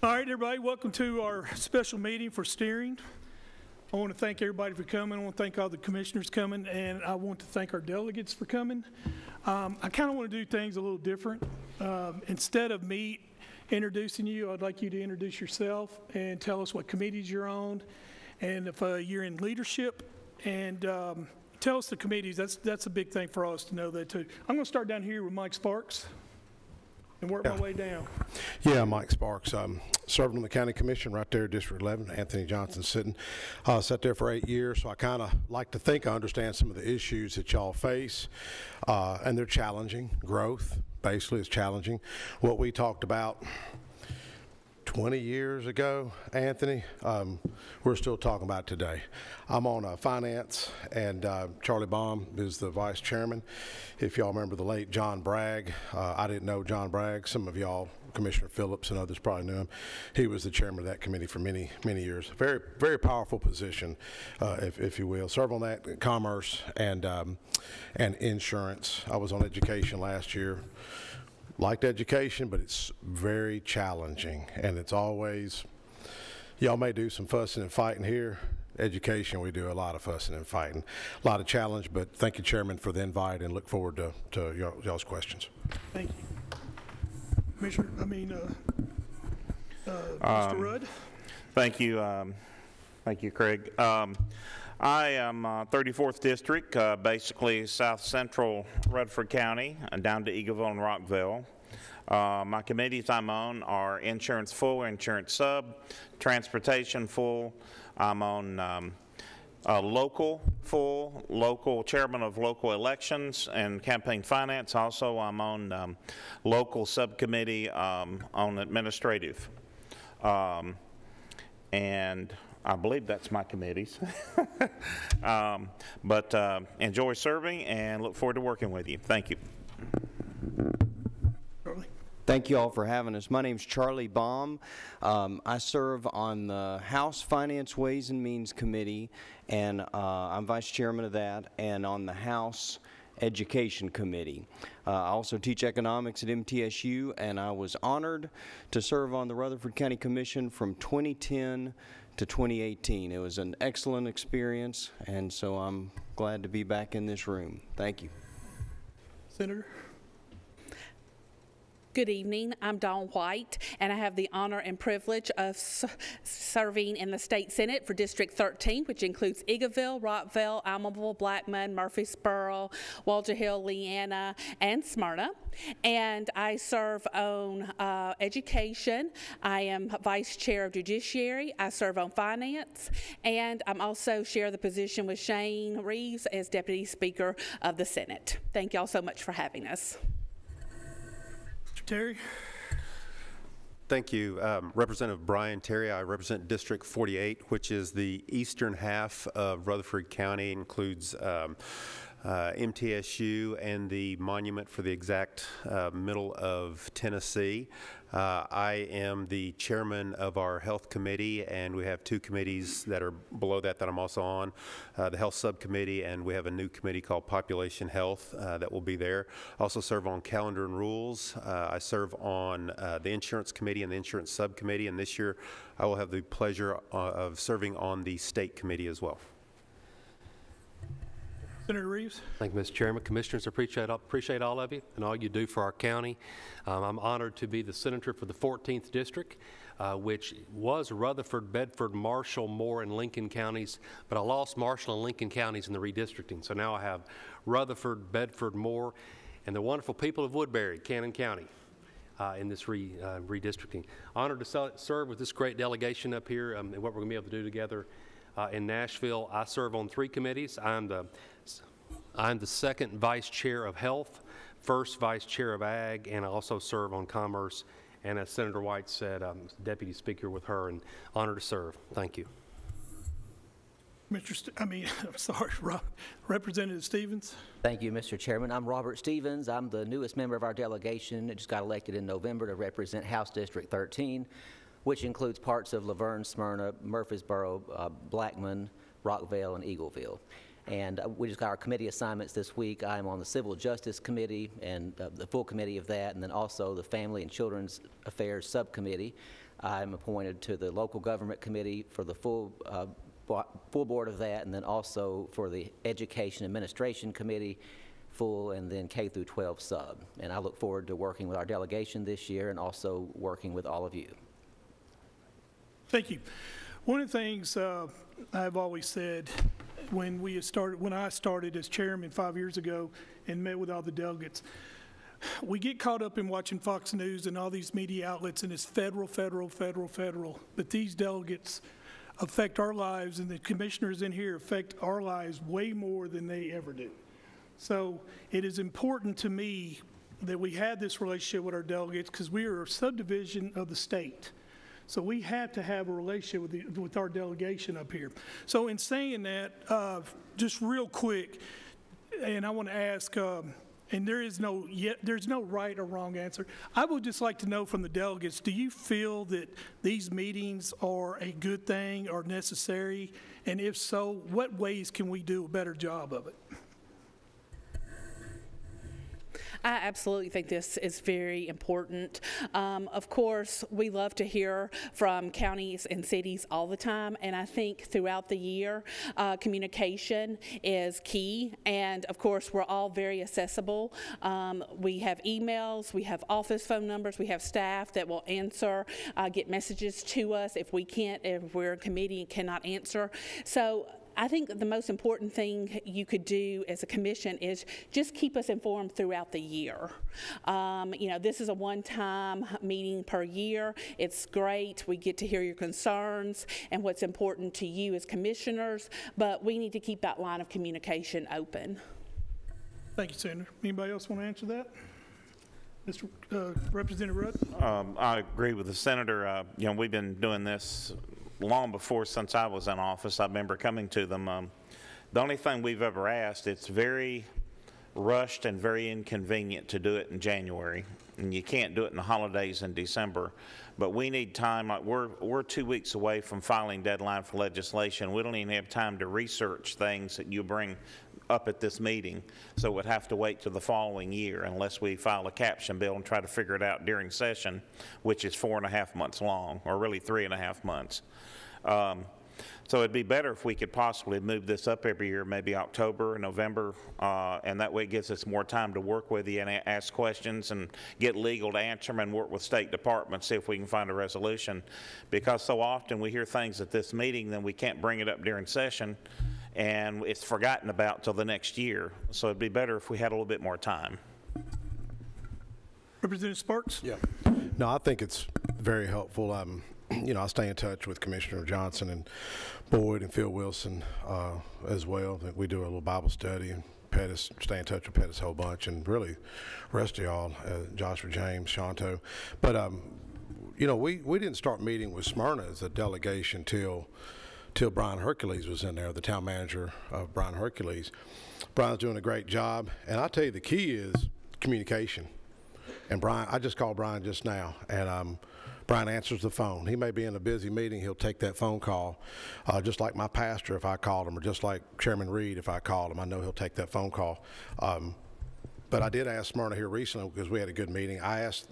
All right, everybody, welcome to our special meeting for steering. I want to thank everybody for coming. I want to thank all the commissioners coming, and I want to thank our delegates for coming. I kind of want to do things a little different. Instead of me introducing you, I'd like you to introduce yourself and tell us what committees you're on, and if you're in leadership, and tell us the committees. That's a big thing for us to know that too. I'm going to start down here with Mike Sparks and work my way down. Yeah, Mike Sparks. Served on the county commission right there, District 11. Anthony Johnson sitting. Sat there for 8 years, so I kind of like to think I understand some of the issues that y'all face, and they're challenging. Growth, basically, is challenging. What we talked about 20 years ago, Anthony, we're still talking about today. I'm on finance, and Charlie Baum is the vice chairman. If y'all remember the late John Bragg, I didn't know John Bragg. Some of y'all, Commissioner Phillips and others probably knew him. He was the chairman of that committee for many, many years. Very, very powerful position, if you will. Serve on that, commerce and insurance. I was on education last year. Liked education, but it's very challenging, and it's always, y'all may do some fussing and fighting here. Education, we do a lot of fussing and fighting, a lot of challenge, but thank you, Chairman, for the invite, and look forward to y'all's questions. Thank you. Commissioner, Mr. Rudd. Thank you, Craig. I am 34th District, basically South Central Rutherford County, down to Eagleville and Rockville. My committees I'm on are insurance full, insurance sub, transportation full. I'm on local full, local chairman of local elections and campaign finance. Also, I'm on local subcommittee on administrative. And I believe that's my committees. But enjoy serving and look forward to working with you. Thank you. Charlie. Thank you all for having us. My name's Charlie Baum. I serve on the House Finance Ways and Means Committee, and I'm vice chairman of that, and on the House Education Committee. I also teach economics at MTSU, and I was honored to serve on the Rutherford County Commission from 2010 to 2018. It was an excellent experience, and so I'm glad to be back in this room. Thank you. Senator. Good evening. I'm Dawn White, and I have the honor and privilege of serving in the State Senate for District 13, which includes Eagleville, Rockville, Almaville, Blackman, Murfreesboro, Walter Hill, Leanna, and Smyrna. And I serve on education. I am vice chair of judiciary. I serve on finance, and I'm also share the position with Shane Reeves as deputy speaker of the Senate. Thank y'all so much for having us. Terry. Thank you. Representative Brian Terry. I represent District 48, which is the eastern half of Rutherford County. It includes MTSU and the monument for the exact middle of Tennessee. I am the chairman of our health committee, and we have two committees that are below that I'm also on, the health subcommittee, and we have a new committee called population health that will be there. I also serve on calendar and rules. I serve on the insurance committee and the insurance subcommittee, and this year I will have the pleasure of serving on the state committee as well. Senator Reeves. Thank you, Mr. Chairman. Commissioners, appreciate all of you and all you do for our county. I'm honored to be the senator for the 14th District, which was Rutherford, Bedford, Marshall, Moore, and Lincoln counties, but I lost Marshall and Lincoln counties in the redistricting. So now I have Rutherford, Bedford, Moore, and the wonderful people of Woodbury, Cannon County, in this redistricting. Honored to serve with this great delegation up here and what we're going to be able to do together in Nashville. I serve on 3 committees. I'm the second vice chair of health, first vice chair of ag, and I also serve on commerce. And as Senator White said, I'm deputy speaker with her, and honored to serve. Thank you. Representative Stevens. Thank you, Mr. Chairman. I'm Robert Stevens. I'm the newest member of our delegation. It just got elected in November to represent House District 13, which includes parts of Laverne, Smyrna, Murfreesboro, Blackman, Rockville, and Eagleville. And we just got our committee assignments this week. I'm on the Civil Justice Committee and the full committee of that, and then also the Family and Children's Affairs Subcommittee. I'm appointed to the Local Government Committee for the full board of that, and then also for the Education Administration Committee, full, and then K through 12 sub. And I look forward to working with our delegation this year and also working with all of you. Thank you. One of the things I've always said when I started as chairman 5 years ago and met with all the delegates, we get caught up in watching Fox News and all these media outlets, and it's federal, federal, federal, federal. But these delegates affect our lives, and the commissioners in here affect our lives way more than they ever do. So it is important to me that we have this relationship with our delegates because we are a subdivision of the state. So we have to have a relationship with our delegation up here. So in saying that, just real quick, and I want to ask, and there's no right or wrong answer. I would just like to know from the delegates, do you feel that these meetings are a good thing or necessary? And if so, what ways can we do a better job of it? I absolutely think this is very important. Of course, we love to hear from counties and cities all the time, and I think throughout the year, communication is key. And of course, we're all very accessible. We have emails, we have office phone numbers, we have staff that will answer, get messages to us if we're a committee and cannot answer. So I think the most important thing you could do as a commission is just keep us informed throughout the year. This is a one-time meeting per year. It's great. We get to hear your concerns and what's important to you as commissioners, but we need to keep that line of communication open. Thank you, Senator. Anybody else want to answer that? Mr. Representative Rudd? I agree with the senator. We've been doing this long before, since I was in office. I remember coming to them. The only thing we've ever asked, it's very rushed and very inconvenient to do it in January, and you can't do it in the holidays in December. But we need time. Like we're 2 weeks away from filing deadline for legislation. We don't even have time to research things that you bring up at this meeting, so we'd have to wait till the following year unless we file a caption bill and try to figure it out during session, which is 4.5 months long, or really 3.5 months. So it'd be better if we could possibly move this up every year, maybe October, November, and that way it gives us more time to work with you and ask questions and get legal to answer them and work with State Department, see if we can find a resolution. Because so often we hear things at this meeting, then we can't bring it up during session, and it's forgotten about till the next year. So it'd be better if we had a little bit more time. Representative Sparks? Yeah. No, I think it's very helpful. I stay in touch with Commissioner Johnson and Boyd and Phil Wilson as well. We do a little Bible study, and Pettis, stay in touch with Pettis a whole bunch, and really rest of y'all, Joshua James, Shanto. But, we didn't start meeting with Smyrna as a delegation till Brian Hercules was in there, the town manager of Brian Hercules. Brian's doing a great job, and I tell you, the key is communication. And Brian, I just called Brian just now, and Brian answers the phone. He may be in a busy meeting. He'll take that phone call, just like my pastor if I called him, or just like Chairman Reed if I called him. I know he'll take that phone call. But I did ask Smyrna here recently because we had a good meeting. I asked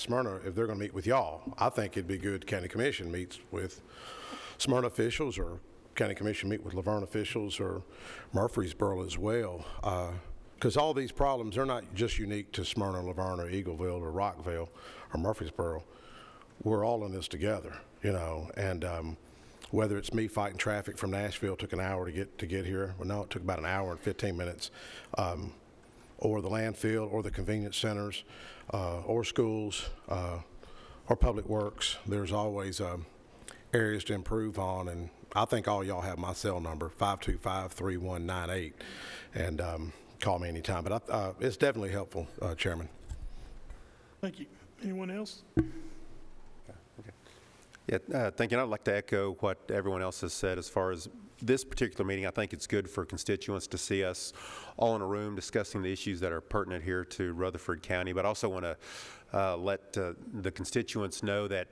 Smyrna if they're going to meet with y'all. I think it'd be good County Commission meets with Smyrna officials, or County Commission meet with Laverne officials, or Murfreesboro as well. Because all these problems, they're not just unique to Smyrna, Laverne, or Eagleville, or Rockville, or Murfreesboro. We're all in this together, and whether it's me fighting traffic from Nashville took an hour to get here. Well, no, it took about an hour and 15 minutes, or the landfill, or the convenience centers, or schools, or public works. There's always areas to improve on, and I think all y'all have my cell number, 525-3198, and call me anytime. But it's definitely helpful, Chairman. Thank you. Anyone else? Yeah, thank you. I'd like to echo what everyone else has said as far as this particular meeting. I think it's good for constituents to see us all in a room discussing the issues that are pertinent here to Rutherford County. But I also want to let the constituents know that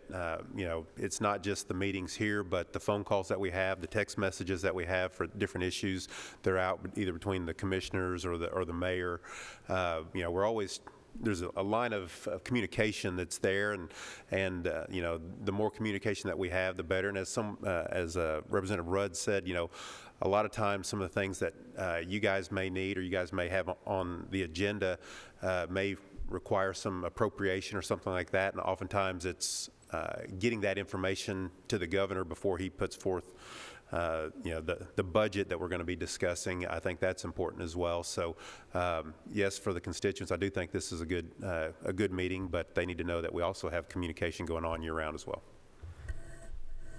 it's not just the meetings here, but the phone calls that we have, the text messages that we have for different issues. They're out either between the commissioners or the mayor. We're always there's a line of communication that's there, and you know, the more communication that we have, the better. And as Representative Rudd said, you know, a lot of times some of the things that you guys may need or you guys may have on the agenda may require some appropriation or something like that, and oftentimes it's getting that information to the governor before he puts forth you know, the budget that we're going to be discussing. I think that's important as well. So yes, for the constituents, I do think this is a good meeting, but they need to know that we also have communication going on year-round as well.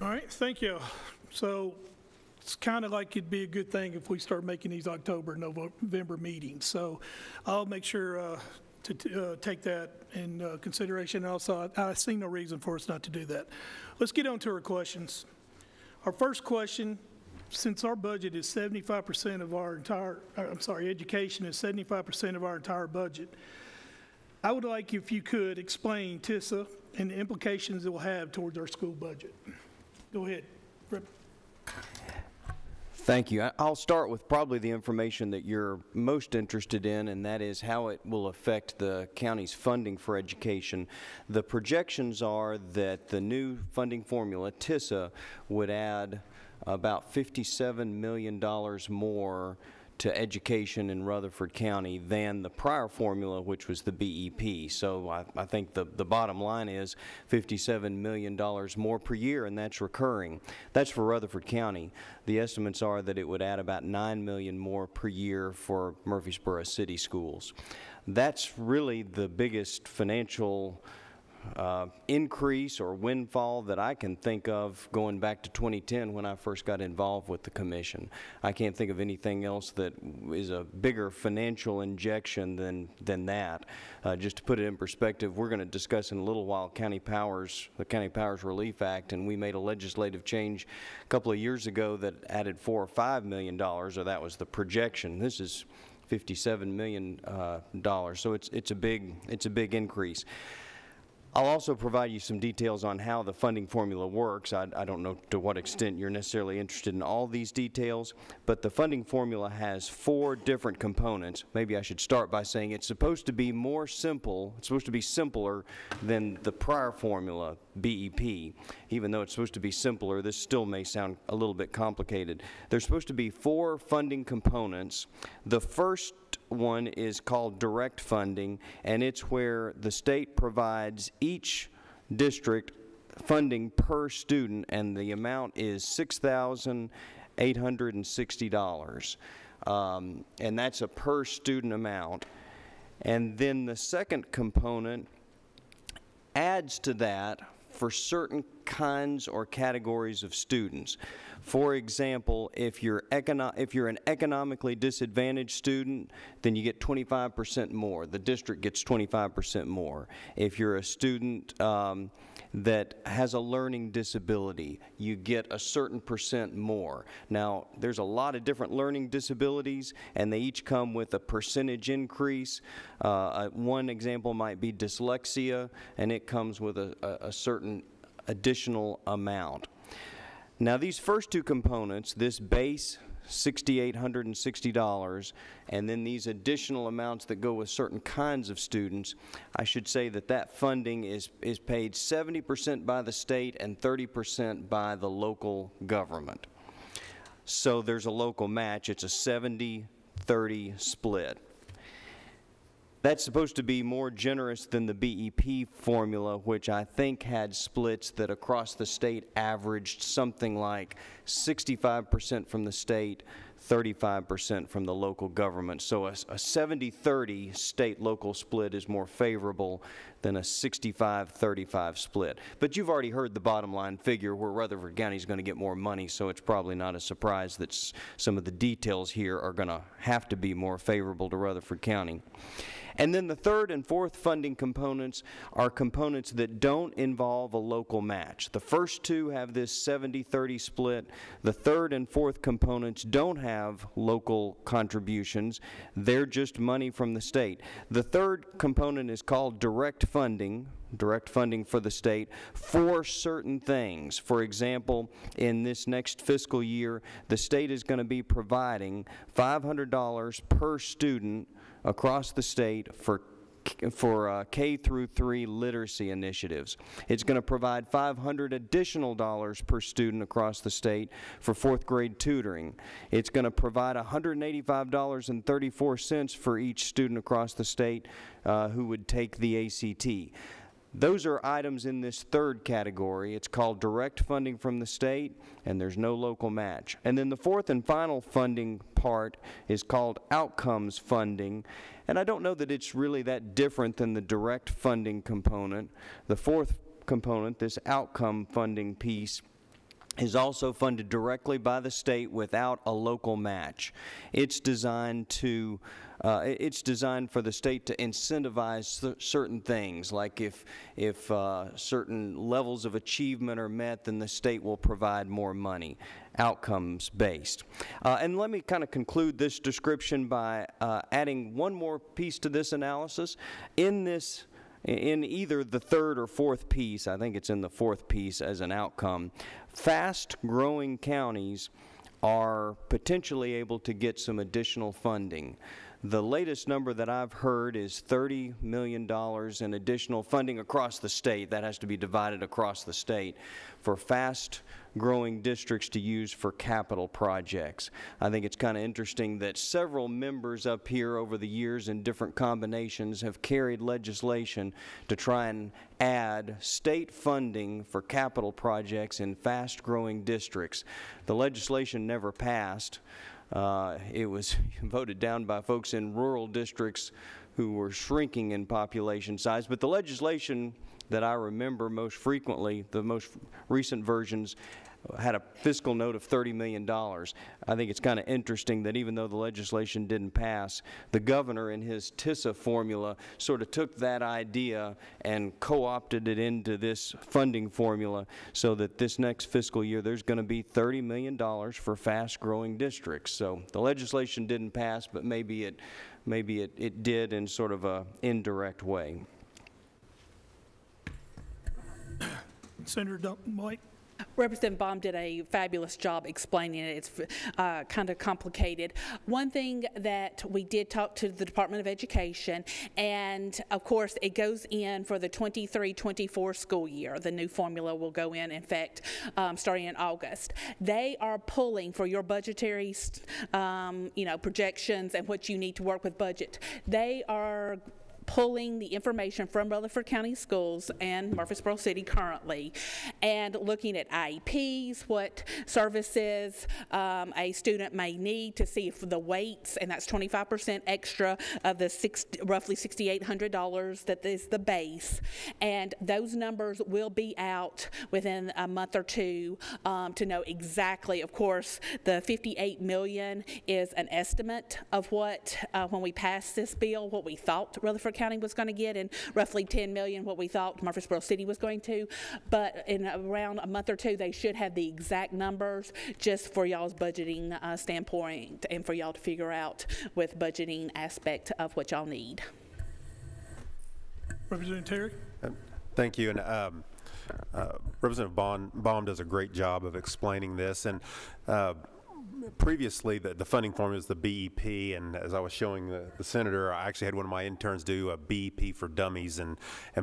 All right, thank you. So it's kind of like it'd be a good thing if we start making these October, November meetings. So I'll make sure to take that in consideration. Also, I see no reason for us not to do that. Let's get on to our questions. Our first question, since our budget is 75% of our entire, education is 75% of our entire budget, I would like if you could explain TISA and the implications it will have towards our school budget. Go ahead, Rep. Thank you. I'll start with probably the information that you're most interested in, and that is how it will affect the county's funding for education. The projections are that the new funding formula, TISA, would add about $57 million more to education in Rutherford County than the prior formula, which was the BEP. So I think the bottom line is $57 million more per year, and that's recurring. That's for Rutherford County. The estimates are that it would add about $9 million more per year for Murfreesboro City Schools. That's really the biggest financial increase or windfall that I can think of going back to 2010 when I first got involved with the commission. I can't think of anything else that is a bigger financial injection than that. Just to put it in perspective, we're going to discuss in a little while the County Powers Relief Act, and we made a legislative change a couple of years ago that added $4 or $5 million, or that was the projection. This is $57 million, so it's a big increase. I'll also provide you some details on how the funding formula works. I don't know to what extent you're necessarily interested in all these details, but the funding formula has 4 different components. Maybe I should start by saying it's supposed to be more simple. It's supposed to be simpler than the prior formula, BEP. Even though it's supposed to be simpler, this still may sound a little bit complicated. There's supposed to be 4 funding components. The first one is called direct funding, and it's where the state provides each district funding per student, and the amount is $6,860, and that's a per student amount. And then the second component adds to that for certain kinds or categories of students. For example, if you're an economically disadvantaged student, then you get 25% more. The district gets 25% more. If you're a student that has a learning disability, you get a certain percent more. Now, there's a lot of different learning disabilities, and they each come with a percentage increase. One example might be dyslexia, and it comes with a certain additional amount. Now, these first 2 components, this base $6,860, and then these additional amounts that go with certain kinds of students, I should say that funding is paid 70% by the state and 30% by the local government. So there's a local match. It's a 70-30 split. That's supposed to be more generous than the BEP formula, which I think had splits that across the state averaged something like 65% from the state, 35% from the local government. So a 70-30 state-local split is more favorable than a 65-35 split. But you've already heard the bottom line figure where Rutherford County is going to get more money, so it's probably not a surprise that some of the details here are going to have to be more favorable to Rutherford County. And then the third and fourth funding components are components that don't involve a local match. The first 2 have this 70-30 split. The third and fourth components don't have local contributions. They're just money from the state. The third component is called direct funding for the state for certain things. For example, in this next fiscal year, the state is going to be providing $500 per student across the state for K through 3 literacy initiatives. It's going to provide $500 additional per student across the state for 4th grade tutoring. It's going to provide $185.34 for each student across the state who would take the ACT. Those are items in this third category. It's called direct funding from the state, and there's no local match. And then the fourth and final funding part is called outcomes funding. And I don't know that it's really that different than the direct funding component. The fourth component, this outcome funding piece, is also funded directly by the state without a local match. It's designed to it's designed for the state to incentivize certain things, like if certain levels of achievement are met, then the state will provide more money, outcomes based. And let me kind of conclude this description by adding one more piece to this analysis. In either the third or fourth piece, I think it's in the fourth piece as an outcome, fast-growing counties are potentially able to get some additional funding. The latest number that I've heard is $30 million in additional funding across the state. That has to be divided across the state for fast-growing districts to use for capital projects. I think it's kind of interesting that several members up here over the years in different combinations have carried legislation to try and add state funding for capital projects in fast-growing districts. The legislation never passed. It was voted down by folks in rural districts who were shrinking in population size. But the legislation that I remember most frequently, the most recent versions, had a fiscal note of $30 million. I think it's kind of interesting that even though the legislation didn't pass, the governor in his TISA formula sort of took that idea and co-opted it into this funding formula so that this next fiscal year there's going to be $30 million for fast-growing districts. So the legislation didn't pass, but maybe it did in sort of an indirect way. Senator White. Representative Baum did a fabulous job explaining it. It's kind of complicated. One thing that we did talk to the Department of Education, and of course it goes in for the 23-24 school year. The new formula will go in effect starting in August. They are pulling for your budgetary projections and what you need to work with budget. They are pulling the information from Rutherford County Schools and Murfreesboro City currently and looking at IEPs, what services a student may need to see if the weights, and that's 25% extra of the roughly $6,800 that is the base. And those numbers will be out within a month or two to know exactly. Of course, the $58 million is an estimate of what, when we passed this bill, what we thought Rutherford County was going to get, and roughly $10 million what we thought Murfreesboro City was going to. But in around a month or two, they should have the exact numbers just for y'all's budgeting standpoint and for y'all to figure out with budgeting aspect of what y'all need. Representative Terry. Thank you. And Representative Baum does a great job of explaining this. And previously, the funding formula is the BEP, and as I was showing the senator, I actually had one of my interns do a BEP for dummies and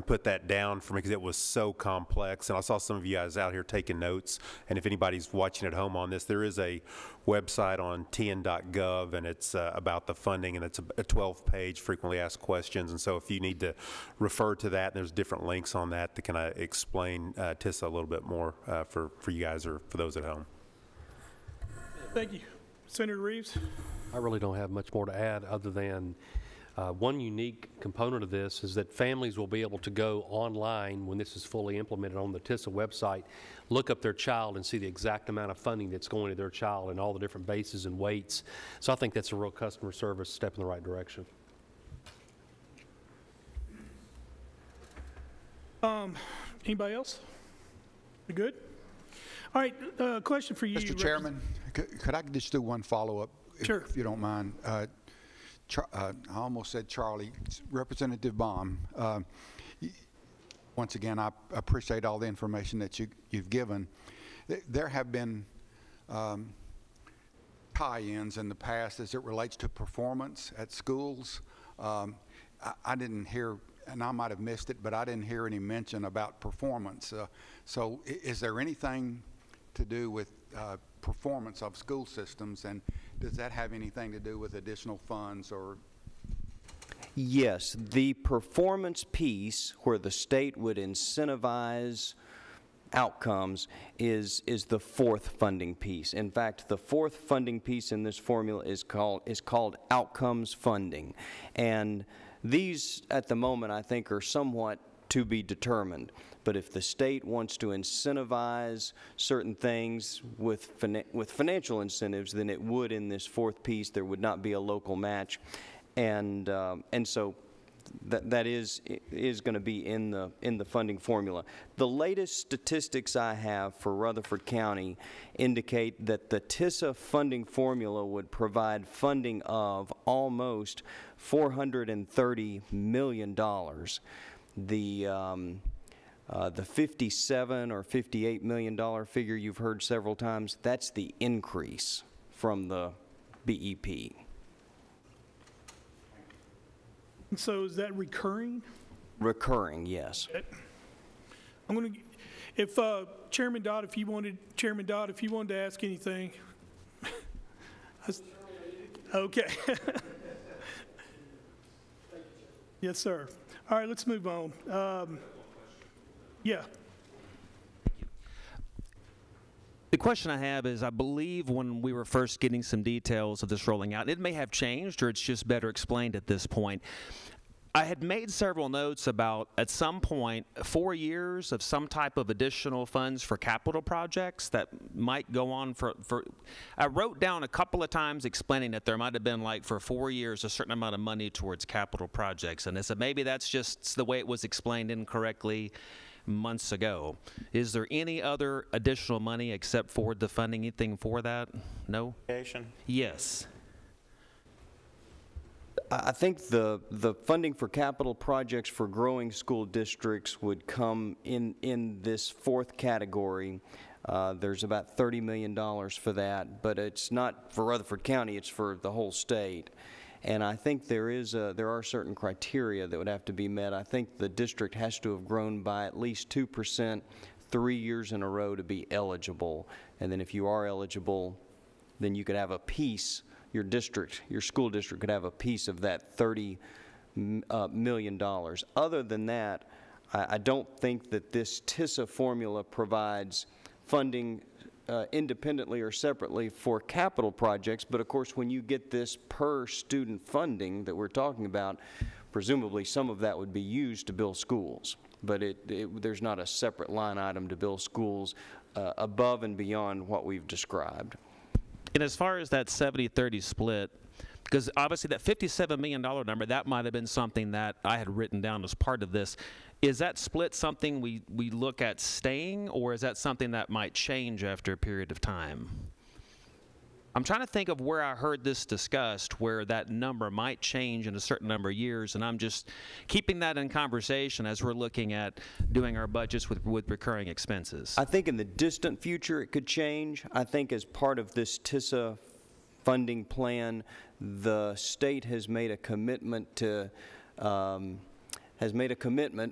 put that down for me because it was so complex. And I saw some of you guys out here taking notes, and if anybody's watching at home on this, there is a website on tn.gov, and it's about the funding, and it's a 12-page frequently asked questions. And so if you need to refer to that, there's different links on that that can explain TISA a little bit more for you guys or for those at home. Thank you. Senator Reeves. I really don't have much more to add other than one unique component of this is that families will be able to go online when this is fully implemented on the TISA website, look up their child and see the exact amount of funding that's going to their child and all the different bases and weights. So I think that's a real customer service step in the right direction. Anybody else? We good? All right, question for you. Mr. Chairman, could I just do one follow-up? Sure. If you don't mind. I almost said Charlie. Representative Baum, once again, I appreciate all the information that you've given. There have been tie-ins in the past as it relates to performance at schools. I didn't hear, and I might have missed it, but I didn't hear any mention about performance. So is there anything to do with performance of school systems, and does that have anything to do with additional funds or? Yes, the performance piece where the state would incentivize outcomes is the fourth funding piece. In fact, the fourth funding piece in this formula is called outcomes funding. And these, at the moment, I think are somewhat to be determined. But if the state wants to incentivize certain things with financial incentives, then it would in this fourth piece. There would not be a local match. And so that is going to be in the funding formula. The latest statistics I have for Rutherford County indicate that the TISA funding formula would provide funding of almost $430 million. The 57 or $58 million figure you've heard several times, that's the increase from the BEP. So is that recurring? Recurring, yes. I'm going to, if Chairman Dodd, if you wanted to ask anything. Okay. Yes, sir. All right, let's move on. Yeah. The question I have is, I believe when we were first getting some details of this rolling out, it may have changed or it's just better explained at this point. I had made several notes about, at some point, 4 years of some type of additional funds for capital projects that might go on for I wrote down a couple of times explaining that there might have been, like, for 4 years, a certain amount of money towards capital projects. And I said, maybe that's just the way it was explained incorrectly months ago. Is there any other additional money except for the funding, anything for that? No? Yes. I think the funding for capital projects for growing school districts would come in this fourth category. There's about $30 million for that, but it's not for Rutherford County, it's for the whole state. And I think there are certain criteria that would have to be met. I think the district has to have grown by at least 2% 3 years in a row to be eligible. And then if you are eligible, then you could have a piece, your school district could have a piece of that $30 million. Other than that, I don't think that this TISA formula provides funding independently or separately for capital projects, but of course when you get this per student funding that we're talking about, presumably some of that would be used to build schools, but there's not a separate line item to build schools above and beyond what we've described. And as far as that 70-30 split, because obviously that $57 million number, that might have been something that I had written down as part of this. Is that split something we look at staying, or is that something that might change after a period of time? I'm trying to think of where I heard this discussed, where that number might change in a certain number of years, and I'm just keeping that in conversation as we're looking at doing our budgets with recurring expenses. I think in the distant future it could change. I think as part of this TISA funding plan, the state has made a commitment to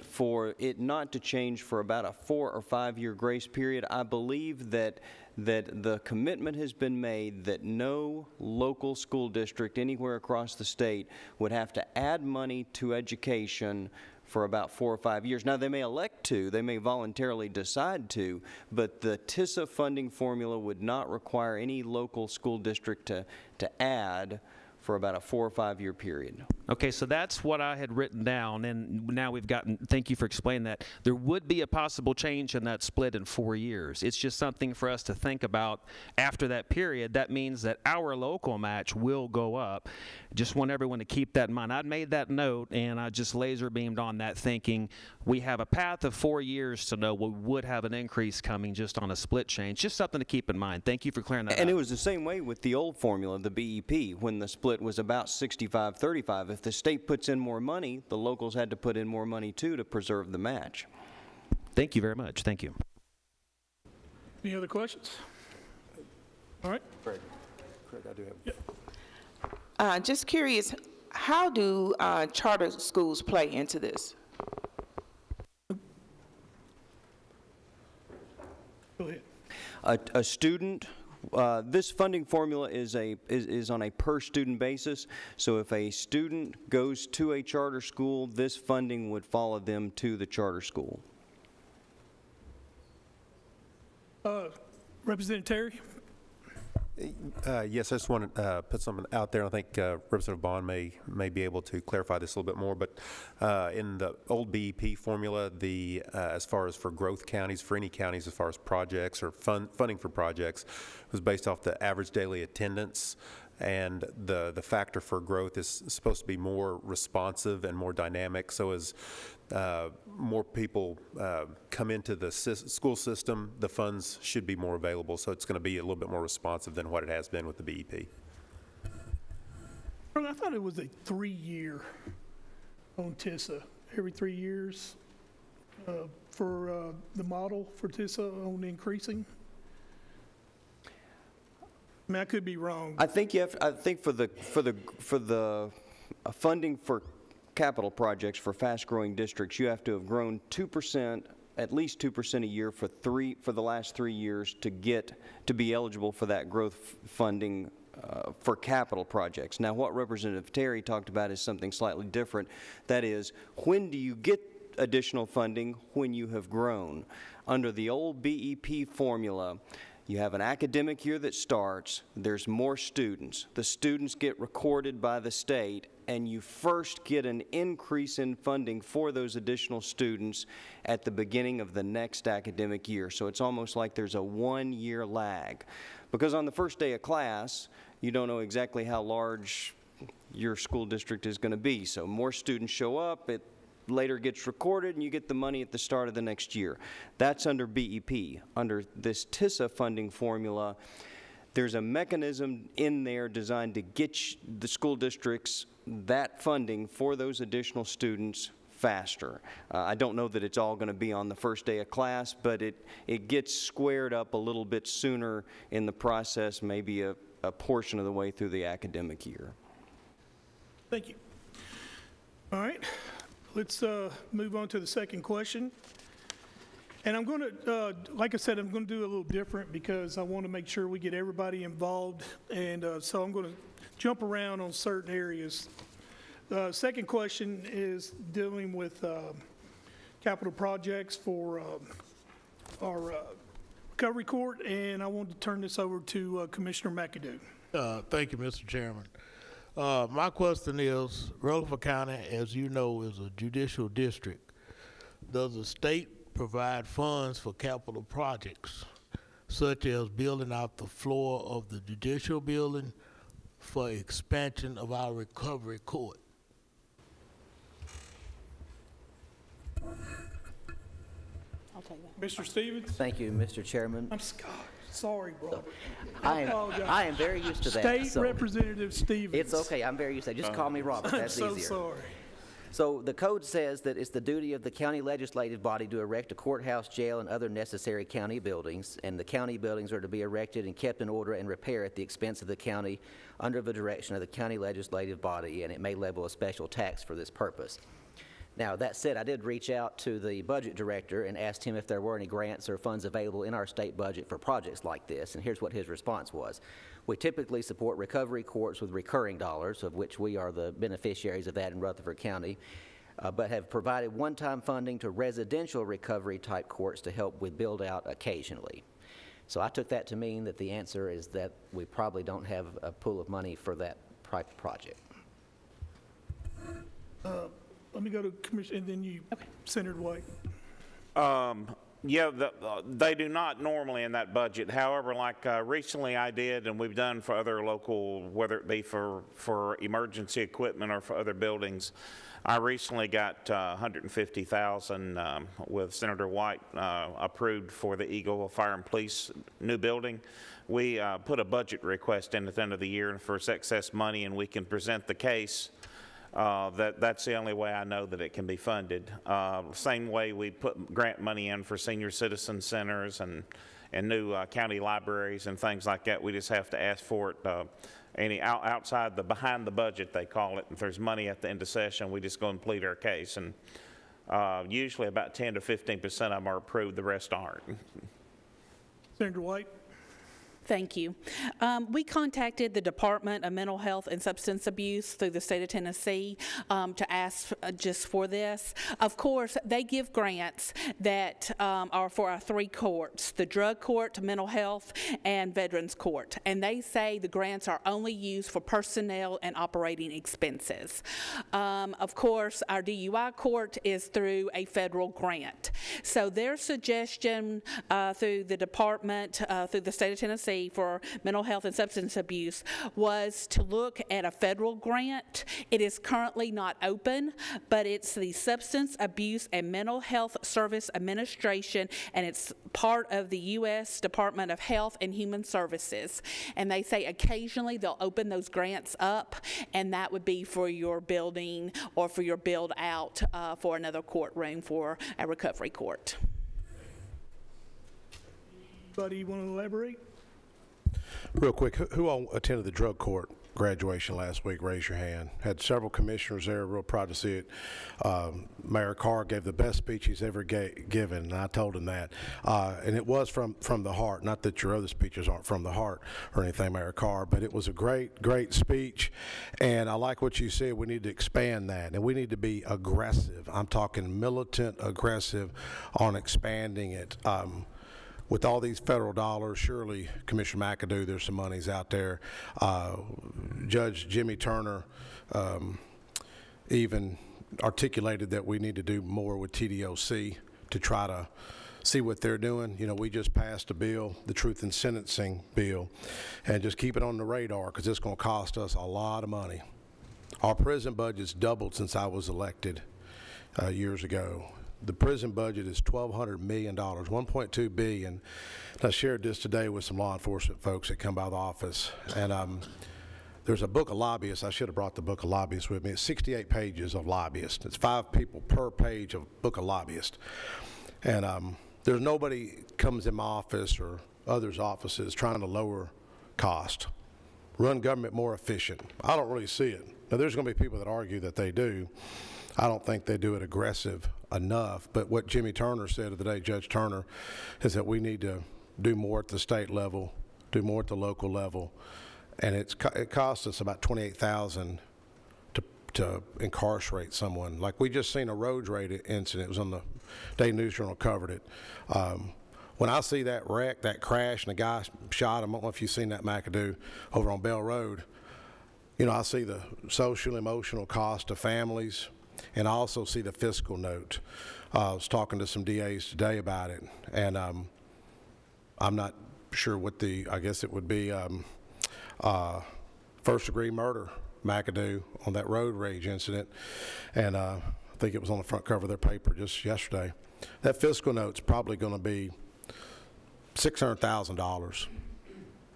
for it not to change for about a 4 or 5 year grace period. I believe that the commitment has been made that no local school district anywhere across the state would have to add money to education for about 4 or 5 years. Now, they may elect to, they may voluntarily decide to, but the TISA funding formula would not require any local school district to add for about a 4 or 5 year period. Okay, so that's what I had written down, and now we've gotten, thank you for explaining that. There would be a possible change in that split in 4 years. It's just something for us to think about after that period. That means that our local match will go up. Just want everyone to keep that in mind. I'd made that note, and I just laser beamed on that thinking we have a path of 4 years to know we would have an increase coming just on a split change. Just something to keep in mind. Thank you for clearing that up. And it was the same way with the old formula, the BEP, when the split was about 65-35. If the state puts in more money, the locals had to put in more money too to preserve the match. Thank you very much. Thank you. Any other questions? All right. Craig, I do have. Just curious, How do charter schools play into this? Go ahead. A student, this funding formula is on a per student basis. So if a student goes to a charter school, this funding would follow them to the charter school. Representative Terry? Yes, I just want to put something out there. I think Representative Bond may be able to clarify this a little bit more. But in the old BEP formula, as far as for growth counties, for any counties, as far as projects or funding for projects, was based off the average daily attendance. And the factor for growth is supposed to be more responsive and more dynamic. So as more people come into the school system, the funds should be more available. So it's going to be a little bit more responsive than what it has been with the BEP. I thought it was a 3-year on TISA, every 3 years for the model for TISA on increasing. I mean, I could be wrong. I think for the funding for capital projects for fast-growing districts, you have to have grown 2%, at least 2% a year for the last 3 years to be eligible for that growth funding for capital projects. Now, what Representative Terry talked about is something slightly different. That is, when do you get additional funding? When you have grown. Under the old BEP formula, you have an academic year that starts, there's more students. The students get recorded by the state, and you first get an increase in funding for those additional students at the beginning of the next academic year. So it's almost like there's a 1-year lag. Because on the first day of class, you don't know exactly how large your school district is going to be. So more students show up, it later gets recorded, and you get the money at the start of the next year. That's under BEP. Under this TISA funding formula, there's a mechanism in there designed to get the school districts that funding for those additional students faster. I don't know that it's all going to be on the first day of class, but it gets squared up a little bit sooner in the process, maybe a portion of the way through the academic year. Thank you. All right. Let's move on to the second question. And I'm going to, like I said, I'm going to do a little different because I want to make sure we get everybody involved. And so I'm going to jump around on certain areas. The second question is dealing with capital projects for our recovery court. And I want to turn this over to Commissioner McAdoo. Thank you, Mr. Chairman. My question is, Rutherford County, as you know, is a judicial district. Does the state provide funds for capital projects, such as building out the floor of the judicial building for expansion of our recovery court? I'll take that. Mr. Stevens? Thank you, Mr. Chairman. I'm sorry, Robert. I am very used to that. State Representative Stevens. It's okay. I'm very used to that. Just call me Robert. That's I'm so easier. sorry. So the code says that it's the duty of the county legislative body to erect a courthouse, jail, and other necessary county buildings, and the county buildings are to be erected and kept in order and repair at the expense of the county under the direction of the county legislative body, and it may level a special tax for this purpose. Now, that said, I did reach out to the budget director and asked him if there were any grants or funds available in our state budget for projects like this, and here's what his response was. We typically support recovery courts with recurring dollars, of which we are the beneficiaries of that in Rutherford County, but have provided one-time funding to residential recovery type courts to help with build-out occasionally. So I took that to mean that the answer is that we probably don't have a pool of money for that type of project. Let me go to Commissioner, and then you, Senator White. Yeah, they do not normally in that budget. However, like recently I did, and we've done for other local, whether it be for emergency equipment or for other buildings, I recently got $150,000 with Senator White approved for the Eagle Fire and Police new building. We put a budget request in at the end of the year for excess money, and we can present the case. That's the only way I know that it can be funded. Same way we put grant money in for senior citizen centers and new county libraries and things like that. We just have to ask for it any outside the behind the budget, they call it. If there's money at the end of session, we just go and plead our case. And usually about 10 to 15% of them are approved, the rest aren't. Senator White. Thank you. We contacted the Department of Mental Health and Substance Abuse through the state of Tennessee to ask just for this. Of course, they give grants that are for our 3 courts, the drug court, mental health, and veterans court. And they say the grants are only used for personnel and operating expenses. Of course, our DUI court is through a federal grant. So their suggestion through the department, through the state of Tennessee, for mental health and substance abuse was to look at a federal grant. It is currently not open, but it's the Substance Abuse and Mental Health Service Administration, and it's part of the U.S. Department of Health and Human Services. And they say occasionally they'll open those grants up, and that would be for your building or for your build out for another courtroom for a recovery court. Anybody want to elaborate? Real quick, who all attended the drug court graduation last week? Raise your hand. Had several commissioners there. Real proud to see it. Mayor Carr gave the best speech he's ever given, and I told him that. And it was from the heart. Not that your other speeches aren't from the heart or anything, Mayor Carr, but it was a great speech. And I like what you said. We need to expand that, and we need to be aggressive. I'm talking militant aggressive on expanding it. With all these federal dollars, surely, Commissioner McAdoo, there's some monies out there. Judge Jimmy Turner even articulated that we need to do more with TDOC to try to see what they're doing. You know, we just passed a bill, the Truth in Sentencing bill, and just keep it on the radar because it's going to cost us a lot of money. Our prison budget's doubled since I was elected years ago. The prison budget is $1,200 million, $1.2 billion. I shared this today with some law enforcement folks that come by the office. And there's a book of lobbyists. I should have brought the book of lobbyists with me. It's 68 pages of lobbyists. It's 5 people per page of book of lobbyists. And there's nobody comes in my office or others' offices trying to lower cost, run government more efficient. I don't really see it. Now, there's going to be people that argue that they do. I don't think they do it aggressive enough. But what Jimmy Turner said today, Judge Turner, is that we need to do more at the state level, do more at the local level. And it costs us about $28,000 to incarcerate someone. Like we just seen a road rage incident. It was on the Day News Journal covered it. When I see that wreck, that crash, and the guy shot him, I don't know if you've seen that, McAdoo, over on Bell Road. You know, I see the social, emotional cost to families, and I also see the fiscal note. I was talking to some DAs today about it, and I'm not sure what I guess it would be first-degree murder, McAdoo, on that road rage incident, and I think it was on the front cover of their paper just yesterday. That fiscal note's probably going to be $600,000.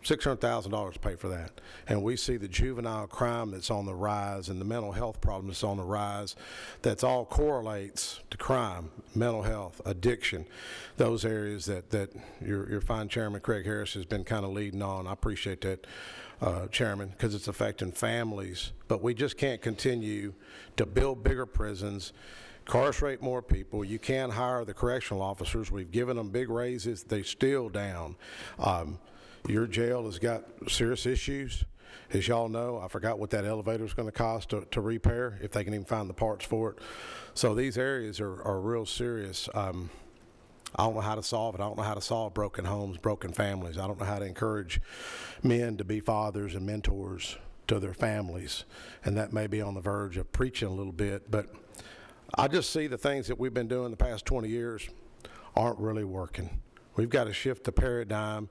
$600,000 to pay for that. And we see the juvenile crime that's on the rise and the mental health problem that's on the rise. That's all correlates to crime, mental health, addiction, those areas that your fine Chairman Craig Harris has been kind of leading on. I appreciate that, Chairman, because it's affecting families. But we just can't continue to build bigger prisons, incarcerate more people. You can't hire the correctional officers. We've given them big raises. They're still down. Your jail has got serious issues. As y'all know, I forgot what that elevator is going to cost to repair, if they can even find the parts for it. So these areas are real serious. I don't know how to solve it. I don't know how to solve broken homes, broken families. I don't know how to encourage men to be fathers and mentors to their families. And that may be on the verge of preaching a little bit. But I just see the things that we've been doing the past 20 years aren't really working. We've got to shift the paradigm.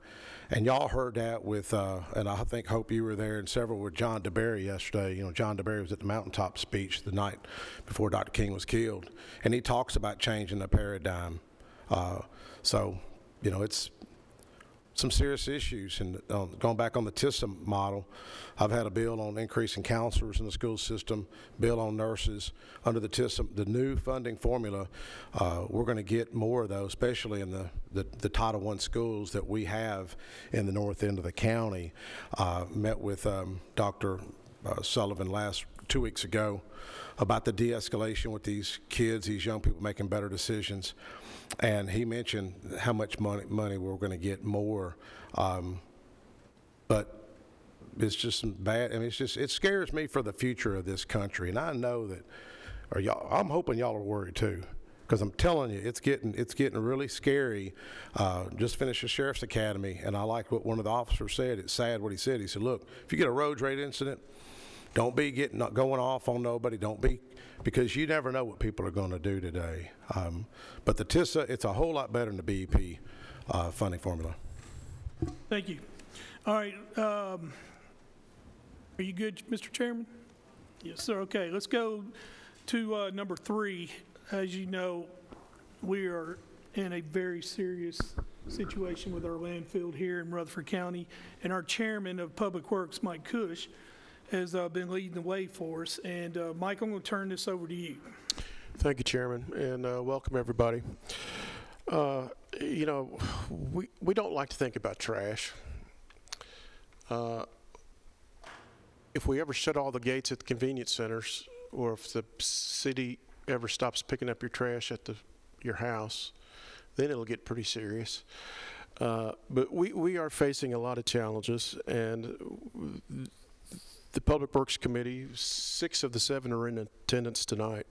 And y'all heard that with, and I think, Hope, you were there, and several with John DeBerry yesterday. You know, John DeBerry was at the mountaintop speech the night before Dr. King was killed. And he talks about changing the paradigm. So, you know, it's some serious issues. And going back on the TISA model, I've had a bill on increasing counselors in the school system, bill on nurses. Under the TISA, the new funding formula, we're going to get more of those, especially in the Title I schools that we have in the north end of the county. Met with Dr. Sullivan 2 weeks ago about the de-escalation with these kids, these young people making better decisions. And he mentioned how much money we're going to get more, but it's just bad. I mean, it scares me for the future of this country. And I know that, I'm hoping y'all are worried too, because I'm telling you, it's getting really scary. Just finished the Sheriff's Academy, and I like what one of the officers said. It's sad what he said. He said, look, if you get a road rage incident, don't be going off on nobody. Don't be, because you never know what people are going to do today. But the TISA, it's a whole lot better than the BEP funding formula. Thank you. All right. Are you good, Mr. Chairman? Yes, sir. Okay. Let's go to number 3. As you know, we are in a very serious situation with our landfill here in Rutherford County, and our chairman of Public Works, Mike Cush, has been leading the way for us. And Mike, I'm going to turn this over to you. Thank you, Chairman, and welcome everybody. You know, we don't like to think about trash. If we ever shut all the gates at the convenience centers, or if the city ever stops picking up your trash at your house, then it'll get pretty serious. But we are facing a lot of challenges, and the Public Works Committee, 6 of the 7 are in attendance tonight.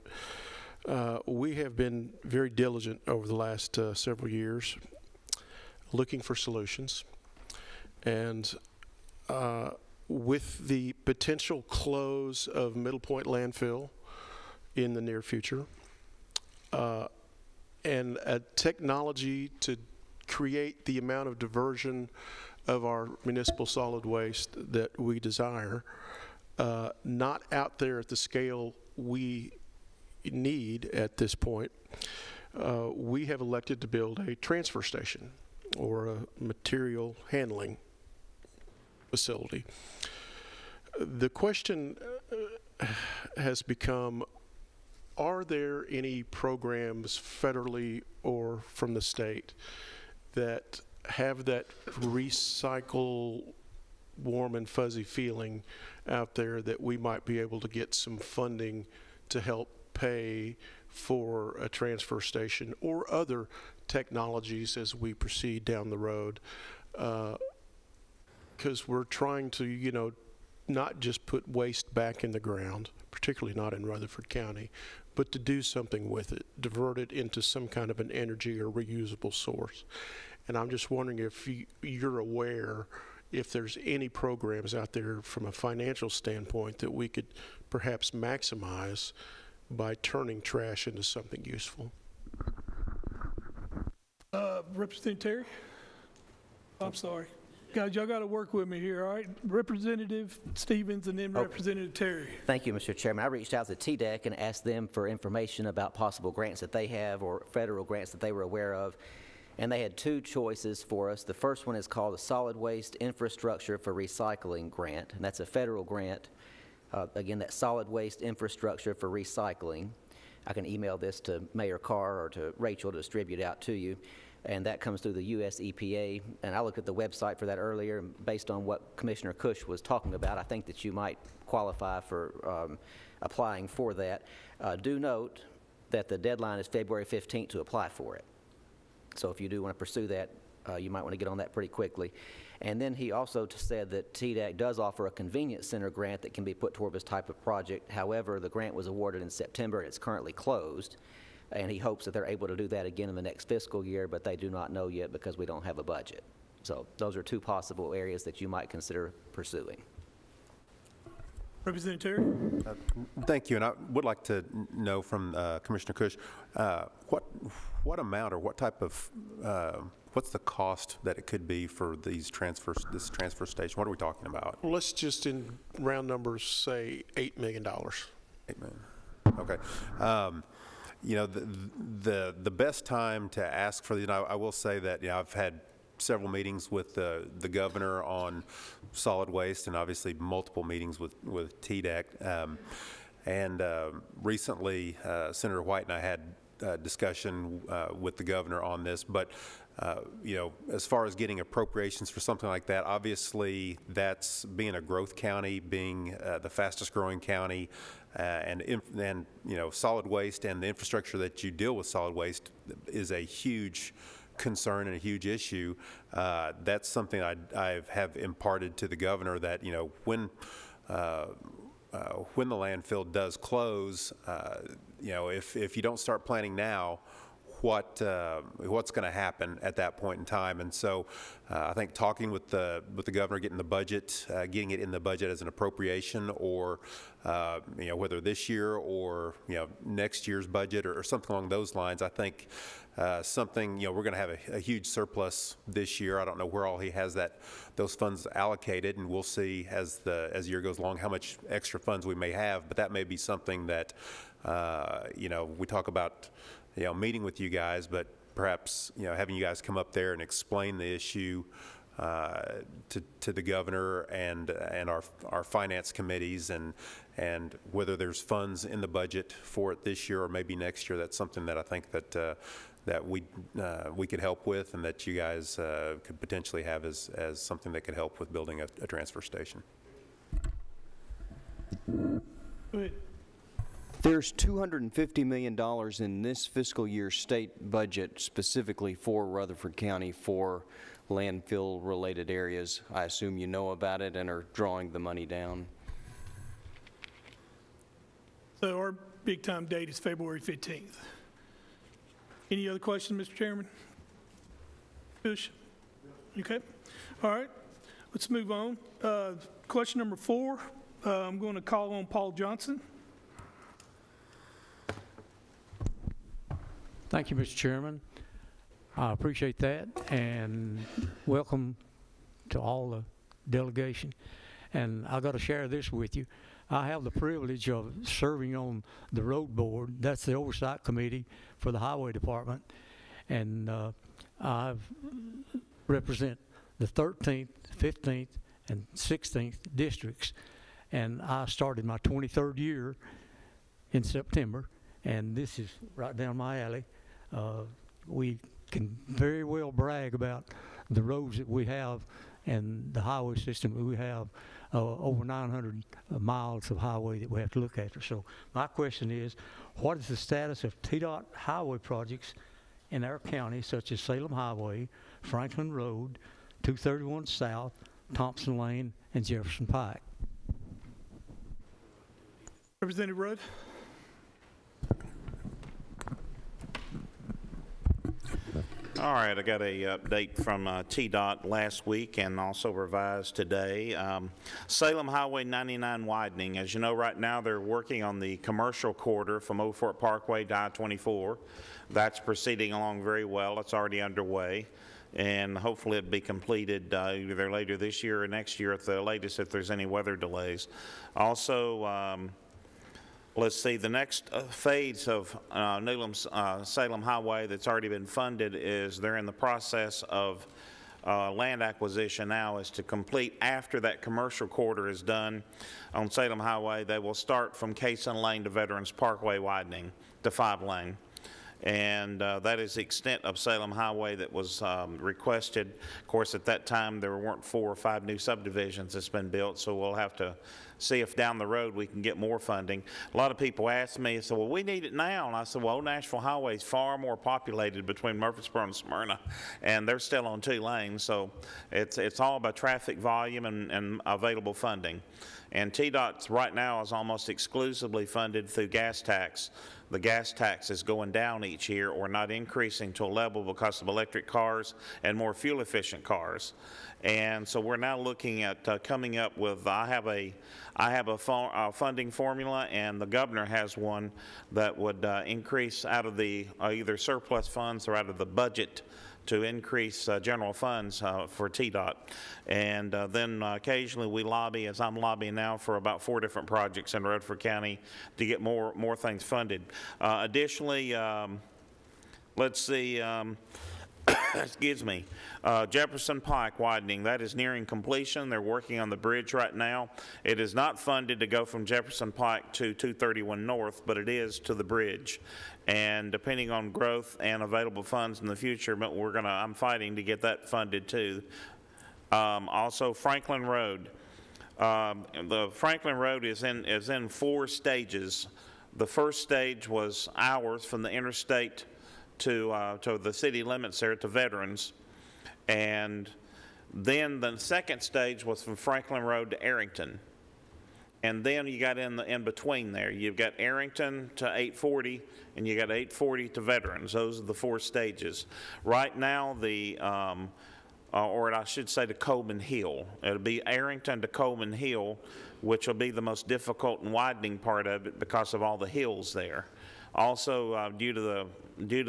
We have been very diligent over the last several years looking for solutions. And with the potential close of Middle Point Landfill in the near future, and a technology to create the amount of diversion of our municipal solid waste that we desire, not out there at the scale we need at this point, we have elected to build a transfer station or a material handling facility. The question has become, are there any programs federally or from the state that have that recycle warm and fuzzy feeling out there that we might be able to get some funding to help pay for a transfer station or other technologies as we proceed down the road? Because we're trying to, you know, not just put waste back in the ground, particularly not in Rutherford County, but to do something with it, divert it into some kind of an energy or reusable source. And I'm just wondering if you're aware if there's any programs out there from a financial standpoint that we could perhaps maximize by turning trash into something useful. Representative Terry? I'm sorry. Guys, y'all got to work with me here, all right? Representative Stevens and then Representative Terry. Thank you, Mr. Chairman. I reached out to TDEC and asked them for information about possible grants that they have or federal grants that they were aware of. And they had 2 choices for us. The first one is called the Solid Waste Infrastructure for Recycling Grant, and that's a federal grant. Again, that Solid Waste Infrastructure for Recycling. I can email this to Mayor Carr or to Rachel to distribute out to you. And that comes through the U.S. EPA. And I looked at the website for that earlier, and based on what Commissioner Cush was talking about, I think that you might qualify for applying for that. Do note that the deadline is February 15th to apply for it. So if you do want to pursue that, you might want to get on that pretty quickly. And then he also said that TDAC does offer a convenience center grant that can be put toward this type of project. However, the grant was awarded in September and it's currently closed. And he hopes that they're able to do that again in the next fiscal year, but they do not know yet because we don't have a budget. So those are 2 possible areas that you might consider pursuing. Representative Terry? Thank you, and I would like to know from Commissioner Cush, what amount or what type of, what's the cost that it could be for these this transfer station? What are we talking about? Well, let's just in round numbers say $8 million. $8 million. Okay. You know, the best time to ask for, you know, I will say that, you know, I've had several meetings with the governor on solid waste, and obviously multiple meetings with TDEC. And recently, Senator White and I had a discussion with the governor on this, but you know, as far as getting appropriations for something like that, obviously that's being a growth county, being the fastest growing county, and you know, solid waste and the infrastructure that you deal with solid waste is a huge concern and a huge issue. That's something I have imparted to the governor, that, you know, when the landfill does close, you know, if you don't start planning now, what's going to happen at that point in time. And so I think talking with the governor, getting it in the budget as an appropriation, or you know, whether this year or, you know, next year's budget or something along those lines, I think something, you know, we're going to have a huge surplus this year. I don't know where all he has those funds allocated, and we'll see as the year goes along how much extra funds we may have. But that may be something that you know, we talk about, you know, meeting with you guys, but perhaps, you know, having you guys come up there and explain the issue to the governor and our finance committees, and whether there's funds in the budget for it this year or maybe next year. That's something that I think that we could help with, and that you guys could potentially have as something that could help with building a transfer station. Go ahead. There's $250 million in this fiscal year state budget specifically for Rutherford County for landfill-related areas. I assume you know about it and are drawing the money down. So our big-time date is February 15th. Any other questions, Mr. Chairman? Bush? Okay. All right. Let's move on. Question number 4, I'm going to call on Paul Johnson. Thank you, Mr. Chairman. I appreciate that, and welcome to all the delegation. And I've got to share this with you. I have the privilege of serving on the road board. That's the oversight committee for the highway department. And I represent the 13th, 15th, and 16th districts. And I started my 23rd year in September, and this is right down my alley. We can very well brag about the roads that we have and the highway system that we have, over 900 miles of highway that we have to look after. So my question is, what is the status of TDOT highway projects in our county, such as Salem Highway, Franklin Road, 231 South, Thompson Lane, and Jefferson Pike? Representative Rudd. All right, I got a update from TDOT last week and also revised today. Salem Highway 99 widening. As you know, right now they're working on the commercial corridor from Old Fort Parkway to I-24. That's proceeding along very well. It's already underway, and hopefully it'll be completed either later this year or next year at the latest if there's any weather delays. Also, let's see, the next phase of Salem Highway that's already been funded is they're in the process of land acquisition now, is to complete after that commercial corridor is done on Salem Highway. They will start from Cason Lane to Veterans Parkway widening to 5-lane. And that is the extent of Salem Highway that was requested. Of course, at that time, there weren't 4 or 5 new subdivisions that's been built, so we'll have to see if down the road we can get more funding. A lot of people ask me, so, well, we need it now. And I said, well, Old Nashville Highway is far more populated between Murfreesboro and Smyrna, and they're still on 2 lanes. So it's all about traffic volume and available funding. And TDOT right now is almost exclusively funded through gas tax. The gas tax is going down each year or not increasing to a level because of electric cars and more fuel efficient cars. And so we're now looking at coming up with, I have a funding formula, and the governor has one that would increase out of the either surplus funds or out of the budget to increase general funds for TDOT. And then occasionally we lobby, as I'm lobbying now, for about 4 different projects in Rutherford County to get more things funded. Additionally, let's see, excuse me, Jefferson Pike widening, that is nearing completion. They're working on the bridge right now. It is not funded to go from Jefferson Pike to 231 North, but it is to the bridge. And depending on growth and available funds in the future, but I'm fighting to get that funded too. Also, Franklin Road. The Franklin Road is in 4 stages. The first stage was hours from the interstate to the city limits there to Veterans, and then the second stage was from Franklin Road to Arrington, and then you got in between there. You've got Arrington to 840, and you got 840 to Veterans. Those are the 4 stages. Right now, or I should say to Coleman Hill. It'll be Arrington to Coleman Hill, which will be the most difficult and widening part of it because of all the hills there. Also, due to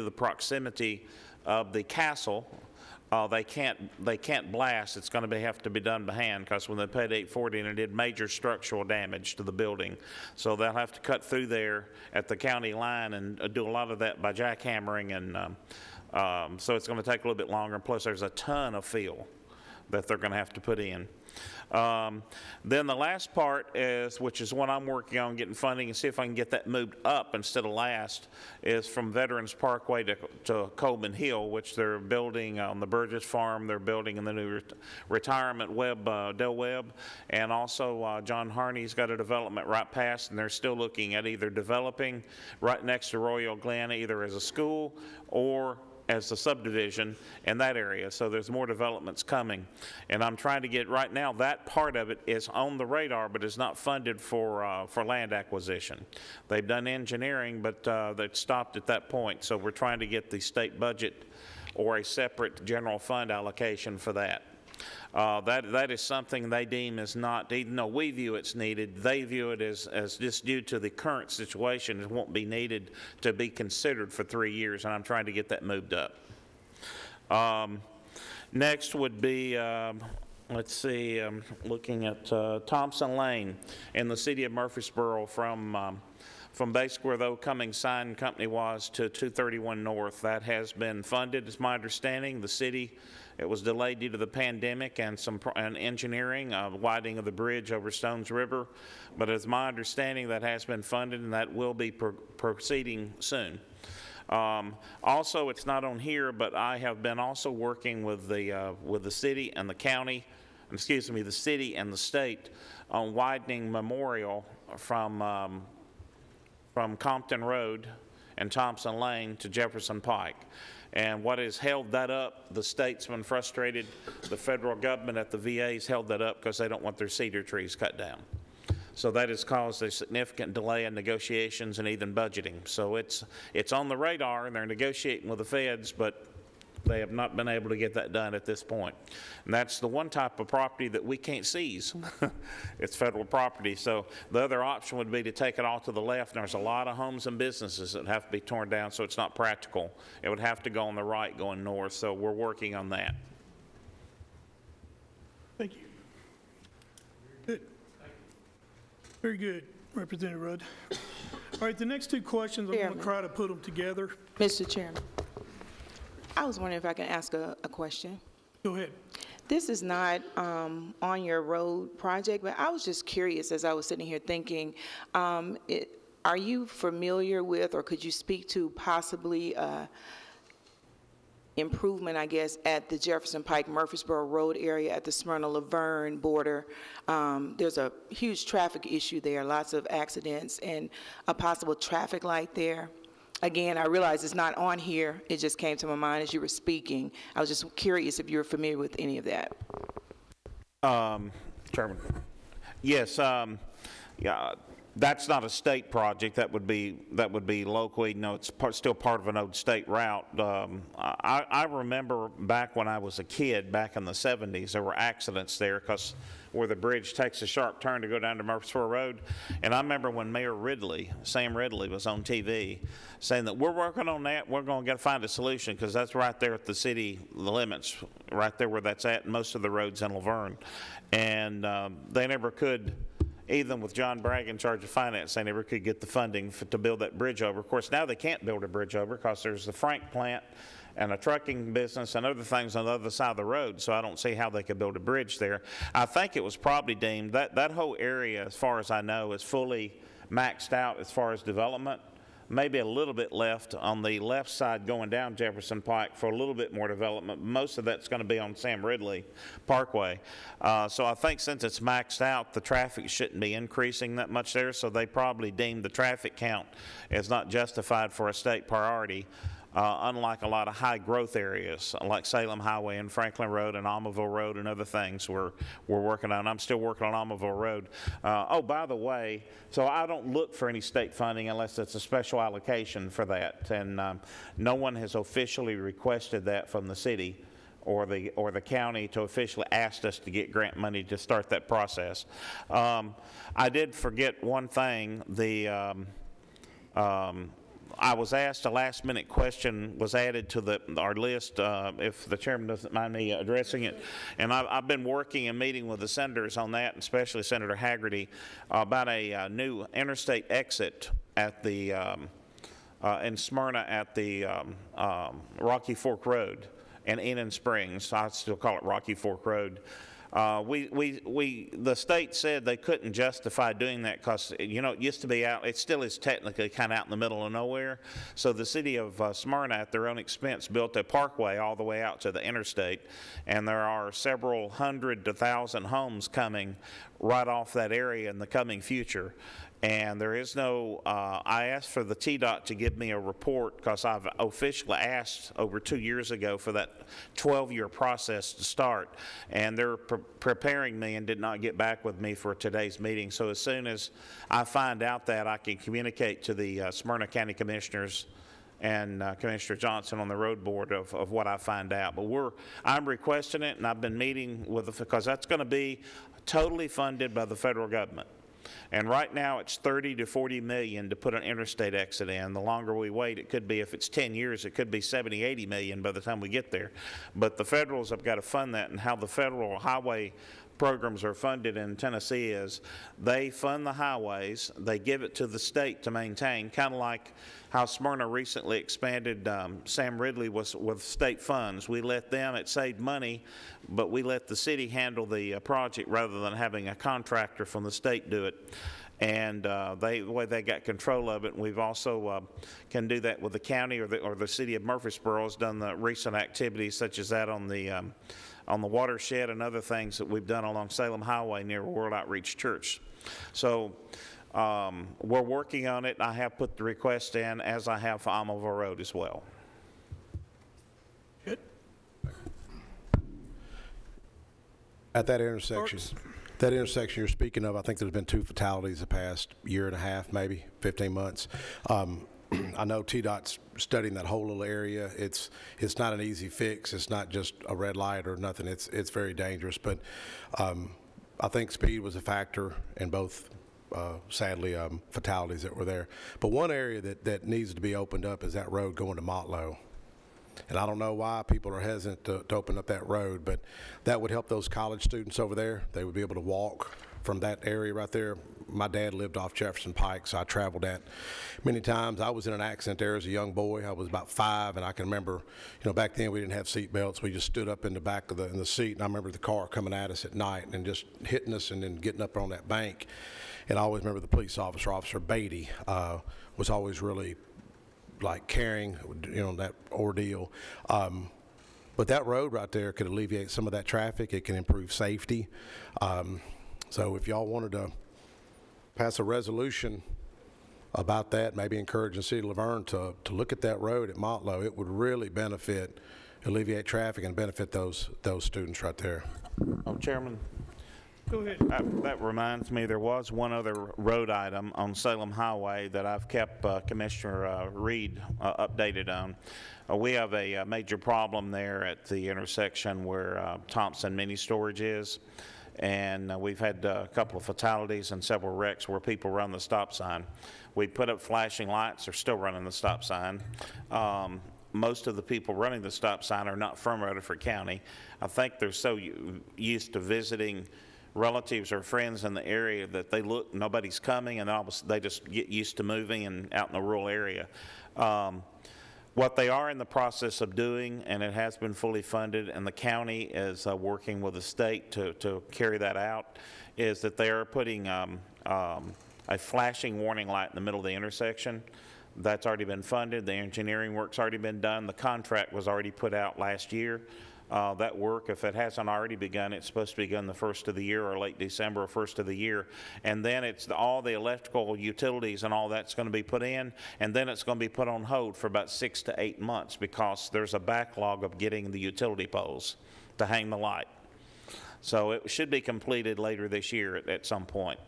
the proximity of the castle, they can't blast. It's going to have to be done by hand because when they paid 840, and it did major structural damage to the building, so they'll have to cut through there at the county line and do a lot of that by jackhammering, and so it's going to take a little bit longer. Plus, there's a ton of fill that they're going to have to put in. Then the last part is, which is what I'm working on getting funding and see if I can get that moved up instead of last, is from Veterans Parkway to Coleman Hill, which they're building on the Burgess Farm. They're building in the new retirement Del Webb, and also John Harney's got a development right past, and they're still looking at either developing right next to Royal Glen, either as a school or as a subdivision in that area. So there's more developments coming. And I'm trying to get, right now, that part of it is on the radar, but is not funded for land acquisition. They've done engineering, but they've stopped at that point. So we're trying to get the state budget or a separate general fund allocation for that. That is something they deem is not, even though we view it's needed, they view it as just due to the current situation, it won't be needed to be considered for 3 years, and I'm trying to get that moved up. Next would be, let's see, looking at Thompson Lane in the city of Murfreesboro from basically where the old Cummings Sign Company was to 231 North. That has been funded, is my understanding. The city, it was delayed due to the pandemic and engineering, widening of the bridge over Stones River. But it's my understanding that has been funded, and that will be proceeding soon. Also, it's not on here, but I have been also working with the city and the county, excuse me, the city and the state on widening Memorial from Compton Road and Thompson Lane to Jefferson Pike. And what has held that up, the state's been frustrated. The federal government at the VA's held that up because they don't want their cedar trees cut down. So that has caused a significant delay in negotiations and even budgeting. So it's on the radar, and they're negotiating with the feds, but they have not been able to get that done at this point. And that's the one type of property that we can't seize. It's federal property. So the other option would be to take it all to the left. And there's a lot of homes and businesses that have to be torn down, so it's not practical. It would have to go on the right going north. So we're working on that. Thank you. Good. Very good, Representative Rudd. All right, the next 2 questions, I'm going to try to put them together. Mr. Chairman, I was wondering if I can ask a question. Go ahead. This is not on your road project, but I was just curious as I was sitting here thinking, are you familiar with, or could you speak to possibly improvement, I guess, at the Jefferson Pike Murfreesboro Road area at the Smyrna-Laverne border? There's a huge traffic issue there, lots of accidents, and a possible traffic light there. Again, I realize it's not on here. It just came to my mind as you were speaking. I was just curious if you were familiar with any of that. Chairman. Yes. Yeah. That's not a state project. That would be locally. No, it's still part of an old state route. I remember back when I was a kid, back in the 70s, there were accidents there because where the bridge takes a sharp turn to go down to Murfreesboro Road. And I remember when Mayor Ridley, Sam Ridley, was on TV saying that we're working on that. We're going to find a solution because that's right there at the city, the limits, right there where that's at, most of the roads in Laverne. And they never could even with John Bragg in charge of finance, they never could get the funding to build that bridge over. Of course, now they can't build a bridge over because there's the Frank plant and a trucking business and other things on the other side of the road, so I don't see how they could build a bridge there. I think it was probably deemed, that whole area, as far as I know, is fully maxed out as far as development. Maybe a little bit left on the left side going down Jefferson Pike for a little bit more development. Most of that's going to be on Sam Ridley Parkway. So I think since it's maxed out, the traffic shouldn't be increasing that much there, so they probably deemed the traffic count as not justified for a state priority. Unlike a lot of high growth areas like Salem Highway and Franklin Road and Almaville Road and other things we're working on. I'm still working on Almaville Road. Oh, by the way, so I don't look for any state funding unless it's a special allocation for that, and no one has officially requested that from the city or the county to officially ask us to get grant money to start that process. I did forget one thing. I was asked a last-minute question was added to our list, if the chairman doesn't mind me addressing it. And I've been working and meeting with the senators on that, and especially Senator Haggerty, about a new interstate exit at the in Smyrna at the Rocky Fork Road and Enon Springs. I still call it Rocky Fork Road. The state said they couldn't justify doing that because, you know, it used to be out, it still is technically kind of out in the middle of nowhere. So the city of Smyrna, at their own expense, built a parkway all the way out to the interstate. And there are several hundred to thousand homes coming right off that area in the coming future. And there is no, I asked for the TDOT to give me a report because I've officially asked over 2 years ago for that 12-year process to start. And they're preparing me and did not get back with me for today's meeting. So as soon as I find out that, I can communicate to the Smyrna County Commissioners and Commissioner Johnson on the road board of what I find out. But I'm requesting it, and I've been meeting with because that's going to be totally funded by the federal government. And right now it's 30 to 40 million to put an interstate exit in. The longer we wait, it could be, if it's 10 years, it could be 70, 80 million by the time we get there. But the federals have got to fund that, and how the federal highway programs are funded in Tennessee is they fund the highways, they give it to the state to maintain, kind of like how Smyrna recently expanded Sam Ridley with state funds. We let them, it saved money, but we let the city handle the project rather than having a contractor from the state do it. And the way they got control of it, and we've also can do that with the county or the city of Murfreesboro has done the recent activities such as that on the watershed and other things that we've done along Salem Highway near World Outreach Church. So we're working on it. I have put the request in, as I have for Almaville Road as well. Good. At that intersection you're speaking of, I think there's been 2 fatalities the past year and a half, maybe 15 months. I know TDOT's studying that whole little area. It's not an easy fix. It's not just a red light or nothing. It's very dangerous. But I think speed was a factor in both, sadly, fatalities that were there. But one area that needs to be opened up is that road going to Motlow. And I don't know why people are hesitant to open up that road, but that would help those college students over there. They would be able to walk from that area right there. My dad lived off Jefferson Pike, so I traveled that many times. I was in an accident there as a young boy. I was about 5, and I can remember, back then we didn't have seat belts. We just stood up in the back of in the seat, and I remember the car coming at us at night and just hitting us and then getting up on that bank. And I always remember the police officer, Officer Beatty, was always really like carrying, that ordeal. But that road right there could alleviate some of that traffic. It can improve safety. So if y'all wanted to pass a resolution about that, maybe encourage the city of Laverne to look at that road at Motlow, it would really alleviate traffic and benefit those students right there. Oh, Chairman. Go ahead. That reminds me, there was one other road item on Salem Highway that I've kept Commissioner Reed updated on. We have a major problem there at the intersection where Thompson Mini Storage is. And we've had a couple of fatalities and several wrecks where people run the stop sign. We put up flashing lights, they're still running the stop sign. Most of the people running the stop sign are not from Rutherford County. I think they're so used to visiting relatives or friends in the area that they look, nobody's coming, and they just get used to moving and out in the rural area. What they are in the process of doing, and it has been fully funded, and the county is working with the state to carry that out, is that they are putting a flashing warning light in the middle of the intersection. That's already been funded. The engineering work's already been done. The contract was already put out last year. That work, if it hasn't already begun, it's supposed to begin the 1st of the year or late December or 1st of the year. And then it's all the electrical utilities and all that's going to be put in, and then it's going to be put on hold for about 6 to 8 months because there's a backlog of getting the utility poles to hang the light. So it should be completed later this year at some point.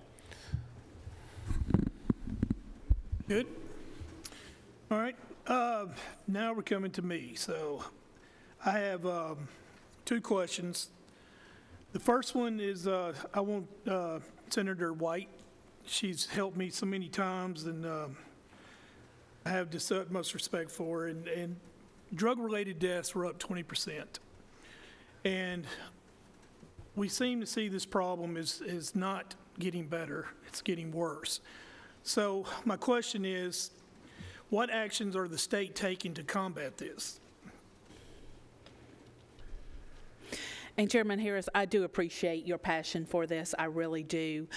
Good. All right. Now we're coming to me. So I have 2 questions. The first one is I want Senator White. She's helped me so many times, and I have the utmost respect for her. And drug-related deaths were up 20%. And we seem to see this problem is not getting better. It's getting worse. So my question is, what actions are the state taking to combat this? And Chairman Harris, I do appreciate your passion for this. I really do.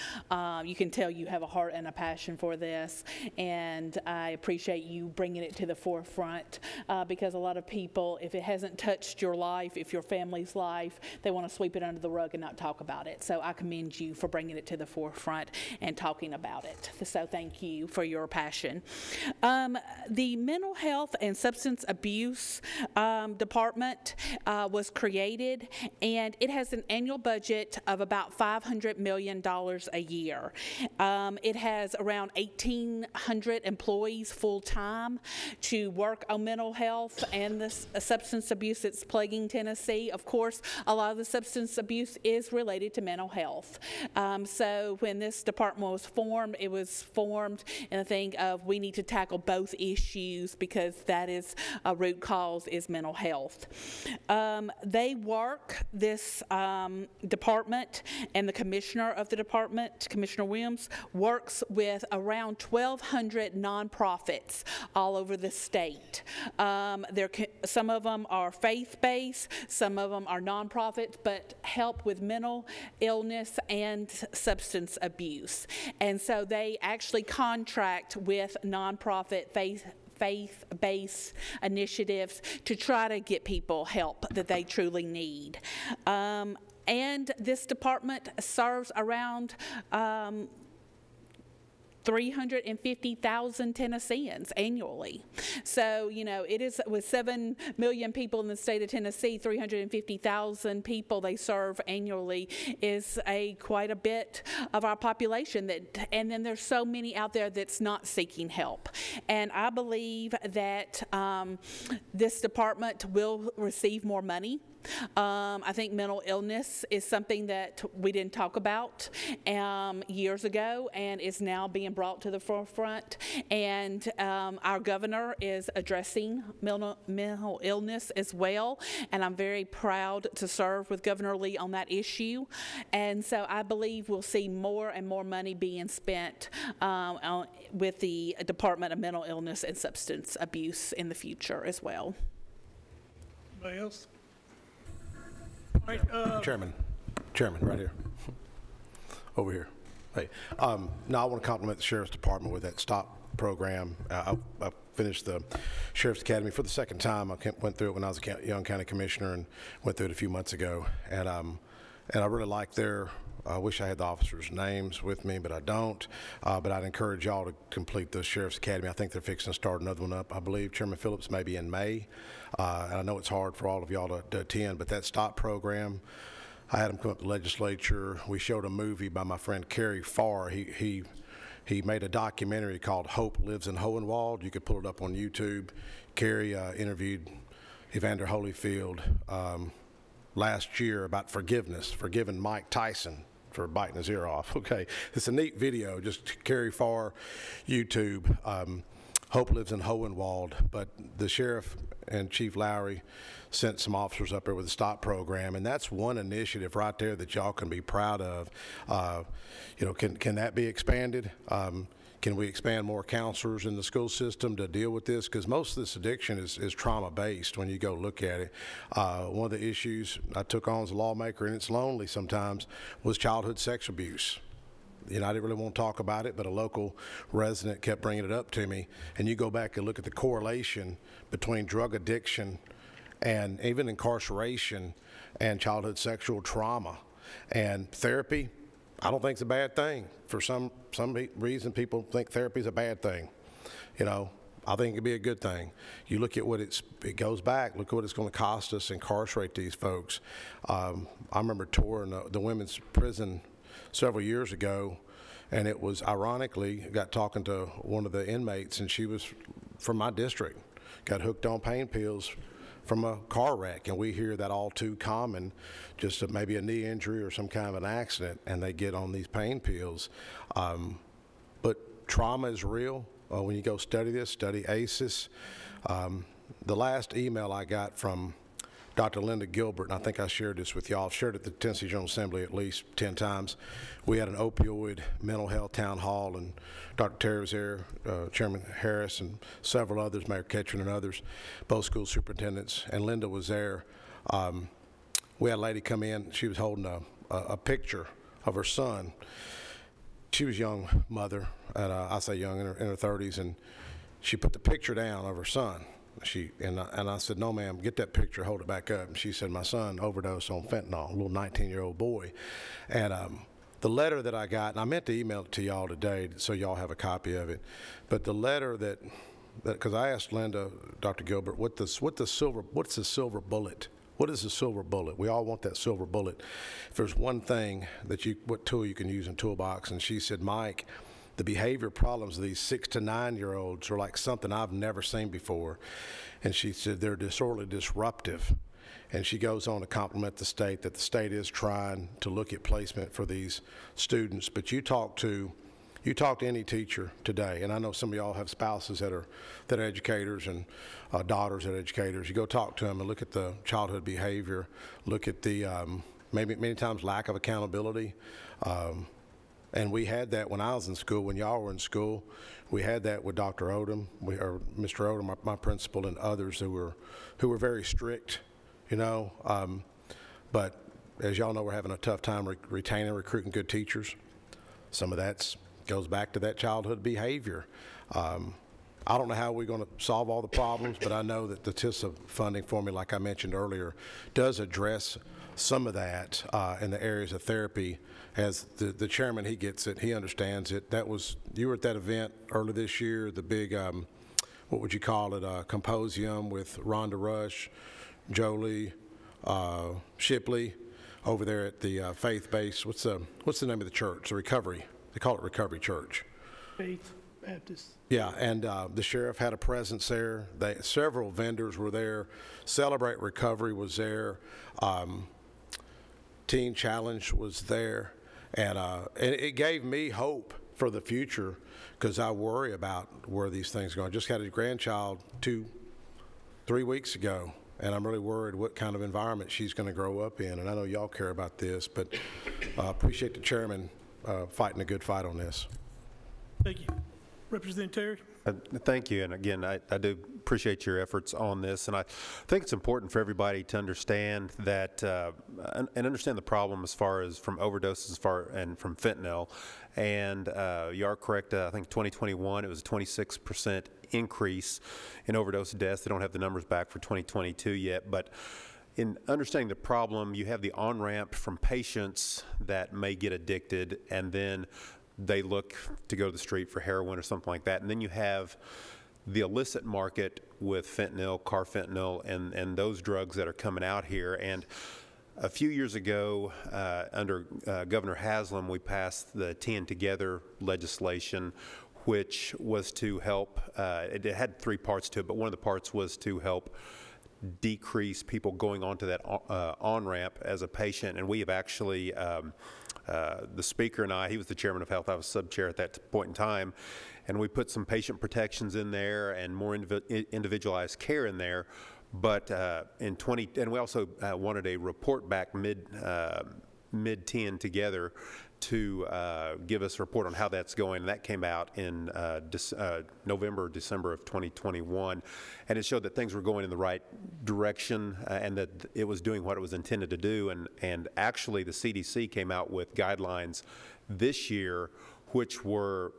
You can tell you have a heart and a passion for this, and I appreciate you bringing it to the forefront because a lot of people, if it hasn't touched your life, if your family's life, they want to sweep it under the rug and not talk about it. So I commend you for bringing it to the forefront and talking about it. So thank you for your passion. The Mental Health and Substance Abuse Department was created, and it has an annual budget of about $500 million a year. It has around 1,800 employees full-time to work on mental health and the substance abuse that's plaguing Tennessee. Of course, a lot of the substance abuse is related to mental health. So when this department was formed, it was formed in the thing of we need to tackle both issues because that is a root cause is mental health. They work this department, and the commissioner of the department, Commissioner Williams, works with around 1,200 nonprofits all over the state. Some of them are faith-based, some of them are nonprofits, but help with mental illness and substance abuse. And so they actually contract with nonprofit faith-based initiatives to try to get people help that they truly need. And this department serves around 350,000 Tennesseans annually. So, you know, it is with 7 million people in the state of Tennessee, 350,000 people they serve annually is quite a bit of our population. And then there's so many out there that's not seeking help. And I believe that this department will receive more money. I think mental illness is something that we didn't talk about years ago and is now being brought to the forefront. And our governor is addressing mental illness as well. And I'm very proud to serve with Governor Lee on that issue. And so I believe we'll see more and more money being spent with the Department of Mental Illness and Substance Abuse in the future as well. Anybody else? All right, Chairman, right here, over here. Hey, now I want to compliment the Sheriff's Department with that STOP program. I finished the Sheriff's Academy for the second time. I went through it when I was a young county commissioner and went through it a few months ago. And I really like I wish I had the officers' names with me, but I don't. But I'd encourage y'all to complete the Sheriff's Academy. I think they're fixing to start another one up. I believe Chairman Phillips may be in May. And I know it's hard for all of y'all to attend, but that STOP program, I had them come up to the legislature. We showed a movie by my friend Kerry Farr. He made a documentary called Hope Lives in Hohenwald. You could pull it up on YouTube. Kerry interviewed Evander Holyfield last year about forgiving Mike Tyson for biting his ear off. Okay, it's a neat video. Just Kerry Farr, YouTube. Hope Lives in Hohenwald, but the sheriff and Chief Lowry sent some officers up there with the STOP program, and that's one initiative right there that y'all can be proud of. You know, can that be expanded? Can we expand more counselors in the school system to deal with this? Because most of this addiction is trauma-based when you go look at it. One of the issues I took on as a lawmaker, and it's lonely sometimes, was childhood sex abuse. You know, I didn't really want to talk about it, but a local resident kept bringing it up to me. And you go back and look at the correlation between drug addiction and even incarceration and childhood sexual trauma. And therapy, I don't think it's a bad thing. For some reason, people think therapy is a bad thing. You know, I think it'd be a good thing. You look at what it goes back, look at what it's going to cost us to incarcerate these folks. I remember touring the women's prison several years ago, and it was ironically, got talking to one of the inmates, and she was from my district, got hooked on pain pills from a car wreck, and we hear that all too common, just maybe a knee injury or some kind of an accident, and they get on these pain pills. But trauma is real. When you go study this, study ACEs. The last email I got from Dr. Linda Gilbert, and I think I shared this with y'all. I've shared it at the Tennessee General Assembly at least 10 times. We had an opioid mental health town hall, and Dr. Terry was there, Chairman Harris, and several others, Mayor Ketchum and others, both school superintendents, and Linda was there. We had a lady come in. She was holding a picture of her son. She was a young mother, and I say young, in her 30s, and she put the picture down of her son. And I said, no, ma'am, get that picture, hold it back up. And she said, my son overdosed on fentanyl, a little 19-year-old boy. And the letter that I got, and I meant to email it to y'all today so y'all have a copy of it, but the letter that because I asked Linda, Dr. Gilbert, what's the silver bullet? What is the silver bullet? We all want that silver bullet. If there's one thing what tool you can use in a toolbox, and she said, Mike, the behavior problems of these 6 to 9-year-olds are like something I've never seen before. And she said they're disorderly disruptive. And she goes on to compliment the state that the state is trying to look at placement for these students. But you talk to any teacher today, and I know some of y'all have spouses that are educators and daughters that are educators. You go talk to them and look at the childhood behavior, look at the maybe many times lack of accountability. And we had that when I was in school, when y'all were in school. We had that with Dr. Odom, or Mr. Odom, my principal, and others who were very strict, you know. But as y'all know, we're having a tough time retaining and recruiting good teachers. Some of that goes back to that childhood behavior. I don't know how we're going to solve all the problems, but I know that the TISA funding formula, like I mentioned earlier, does address some of that in the areas of therapy. As the chairman, he gets it, he understands it. You were at that event earlier this year, the big, what would you call it, Composium with Rhonda Rush, Jolie, Shipley, over there at the faith-based, what's the name of the church, the Recovery, they call it Recovery Church. Faith Baptist. Yeah, and the sheriff had a presence there. Several vendors were there. Celebrate Recovery was there. Teen Challenge was there. And it gave me hope for the future, because I worry about where these things are going. I just had a grandchild 2-3 weeks ago, and I'm really worried what kind of environment she's going to grow up in. And I know y'all care about this, but I appreciate the chairman fighting a good fight on this. Thank you. Representative Terry. Thank you, and again, I do appreciate your efforts on this, and I think it's important for everybody to understand that and understand the problem as far as from overdoses and from fentanyl. And you are correct. I think 2021 it was a 26% increase in overdose deaths. They don't have the numbers back for 2022 yet, but in understanding the problem, you have the on-ramp from patients that may get addicted, and then they look to go to the street for heroin or something like that. And then you have the illicit market with fentanyl, carfentanil, and those drugs that are coming out here. And a few years ago, under Governor Haslam, we passed the 10 Together legislation, which was to help, it had 3 parts to it, but one of the parts was to help decrease people going onto that on-ramp as a patient. And we have actually, the speaker and I, he was the chairman of health, I was sub-chair at that point in time, and we put some patient protections in there and more individualized care in there But and we also wanted a report back mid-10 together to give us a report on how that's going. And that came out in November, December of 2021. And it showed that things were going in the right direction and that it was doing what it was intended to do. And actually, the CDC came out with guidelines this year, which were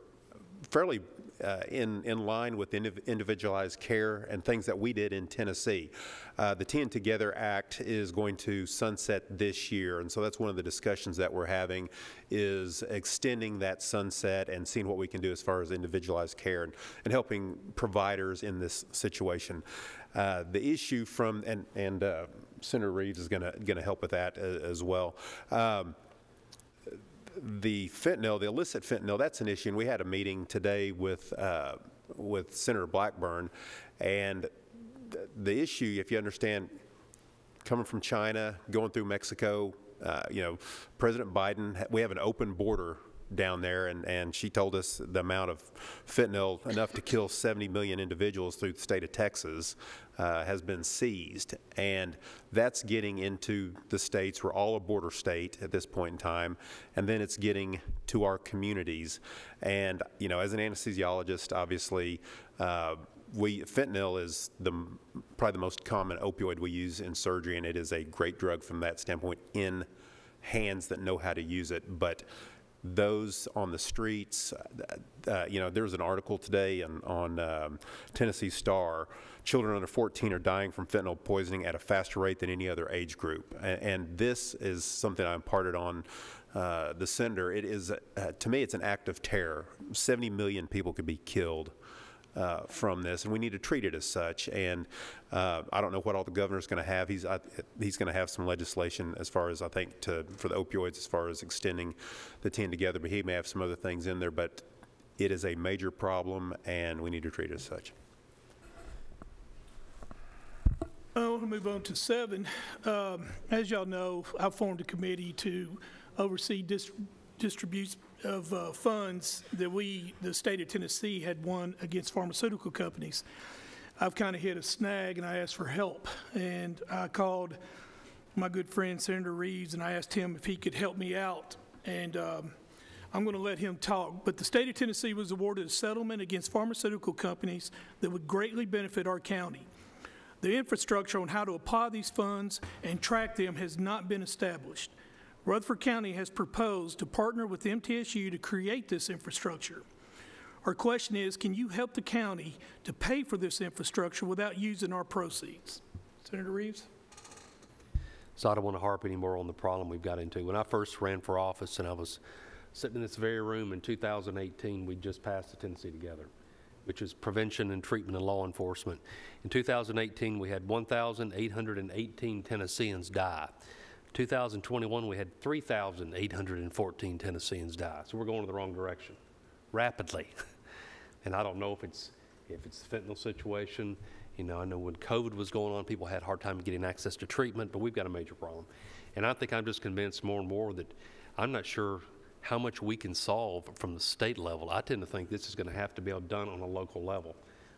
fairly in line with individualized care and things that we did in Tennessee. The 10 Together Act is going to sunset this year, and so that's one of the discussions that we're having, is extending that sunset and seeing what we can do as far as individualized care and helping providers in this situation. The issue from, and Senator Reeves is going to help with that as well. The fentanyl, the illicit fentanyl, that's an issue, and we had a meeting today with Senator Blackburn, and the issue, if you understand, coming from China, going through Mexico, you know, President Biden, we have an open border down there, and she told us the amount of fentanyl, enough to kill 70 million individuals through the state of Texas, has been seized. And that's getting into the states. We're all a border state at this point in time, and then it's getting to our communities. And, you know, as an anesthesiologist, obviously, fentanyl is probably the most common opioid we use in surgery, and it is a great drug from that standpoint in hands that know how to use it. But those on the streets, you know, there's an article today on Tennessee Star. Children under 14 are dying from fentanyl poisoning at a faster rate than any other age group. And this is something I imparted on the senator. It is, to me, it's an act of terror. 70 million people could be killed from this, and we need to treat it as such. And I don't know what all the governor's going to have. He's going to have some legislation as far as, I think, for the opioids, as far as extending the 10 Together, but he may have some other things in there. But it is a major problem, and we need to treat it as such. I want to move on to 7. As y'all know, I formed a committee to oversee distribution of funds that the state of Tennessee had won against pharmaceutical companies. I've kind of hit a snag, and I asked for help. And I called my good friend Senator Reeves, and I asked him if he could help me out. And I'm going to let him talk. But the state of Tennessee was awarded a settlement against pharmaceutical companies that would greatly benefit our county. The infrastructure on how to apply these funds and track them has not been established. Rutherford County has proposed to partner with MTSU to create this infrastructure. Our question is, can you help the county to pay for this infrastructure without using our proceeds? Senator Reeves? So I don't want to harp anymore on the problem we've got into. When I first ran for office and I was sitting in this very room in 2018, we just passed the Tennessee Together, which is prevention and treatment and law enforcement. In 2018, we had 1,818 Tennesseans die. 2021, we had 3,814 Tennesseans die. So we're going in the wrong direction, rapidly. And I don't know if it's the fentanyl situation. You know, I know when COVID was going on, people had a hard time getting access to treatment, but we've got a major problem. And I think I'm just convinced more and more that I'm not sure how much we can solve from the state level. I tend to think this is going to have to be done on a local level.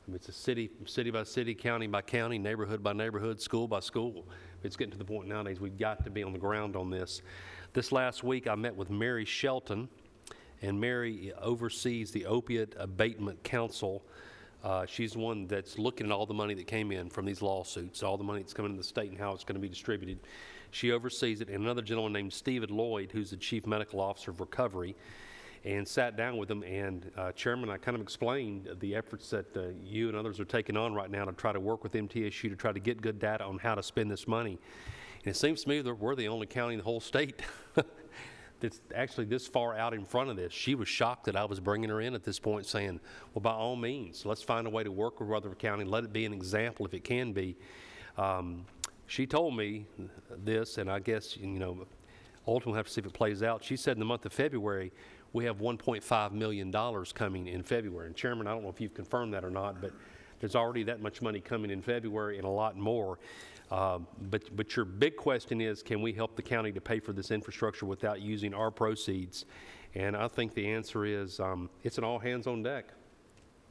I mean, it's a city by city, county by county, neighborhood by neighborhood, school by school. It's getting to the point nowadays we've got to be on the ground on this. This last week I met with Mary Shelton, and Mary oversees the Opiate Abatement Council. She's the one that's looking at all the money that came in from these lawsuits, all the money that's coming in the state and how it's going to be distributed. She oversees it, and another gentleman named Stephen Lloyd, who's the Chief Medical Officer of Recovery, and sat down with them. And Chairman, I kind of explained the efforts that you and others are taking on right now to try to work with MTSU to try to get good data on how to spend this money. And it seems to me that we're the only county in the whole state that's actually this far out in front of this. She was shocked that I was bringing her in at this point, saying, well, by all means, let's find a way to work with Rutherford County, let it be an example if it can be. She told me this, and I guess, you know, ultimately we'll have to see if it plays out. She said in the month of February, we have $1.5 million coming in February. And Chairman, I don't know if you've confirmed that or not, but there's already that much money coming in February and a lot more. But your big question is, can we help the county to pay for this infrastructure without using our proceeds? And I think the answer is, it's an all hands on deck.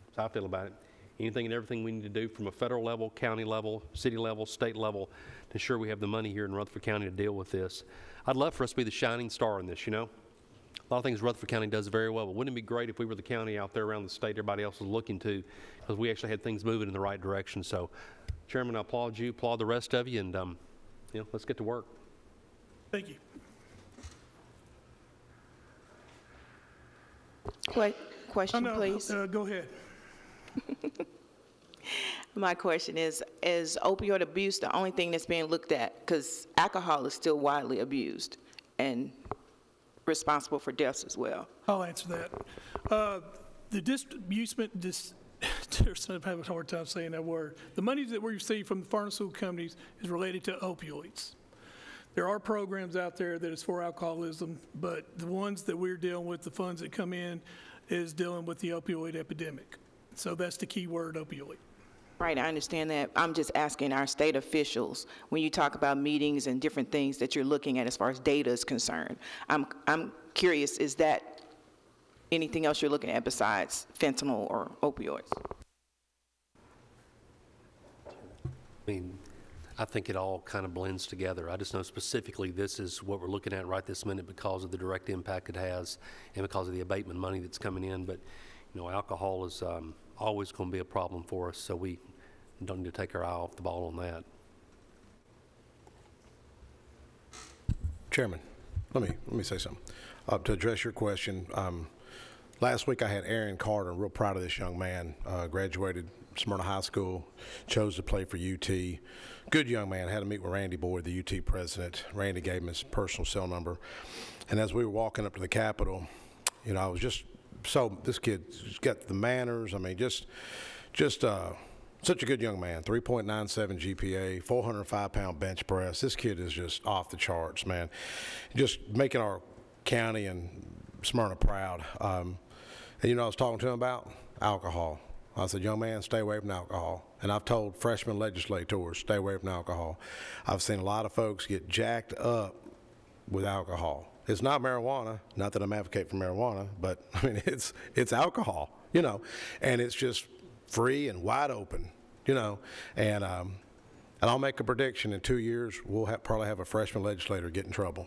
That's how I feel about it. anything and everything we need to do from a federal level, county level, city level, state level, to ensure we have the money here in Rutherford County to deal with this. I'd love for us to be the shining star in this, you know? A lot of things Rutherford County does very well, but wouldn't it be great if we were the county out there around the state everybody else was looking to, because we actually had things moving in the right direction. So, Chairman, I applaud you, applaud the rest of you, and you know, let's get to work. Thank you. Question, please. Go ahead. My question is opioid abuse the only thing that's being looked at? Because alcohol is still widely abused and responsible for deaths as well. I'll answer that. The distribution, I'm having a hard time saying that word. The money that we receive from the pharmaceutical companies is related to opioids. There are programs out there that is for alcoholism, but the ones that we're dealing with, the funds that come in, is dealing with the opioid epidemic. So that's the key word, opioid. Right, I understand that. I'm just asking our state officials, when you talk about meetings and different things that you're looking at as far as data is concerned, I'm curious, is that anything else you're looking at besides fentanyl or opioids? I mean, I think it all kind of blends together. I just know specifically this is what we're looking at right this minute because of the direct impact it has and because of the abatement money that's coming in. But, you know, alcohol is always going to be a problem for us, so we don't need to take our eye off the ball on that. Chairman, let me say something. To address your question, last week I had Aaron Carter. I'm real proud of this young man. Graduated Smyrna High School, chose to play for UT. Good young man. Had to meet with Randy Boyd, the UT president. Randy gave him his personal cell number. And as we were walking up to the Capitol, you know, I was just this kid's got the manners. I mean, just such a good young man. 3.97 GPA, 405-pound bench press. This kid is just off the charts, man. Just making our county and Smyrna proud. And you know, I was talking to him about alcohol. I said, young man, stay away from alcohol. And I've told freshman legislators, stay away from alcohol. I've seen a lot of folks get jacked up with alcohol. It's not marijuana, not that I'm advocating for marijuana, but I mean, it's alcohol, you know, and it's just free and wide open, you know, and I'll make a prediction in 2 years, we'll probably have a freshman legislator get in trouble,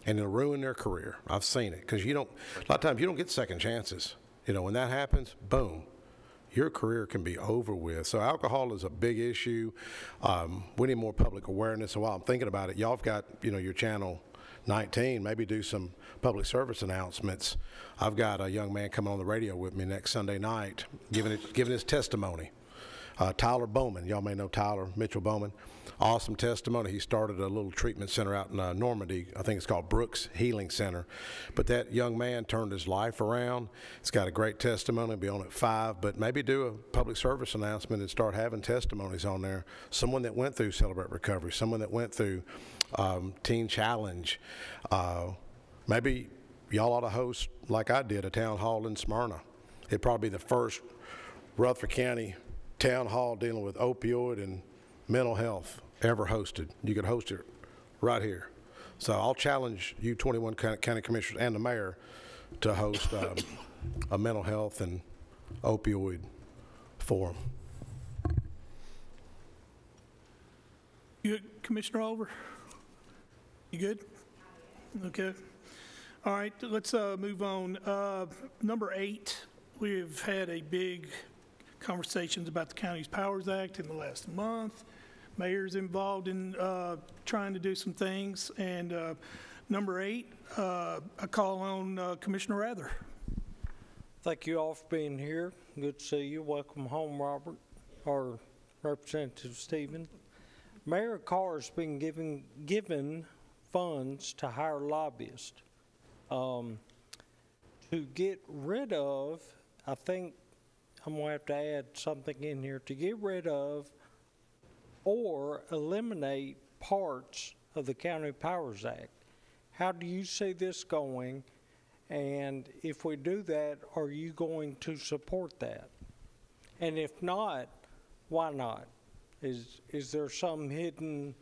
and it'll ruin their career. I've seen it, because a lot of times you don't get second chances. You know, when that happens, boom, your career can be over with. So alcohol is a big issue. We need more public awareness. So while I'm thinking about it, y'all have got, you know, your channel 19, maybe do some public service announcements. I've got a young man coming on the radio with me next Sunday night, giving his testimony. Tyler Bowman, y'all may know Tyler Mitchell Bowman. Awesome testimony. He started a little treatment center out in Normandy. I think it's called Brooks Healing Center. But that young man turned his life around. It's got a great testimony. It'll be on at 5. But maybe do a public service announcement and start having testimonies on there. Someone that went through Celebrate Recovery, someone that went through Teen Challenge. Maybe y'all ought to host, like I did, a town hall in Smyrna. It'd probably be the first Rutherford County town hall dealing with opioid and mental health ever hosted. You could host it right here. So I'll challenge you 21 county commissioners and the mayor to host a mental health and opioid forum. You good, Commissioner Oliver? You good? Okay. All right, let's move on. Number 8, we've had a big conversations about the County's Powers Act in the last month. Mayor's involved in trying to do some things. And number 8, I call on Commissioner Rather. Thank you all for being here. Good to see you. Welcome home, Robert, or Representative Stevens. Mayor Carr's been given funds to hire lobbyists to get rid of, I think I'm going to have to add something in here, to get rid of or eliminate parts of the County Powers Act. How do you see this going? And if we do that, are you going to support that? And if not, why not? Is there some hidden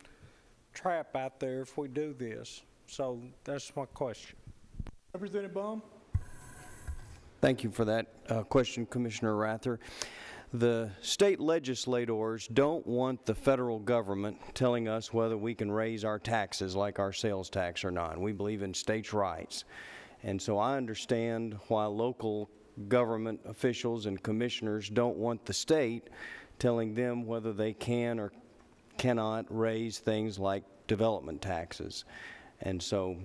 trap out there if we do this? So that's my question. Representative Baum? Thank you for that question, Commissioner Rather. The state legislators don't want the federal government telling us whether we can raise our taxes like our sales tax or not. We believe in states' rights. And so I understand why local government officials and commissioners don't want the state telling them whether they can or cannot raise things like development taxes. And so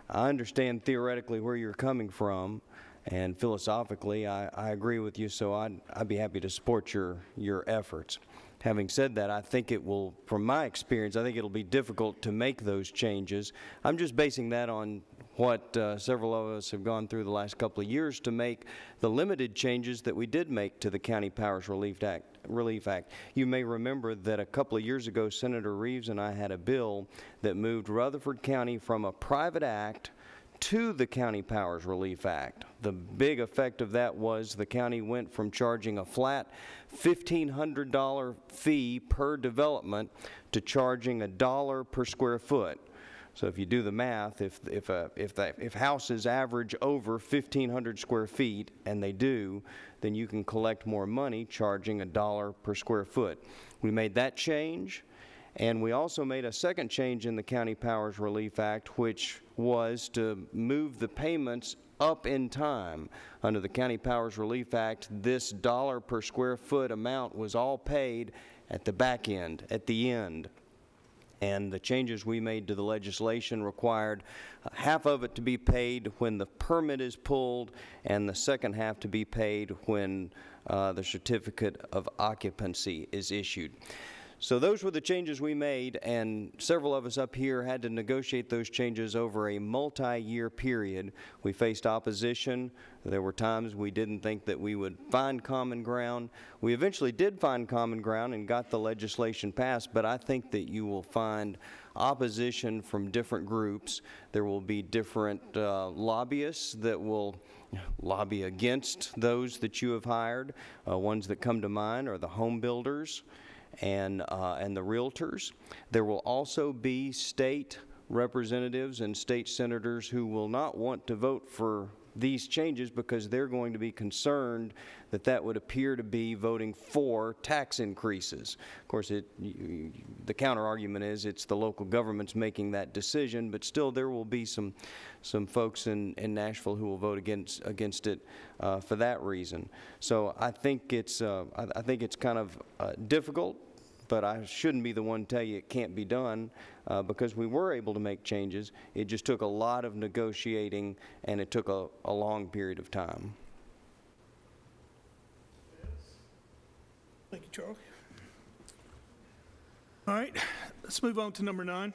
I understand theoretically where you're coming from, and philosophically I agree with you, so I'd be happy to support your efforts. Having said that, I think it will, from my experience, I think it'll be difficult to make those changes. I'm just basing that on what several of us have gone through the last couple of years to make the limited changes that we did make to the County Powers Relief Act. You may remember that a couple of years ago, Senator Reeves and I had a bill that moved Rutherford County from a private act to the County Powers Relief Act. The big effect of that was the county went from charging a flat $1,500 fee per development to charging $1 per square foot. So if you do the math, if houses average over 1,500 square feet, and they do, then you can collect more money charging $1 per square foot. We made that change, and we also made a second change in the County Powers Relief Act, which was to move the payments up in time. Under the County Powers Relief Act, this $1 per square foot amount was all paid at the back end, at the end. And the changes we made to the legislation required half of it to be paid when the permit is pulled, and the second half to be paid when the certificate of occupancy is issued. So those were the changes we made, and several of us up here had to negotiate those changes over a multi-year period. We faced opposition. There were times we didn't think that we would find common ground. We eventually did find common ground and got the legislation passed, but I think that you will find opposition from different groups. There will be different lobbyists that will lobby against those that you have hired. Ones that come to mind are the home builders and the realtors. There will also be state representatives and state senators who will not want to vote for these changes because they're going to be concerned that that would appear to be voting for tax increases. Of course, the counter argument is it's the local governments making that decision, but still there will be some folks in Nashville who will vote against it for that reason. So I think it's kind of difficult, but I shouldn't be the one to tell you it can't be done because we were able to make changes. It just took a lot of negotiating, and it took a long period of time. Thank you, Charlie. All right, let's move on to number 9.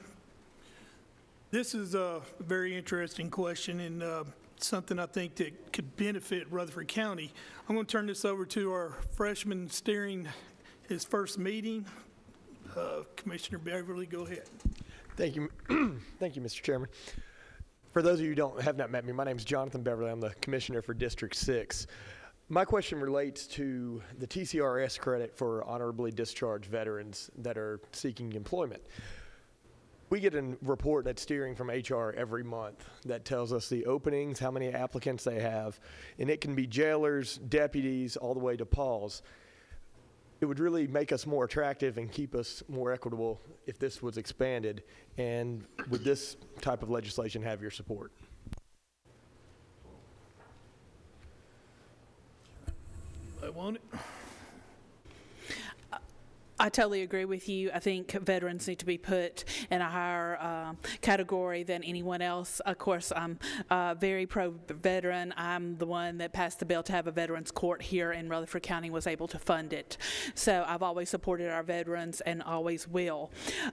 This is a very interesting question and something I think that could benefit Rutherford County. I'm going to turn this over to our freshman steering his first meeting. Commissioner Beverly, go ahead. Thank you. Thank you, Mr. Chairman. For those of you who have not met me, my name is Jonathan Beverly. I'm the commissioner for District 6. My question relates to the TCRS credit for honorably discharged veterans that are seeking employment. We get a report at steering from HR every month that tells us the openings, how many applicants they have, and it can be jailers, deputies, all the way to PAWs. It would really make us more attractive and keep us more equitable if this was expanded. And would this type of legislation have your support? I want it. I totally agree with you. I think veterans need to be put in a higher category than anyone else. Of course, I'm very pro-veteran. I'm the one that passed the bill to have a veterans court here in Rutherford County, was able to fund it. So I've always supported our veterans and always will.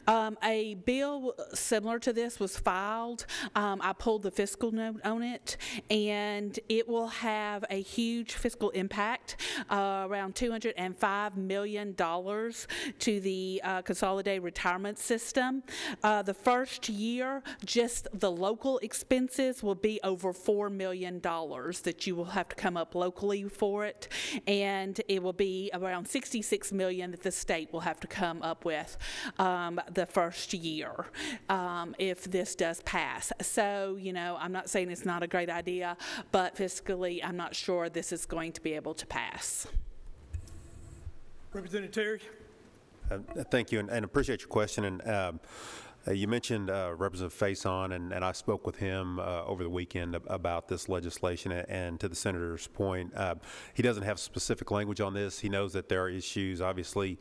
A bill similar to this was filed. I pulled the fiscal note on it, and it will have a huge fiscal impact, around $205 million to the consolidated retirement system. The first year, just the local expenses will be over $4 million that you will have to come up locally for it, and it will be around $66 million that the state will have to come up with the first year if this does pass. So, you know, I'm not saying it's not a great idea, but fiscally, I'm not sure this is going to be able to pass. Representative Terry. Thank you, and appreciate your question. And you mentioned Representative Faison, and I spoke with him over the weekend about this legislation. And to the senator's point, he doesn't have specific language on this. He knows that there are issues. Obviously,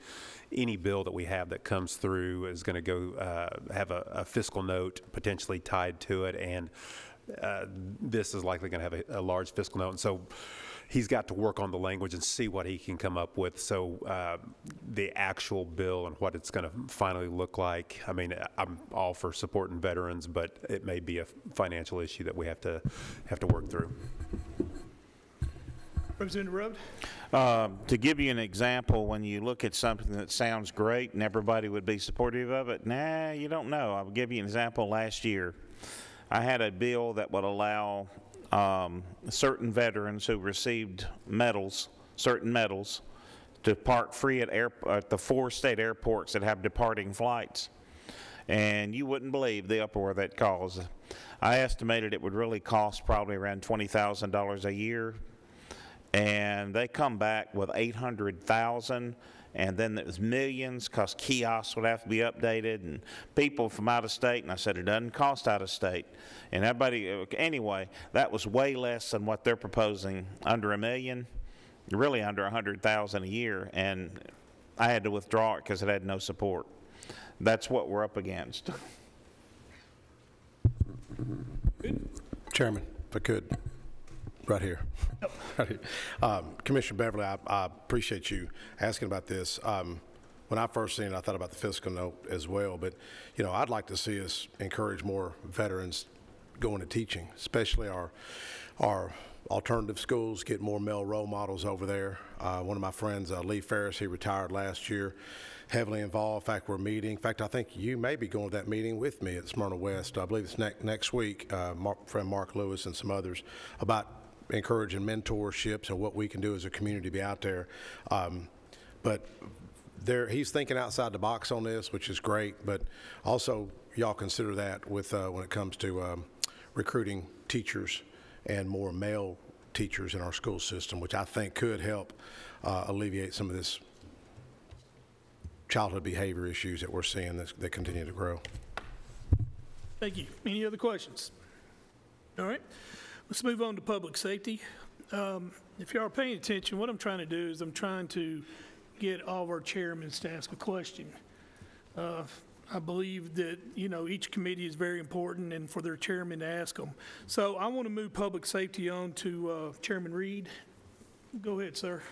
any bill that we have that comes through is going to go have a fiscal note potentially tied to it, and this is likely going to have a large fiscal note. And so he's got to work on the language and see what he can come up with. So the actual bill and what it's going to finally look like, I mean, I'm all for supporting veterans, but it may be a financial issue that we have to work through. Representative Rudd. To give you an example, when you look at something that sounds great and everybody would be supportive of it, nah, you don't know. I'll give you an example. Last year, I had a bill that would allow certain veterans who received medals, certain medals, to park free at the 4 state airports that have departing flights. And you wouldn't believe the uproar that caused. I estimated it would really cost probably around $20,000 a year. And they come back with $800,000, and then there's millions because kiosks would have to be updated and people from out of state. And I said, it doesn't cost out of state. And everybody, anyway, that was way less than what they're proposing, under $1 million, really under $100,000 a year. And I had to withdraw it because it had no support. That's what we're up against. Chairman, if I could. Right here. Right here. Commissioner Beverly, I appreciate you asking about this. When I first seen it, I thought about the fiscal note as well, but you know, I'd like to see us encourage more veterans going to teaching, especially our alternative schools, get more male role models over there. One of my friends, Lee Ferris, he retired last year, heavily involved. In fact, we're meeting. In fact, I think you may be going to that meeting with me at Smyrna West. I believe it's next week, friend Mark Lewis and some others, about encouraging mentorships and what we can do as a community to be out there. But he's thinking outside the box on this, which is great, but also y'all consider that with when it comes to recruiting teachers and more male teachers in our school system, which I think could help alleviate some of this childhood behavior issues that we're seeing that continue to grow. Thank you. Any other questions? All right. Let's move on to public safety. If you are paying attention, what I'm trying to do is I'm trying to get all of our chairmen to ask a question. I believe that, you know, each committee is very important and for their chairman to ask them. So I want to move public safety on to Chairman Reed. Go ahead, sir.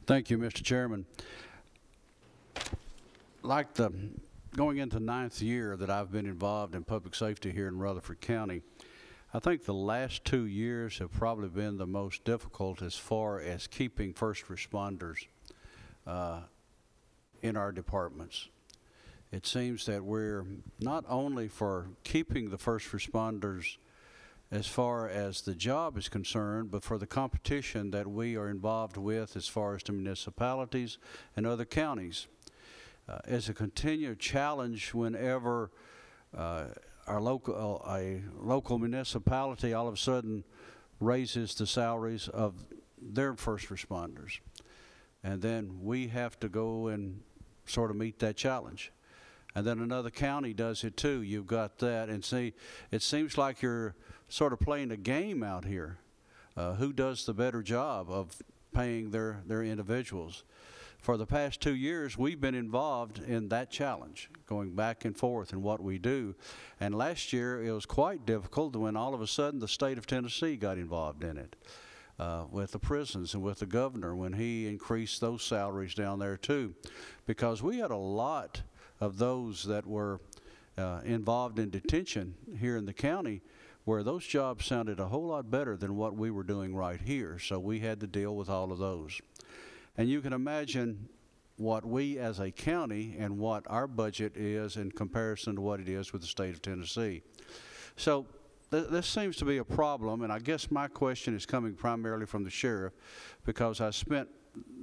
Thank you, Mr. Chairman. Like going into 9th year that I've been involved in public safety here in Rutherford County, I think the last 2 years have probably been the most difficult as far as keeping first responders in our departments. It seems that we're not only for keeping the first responders as far as the job is concerned, but for the competition that we are involved with as far as the municipalities and other counties. It's a continued challenge whenever a local municipality all of a sudden raises the salaries of their first responders. And then we have to go and sort of meet that challenge. And then another county does it too. You've got that. And see, it seems like you're sort of playing a game out here. Who does the better job of paying their individuals? For the past 2 years, we've been involved in that challenge, going back and forth in what we do. And last year, it was quite difficult when all of a sudden the state of Tennessee got involved in it, with the prisons and with the governor when he increased those salaries down there too. Because we had a lot of those that were involved in detention here in the county where those jobs sounded a whole lot better than what we were doing right here. So we had to deal with all of those. And you can imagine what we as a county and what our budget is in comparison to what it is with the state of Tennessee. So this seems to be a problem, and I guess my question is coming primarily from the sheriff, because I spent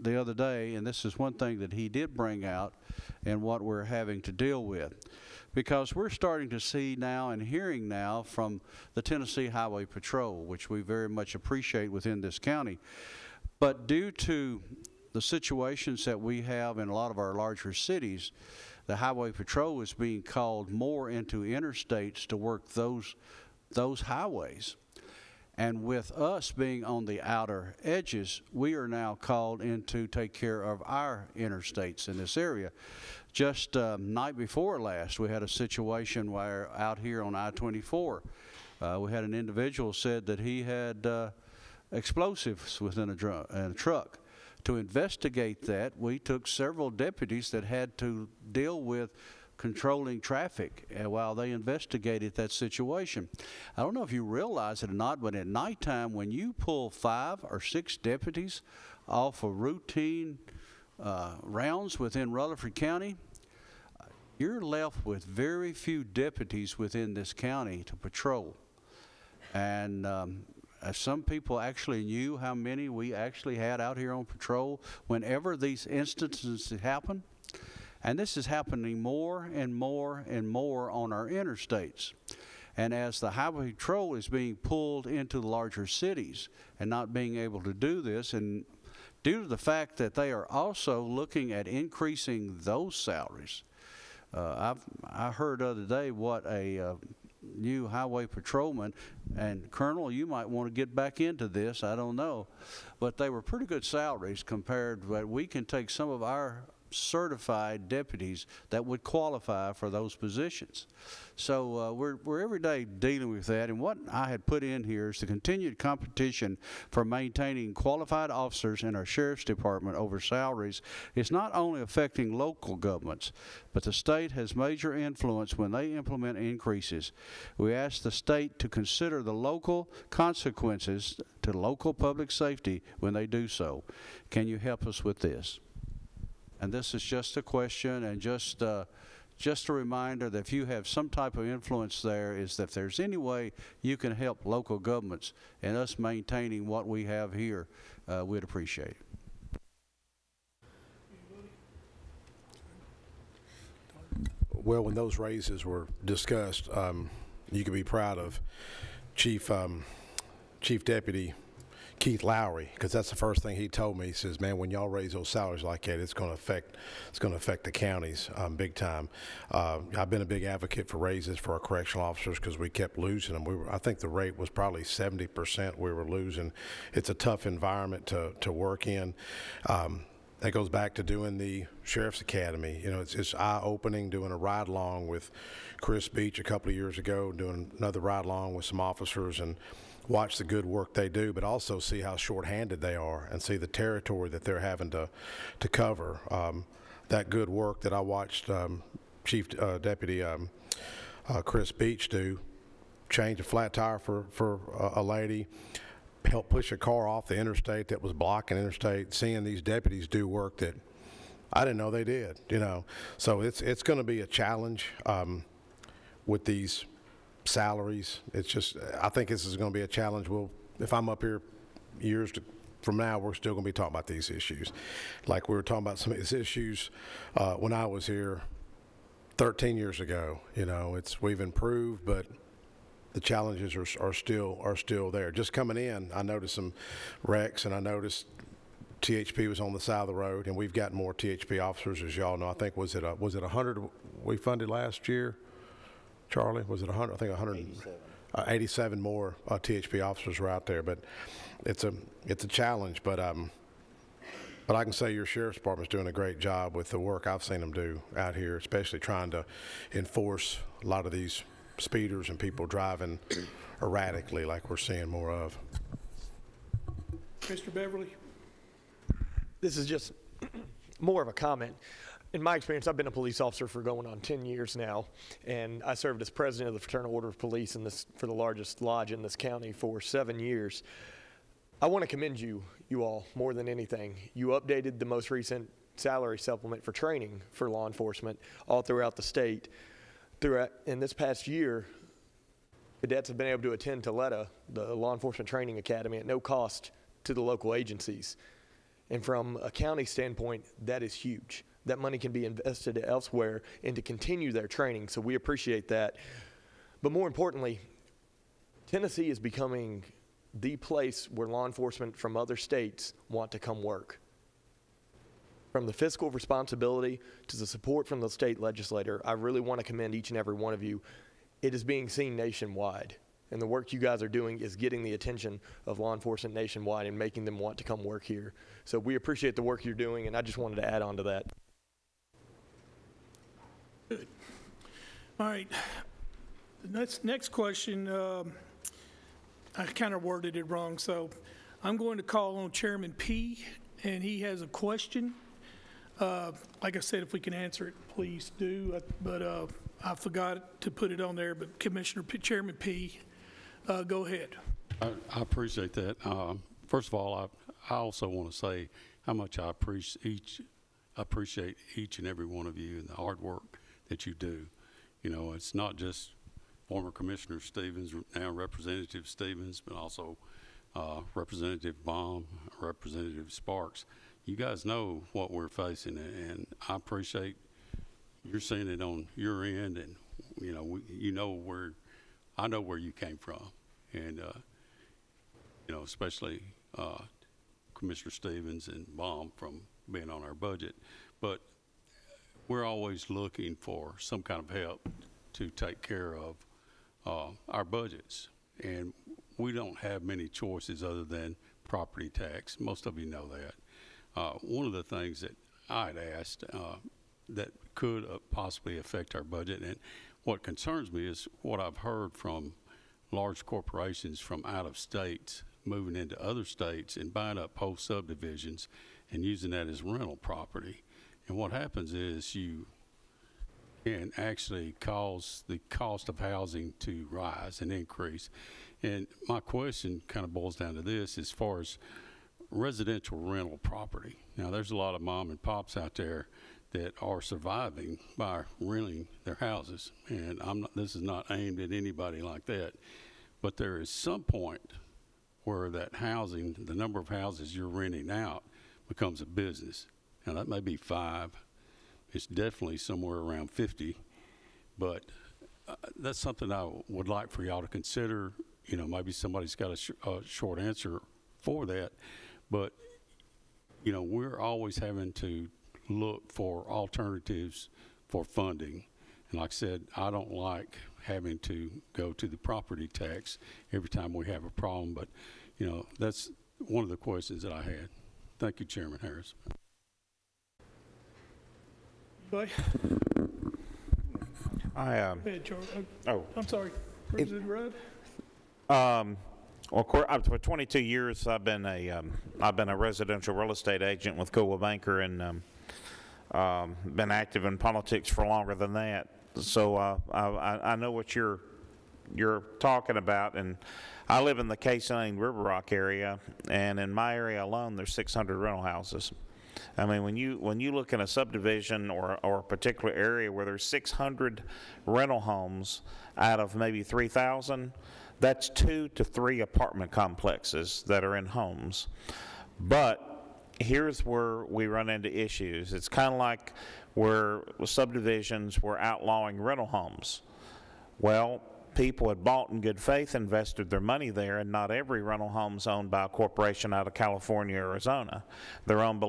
the other day, and this is one thing that he did bring out and what we're having to deal with. Because we're starting to see now and hearing now from the Tennessee Highway Patrol, which we very much appreciate within this county. But due to the situations that we have in a lot of our larger cities, the highway patrol is being called more into interstates to work those highways. And with us being on the outer edges, we are now called in to take care of our interstates in this area. Just night before last, we had a situation where out here on I-24, we had an individual said that he had explosives within a truck. To investigate that, we took several deputies that had to deal with controlling traffic while they investigated that situation. I don't know if you realize it or not, but at nighttime, when you pull 5 or 6 deputies off of routine rounds within Rutherford County, you're left with very few deputies within this county to patrol. And some people actually knew how many we actually had out here on patrol whenever these instances happen. And this is happening more and more and more on our interstates. And as the highway patrol is being pulled into the larger cities and not being able to do this, and due to the fact that they are also looking at increasing those salaries, I heard the other day what a new highway patrolman, and Colonel, you might want to get back into this, I don't know, but they were pretty good salaries compared to what we can take some of our certified deputies that would qualify for those positions. So we're every day dealing with that, and what I had put in here is the continued competition for maintaining qualified officers in our Sheriff's Department over salaries is not only affecting local governments, but the state has major influence when they implement increases. We ask the state to consider the local consequences to local public safety when they do so. Can you help us with this? And this is just a question, and just a reminder that if you have some type of influence there, is that if there's any way you can help local governments and us maintaining what we have here, we'd appreciate it. Well, when those raises were discussed, you could be proud of Chief Deputy Keith Lowry, because that's the first thing he told me. He says, "Man, when y'all raise those salaries like that, it's going to affect the counties big time." I've been a big advocate for raises for our correctional officers because we kept losing them. I think the rate was probably 70% we were losing. It's a tough environment to work in. That goes back to doing the Sheriff's Academy. You know, it's eye-opening doing a ride-along with Chris Beach a couple of years ago, doing another ride-along with some officers, and watch the good work they do, but also see how short-handed they are and see the territory that they're having to cover. That good work that I watched Chief Deputy Chris Beach do, change a flat tire for a lady, help push a car off the interstate that was blocking interstate, seeing these deputies do work that I didn't know they did, you know. So it's going to be a challenge with these salaries. It's just, I think this is going to be a challenge. If I'm up here years from now, we're still going to be talking about these issues. Like we were talking about some of these issues when I was here 13 years ago. You know, we've improved, but the challenges are still there. Just coming in, I noticed some wrecks, and I noticed THP was on the side of the road, and we've got more THP officers, as y'all know. I think was it 100 we funded last year? Charlie, was it 100? I think 187. 87 more THP officers were out there, but it's a challenge. But I can say your Sheriff's Department's doing a great job with the work I've seen them do out here, especially trying to enforce a lot of these speeders and people driving erratically like we're seeing more of. Mr. Beverly? This is just more of a comment. In my experience, I've been a police officer for going on 10 years now, and I served as president of the Fraternal Order of Police for the largest lodge in this county for 7 years. I want to commend you all more than anything. You updated the most recent salary supplement for training for law enforcement all throughout the state. In this past year, cadets have been able to attend Toletta, the Law Enforcement Training Academy, at no cost to the local agencies. And from a county standpoint, that is huge. That money can be invested elsewhere and to continue their training, so we appreciate that. But more importantly, Tennessee is becoming the place where law enforcement from other states want to come work. From the fiscal responsibility to the support from the state legislator, I really want to commend each and every one of you. It is being seen nationwide, and the work you guys are doing is getting the attention of law enforcement nationwide and making them want to come work here. So we appreciate the work you're doing, and I just wanted to add on to that. Good. All right. Next question, I kind of worded it wrong, so I'm going to call on Chairman P, and he has a question. Like I said, if we can answer it, please do. But I forgot to put it on there. But Chairman P, go ahead. I appreciate that. First of all, I also want to say how much I appreciate each and every one of you and the hard work that you do. You know, it's not just former Commissioner Stevens, now Representative Stevens, but also Representative Baum, Representative Sparks. You guys know what we're facing, and I appreciate you're seeing it on your end, and you know where I know where you came from, and you know, especially Commissioner Stevens and Baum from being on our budget, but we're always looking for some kind of help to take care of our budgets, and we don't have many choices other than property tax. Most of you know that. One of the things that I'd asked that could possibly affect our budget, and what concerns me is what I've heard from large corporations from out of states moving into other states and buying up whole subdivisions and using that as rental property. And what happens is you can actually cause the cost of housing to rise and increase. And my question kind of boils down to this: as far as residential rental property. Now, there's a lot of mom and pops out there that are surviving by renting their houses, and this is not aimed at anybody like that, but there is some point where that housing, the number of houses you're renting out, becomes a business. Now, that may be 5. It's definitely somewhere around 50, but that's something I would like for y'all to consider. You know, maybe somebody's got a short answer for that. But, you know, we're always having to look for alternatives for funding. And like I said, I don't like having to go to the property tax every time we have a problem. But, you know, that's one of the questions that I had. Thank you, Chairman Harris. Bye. Go ahead, Charles. Oh. I'm sorry. Representative Rudd? Well, for 22 years, I've been a residential real estate agent with Coldwell Banker, and been active in politics for longer than that. So I know what you're talking about, and I live in the Case-Lane River Rock area, and in my area alone, there's 600 rental houses. I mean, when you look in a subdivision or a particular area where there's 600 rental homes out of maybe 3,000. That's 2 to 3 apartment complexes that are in homes. But here's where we run into issues. It's kind of like where subdivisions were outlawing rental homes. Well, people had bought in good faith, invested their money there, and not every rental home is owned by a corporation out of California or Arizona. They're owned by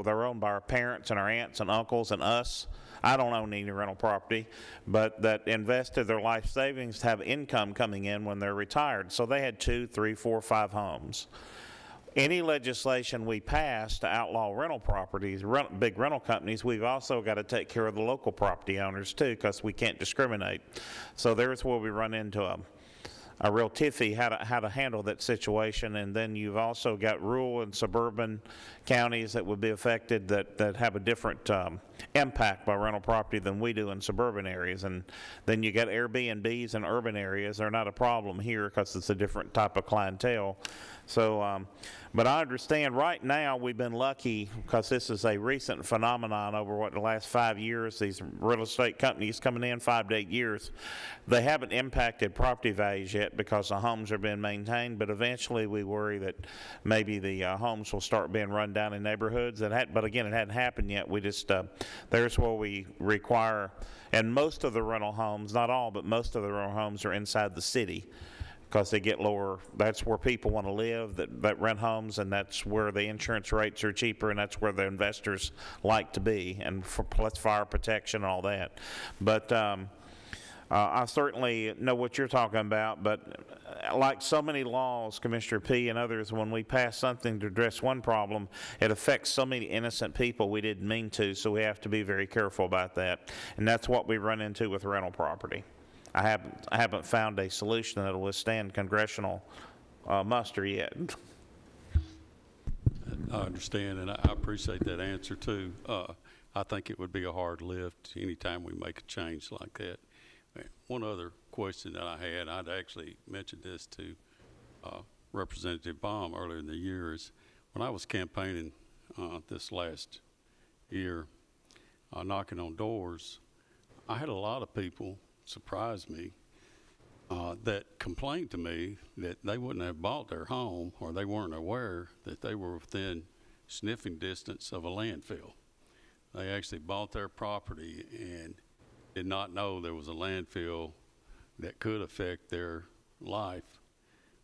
they're owned by our parents and our aunts and uncles and us. I don't own any rental property, but that invested their life savings to have income coming in when they're retired. So they had 2, 3, 4, 5 homes. Any legislation we pass to outlaw rental properties, big rental companies, we've also got to take care of the local property owners too, because we can't discriminate. So there's where we run into a real tiffy how to handle that situation. And then you've also got rural and suburban counties that would be affected that have a different impact by rental property than we do in suburban areas. And then you got Airbnbs in urban areas. They're not a problem here because it's a different type of clientele. So, but I understand right now we've been lucky because this is a recent phenomenon over the last 5 years. These real estate companies coming in 5 to 8 years, they haven't impacted property values yet because the homes are being maintained. But eventually, we worry that maybe the homes will start being run down in neighborhoods. But again, it hadn't happened yet. We just there's where we require, and most of the rental homes, not all, but most of the rental homes are inside the city, because they get lower. That's where people want to live that rent homes, and that's where the insurance rates are cheaper, and that's where the investors like to be, and for plus fire protection and all that. But I certainly know what you're talking about, but like so many laws, Commissioner P. and others, when we pass something to address one problem, it affects so many innocent people we didn't mean to, so we have to be very careful about that. And that's what we run into with rental property. I haven't found a solution that will withstand congressional muster yet. I understand, and I appreciate that answer too. I think it would be a hard lift anytime we make a change like that. One other question that I had, I'd actually mentioned this to Representative Baum earlier in the year, is when I was campaigning this last year, knocking on doors, I had a lot of people surprise me that complained to me that they wouldn't have bought their home, or they weren't aware that they were within sniffing distance of a landfill. They actually bought their property and did not know there was a landfill that could affect their life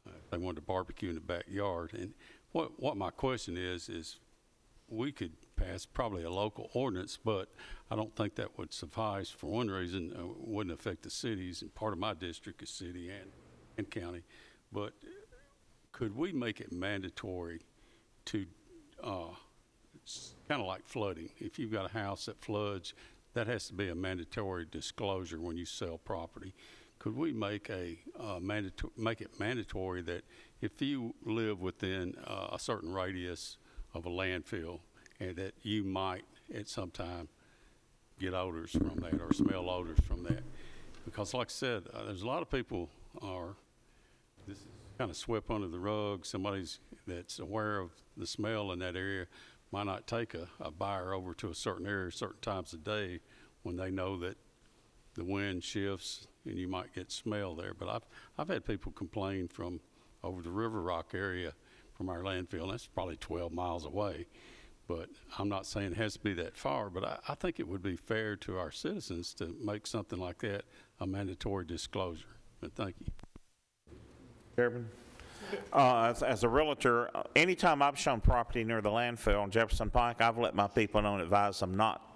if they wanted to barbecue in the backyard. And what my question is we could pass probably a local ordinance, but I don't think that would suffice. For one reason, it wouldn't affect the cities, and part of my district is city and county. But could we make it mandatory to, kind of like flooding, if you've got a house that floods, that has to be a mandatory disclosure when you sell property. Could we make make it mandatory that if you live within a certain radius of a landfill, and that you might at some time get odors from that or smell odors from that? Because like I said, there's a lot of people this is kind of swept under the rug. Somebody that's aware of the smell in that area might not take a buyer over to a certain area certain times of day when they know that the wind shifts and you might get smell there. But I've had people complain from over the River Rock area from our landfill, and that's probably 12 miles away. But I'm not saying it has to be that far, but I think it would be fair to our citizens to make something like that a mandatory disclosure. But thank you. Chairman? As a realtor, anytime I've shown property near the landfill on Jefferson Pike, I've let my people know and advise them not,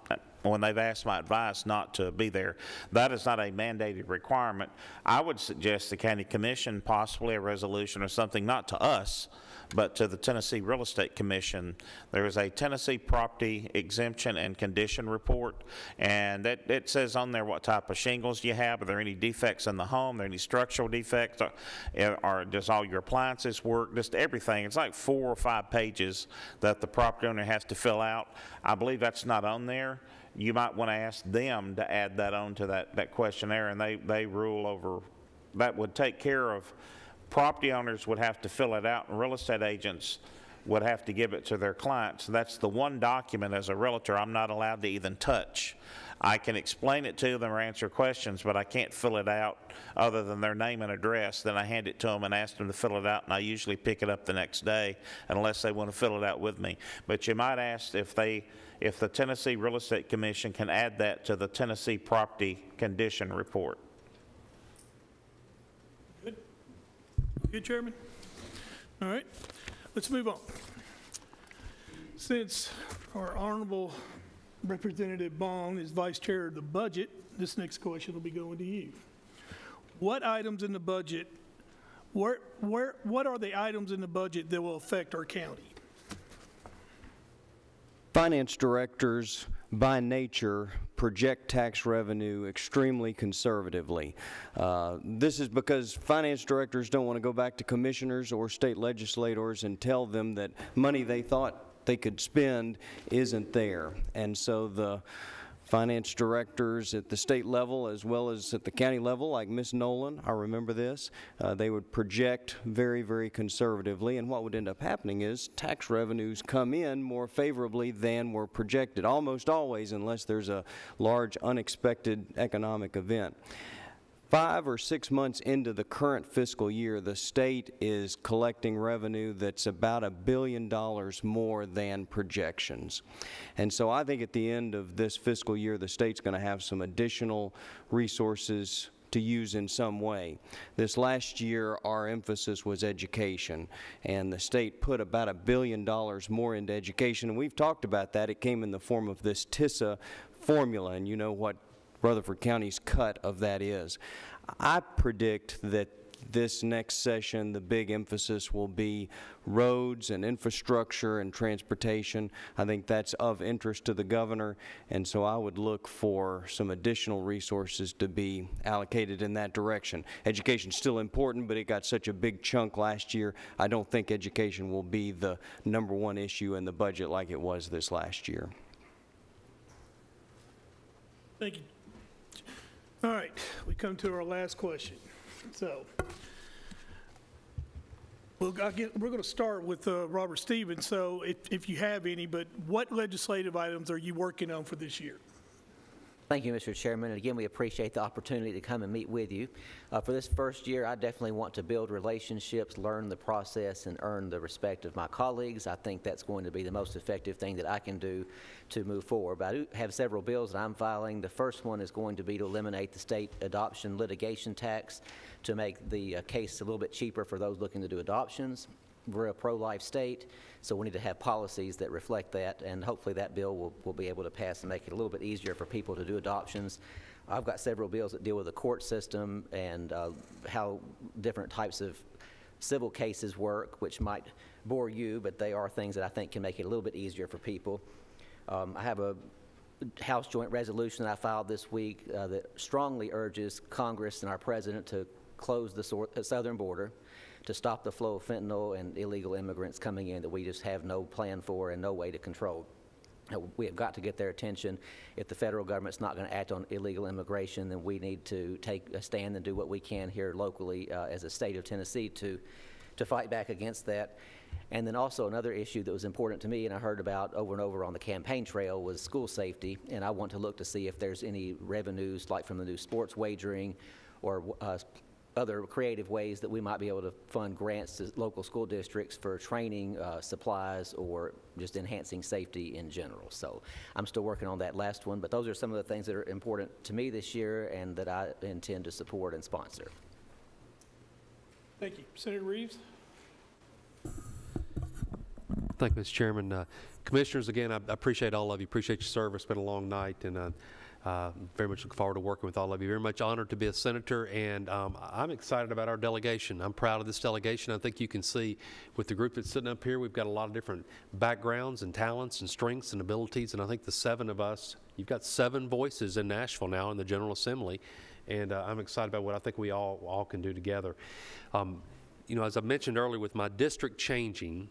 when they've asked my advice, not to be there. That is not a mandated requirement. I would suggest the county commission, possibly a resolution or something, not to us, but to the Tennessee Real Estate Commission. There is a Tennessee Property Exemption and Condition Report, and it says on there what type of shingles you have. Are there any defects in the home? Are there any structural defects? Or does all your appliances work? Just everything. It's like 4 or 5 pages that the property owner has to fill out. I believe that's not on there. You might want to ask them to add that on to that questionnaire, and they rule over. That would take care of. Property owners would have to fill it out, and real estate agents would have to give it to their clients. That's the one document as a realtor I'm not allowed to even touch. I can explain it to them or answer questions, but I can't fill it out other than their name and address. Then I hand it to them and ask them to fill it out, and I usually pick it up the next day unless they want to fill it out with me. But you might ask if the Tennessee Real Estate Commission can add that to the Tennessee Property Condition Report. Good, Chairman? All right, let's move on. Since our Honorable Representative Bong is Vice Chair of the Budget, this next question will be going to you. What items in the budget, what are the items in the budget that will affect our county? Finance directors, by nature, project tax revenue extremely conservatively. This is because finance directors don't want to go back to commissioners or state legislators and tell them that money they thought they could spend isn't there. And so the finance directors at the state level as well as at the county level, like Ms. Nolan, I remember this, they would project very, very conservatively, and what would end up happening is tax revenues come in more favorably than were projected, almost always, unless there's a large unexpected economic event. 5 or 6 months into the current fiscal year, the state is collecting revenue that's about $1 billion more than projections. And so I think at the end of this fiscal year, the state's going to have some additional resources to use in some way. This last year, our emphasis was education, and the state put about $1 billion more into education, and we've talked about that. It came in the form of this TISA formula, and you know what Rutherford County's cut of that is. I predict that this next session, the big emphasis will be roads and infrastructure and transportation. I think that's of interest to the governor, and so I would look for some additional resources to be allocated in that direction. Education's still important, but it got such a big chunk last year. I don't think education will be the #1 issue in the budget like it was this last year. Thank you. All right, we come to our last question. So, we're going to start with Robert Stevens. So, if you have any, but what legislative items are you working on for this year? Thank you, Mr. Chairman. And again, we appreciate the opportunity to come and meet with you. For this first year, I definitely want to build relationships, learn the process, and earn the respect of my colleagues. I think that's going to be the most effective thing that I can do to move forward. But I do have several bills that I'm filing. The first one is going to be to eliminate the state adoption litigation tax to make the case a little bit cheaper for those looking to do adoptions. We're a pro-life state, so we need to have policies that reflect that, and hopefully that bill will be able to pass and make it a little bit easier for people to do adoptions. I've got several bills that deal with the court system and how different types of civil cases work, which might bore you, but they are things that I think can make it a little bit easier for people. I have a House joint resolution that I filed this week that strongly urges Congress and our president to close the southern border, to stop the flow of fentanyl and illegal immigrants coming in that we just have no plan for and no way to control. We have got to get their attention. If the federal government's not going to act on illegal immigration, then we need to take a stand and do what we can here locally as a state of Tennessee to fight back against that. And then also another issue that was important to me and I heard about over and over on the campaign trail was school safety. And I want to look to see if there's any revenues like from the new sports wagering or other creative ways that we might be able to fund grants to local school districts for training, supplies, or just enhancing safety in general. So I'm still working on that last one, but those are some of the things that are important to me this year and that I intend to support and sponsor. Thank you. Senator Reeves? Thank you, Mr. Chairman. Commissioners, again, I appreciate all of you. Appreciate your service. It's been a long night, and very much look forward to working with all of you. Very much honored to be a senator, and I'm excited about our delegation. I'm proud of this delegation. I think you can see with the group that's sitting up here, we've got a lot of different backgrounds and talents and strengths and abilities, and I think the 7 of us, you've got 7 voices in Nashville now in the General Assembly, and I'm excited about what I think we all can do together. You know, as I mentioned earlier, with my district changing,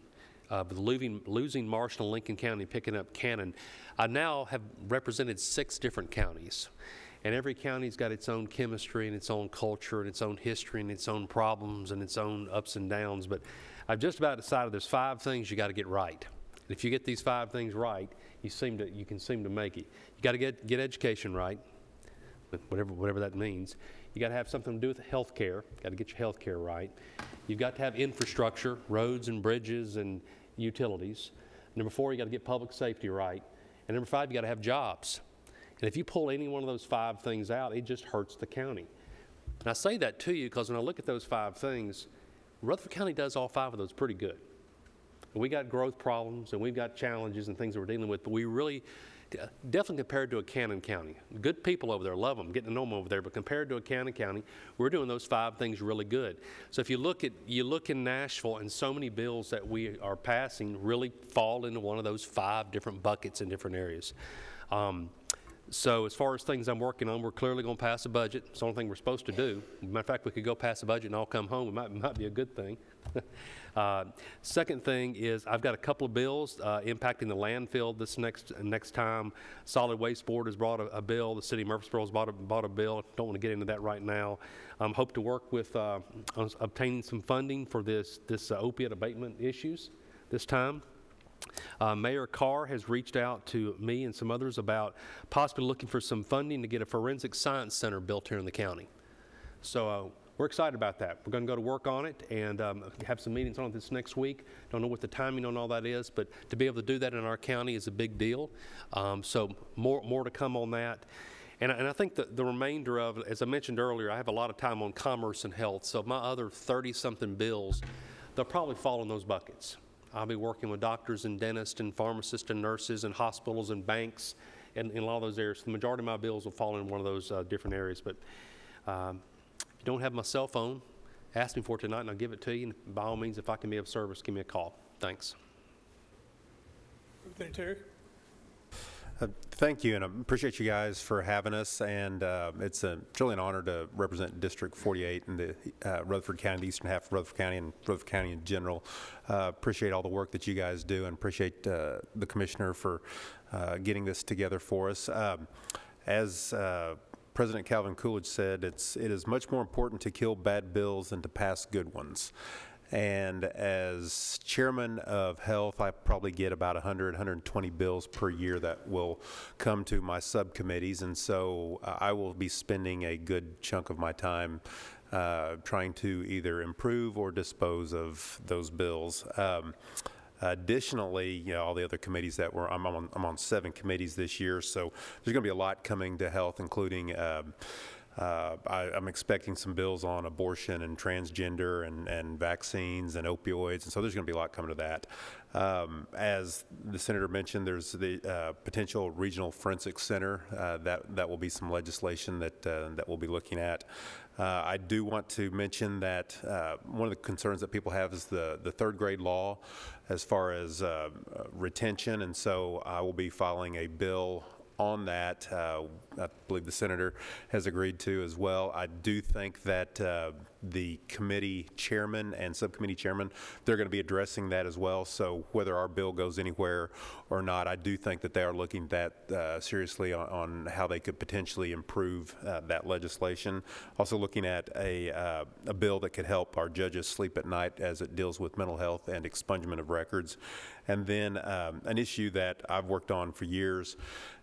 losing Marshall and Lincoln County, picking up Cannon, I now have represented 6 different counties. And every county's got its own chemistry and its own culture and its own history and its own problems and its own ups and downs. But I've just about decided there's 5 things you got to get right. And if you get these 5 things right, you can seem to make it. You got to get education right, whatever that means. You got to have something to do with health care. Got to get your health care right. You've got to have infrastructure, roads and bridges and utilities. Number 4, you got to get public safety right. And number 5, you got to have jobs. And if you pull any one of those 5 things out, it just hurts the county. And I say that to you because when I look at those 5 things, Rutherford County does all 5 of those pretty good. And we got growth problems and we've got challenges and things that we're dealing with, but we really, definitely compared to a Cannon County. Good people over there, love them, getting to know them over there, but compared to a Cannon County, we're doing those 5 things really good. So if you look in Nashville, and so many bills that we are passing really fall into one of those 5 different buckets in different areas. So as far as things I'm working on, we're clearly going to pass a budget. It's the only thing we're supposed to do. Matter of fact, we could go pass a budget and all come home. It might be a good thing. Second thing is I've got a couple of bills impacting the landfill this next time. Solid Waste Board has brought a bill. The city of Murfreesboro has bought a bill. Don't want to get into that right now. Hope to work with on obtaining some funding for this opiate abatement issues this time. Mayor Carr has reached out to me and some others about possibly looking for some funding to get a forensic science center built here in the county. So we're excited about that. We're going to go to work on it and have some meetings on it this next week. Don't know what the timing on all that is, but to be able to do that in our county is a big deal. So more to come on that. And I think that the remainder of it, as I mentioned earlier, I have a lot of time on commerce and health, so my other 30-something bills, they'll probably fall in those buckets. I'll be working with doctors and dentists and pharmacists and nurses and hospitals and banks and in a lot of those areas. The majority of my bills will fall in one of those different areas. But if you don't have my cell phone, ask me for it tonight and I'll give it to you. And by all means, if I can be of service, give me a call. Thanks. Terry? Thank you, and I appreciate you guys for having us. And it's really an honor to represent District 48 in the Rutherford County, the eastern half of Rutherford County, and Rutherford County in general. Appreciate all the work that you guys do, and appreciate the Commissioner for getting this together for us. As President Calvin Coolidge said, it is much more important to kill bad bills than to pass good ones. And as chairman of health, I probably get about 100, 120 bills per year that will come to my subcommittees. And so I will be spending a good chunk of my time trying to either improve or dispose of those bills. Additionally, you know, all the other committees that I'm on 7 committees this year, so there's going to be a lot coming to health, including I'm expecting some bills on abortion and transgender and vaccines and opioids, and so there's going to be a lot coming to that. As the Senator mentioned, there's the potential regional forensic center. That will be some legislation that we'll be looking at. I do want to mention that one of the concerns that people have is the third grade law as far as retention, and so I will be filing a bill on that. I believe the Senator has agreed to as well. I do think that the committee chairman and subcommittee chairman, they're going to be addressing that as well. So whether our bill goes anywhere or not, I do think that they are looking that seriously on how they could potentially improve that legislation. Also looking at a bill that could help our judges sleep at night as it deals with mental health and expungement of records. And then an issue that I've worked on for years,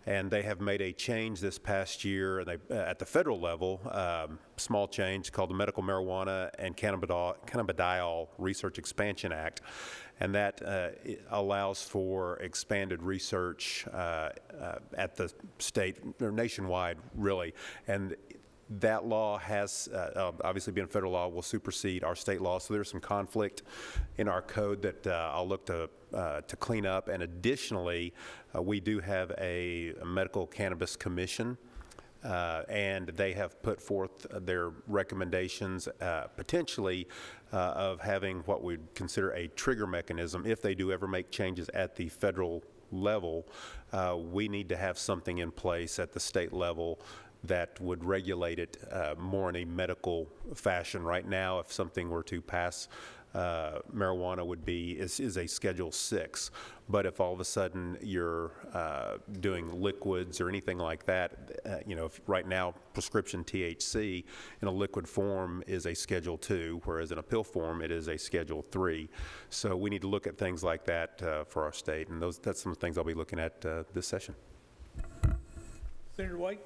and they have made a change this past year at the federal level, small change called the Medical Marijuana and Cannabidiol Research Expansion Act, and that allows for expanded research at the state or nationwide, really. And that law has, obviously being federal law, will supersede our state law, so there's some conflict in our code that I'll look to clean up. And additionally, we do have a medical cannabis commission, and they have put forth their recommendations potentially of having what we'd consider a trigger mechanism. If they do ever make changes at the federal level, we need to have something in place at the state level that would regulate it more in a medical fashion. Right now, if something were to pass, marijuana is a Schedule 6. But if all of a sudden you're doing liquids or anything like that, you know, if right now prescription THC in a liquid form is a Schedule 2, whereas in a pill form it is a Schedule 3. So we need to look at things like that for our state, and that's some of the things I'll be looking at this session. Senator White?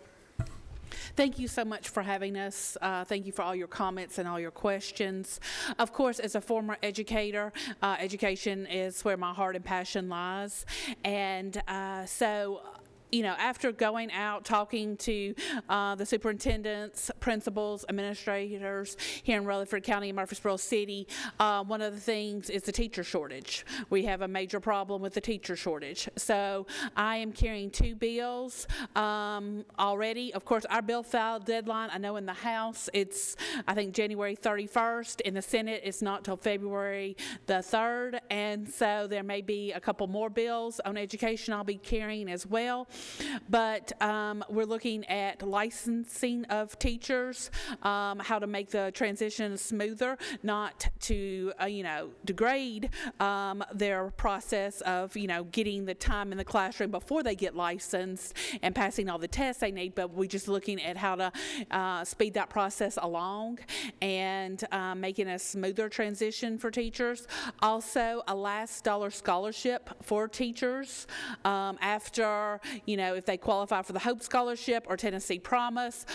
Thank you so much for having us. Thank you for all your comments and all your questions. Of course, as a former educator, education is where my heart and passion lies. And so, you know, after going out, talking to the superintendents, principals, administrators here in Rutherford County and Murfreesboro City, one of the things is the teacher shortage. We have a major problem with the teacher shortage. So I am carrying 2 bills already. Of course, our bill file deadline, I know in the House, it's, I think, January 31st. In the Senate, it's not till February the 3rd. And so there may be a couple more bills on education I'll be carrying as well. But we're looking at licensing of teachers, how to make the transition smoother, not to, you know, degrade their process of, you know, getting the time in the classroom before they get licensed and passing all the tests they need, but we're just looking at how to speed that process along and making a smoother transition for teachers. Also, a last dollar scholarship for teachers after, if they qualify for the Hope Scholarship or Tennessee Promise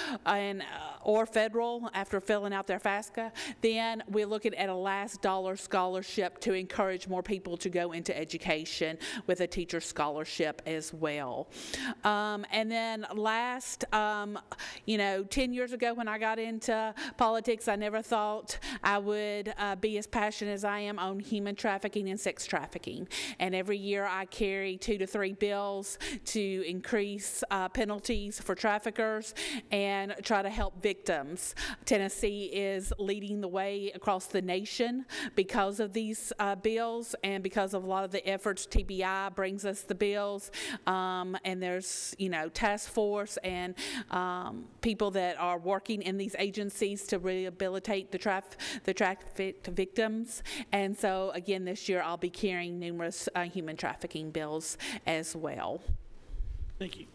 or federal after filling out their FAFSA, then we're looking at a last dollar scholarship to encourage more people to go into education with a teacher scholarship as well. And then last, 10 years ago when I got into politics, I never thought I would be as passionate as I am on human trafficking and sex trafficking. And every year I carry 2 to 3 bills to increase penalties for traffickers and try to help victims. Tennessee is leading the way across the nation because of these bills and because of a lot of the efforts. TBI brings us the bills, and there's task force and people that are working in these agencies to rehabilitate the trafficked victims. And so again, this year I'll be carrying numerous human trafficking bills as well. Thank you.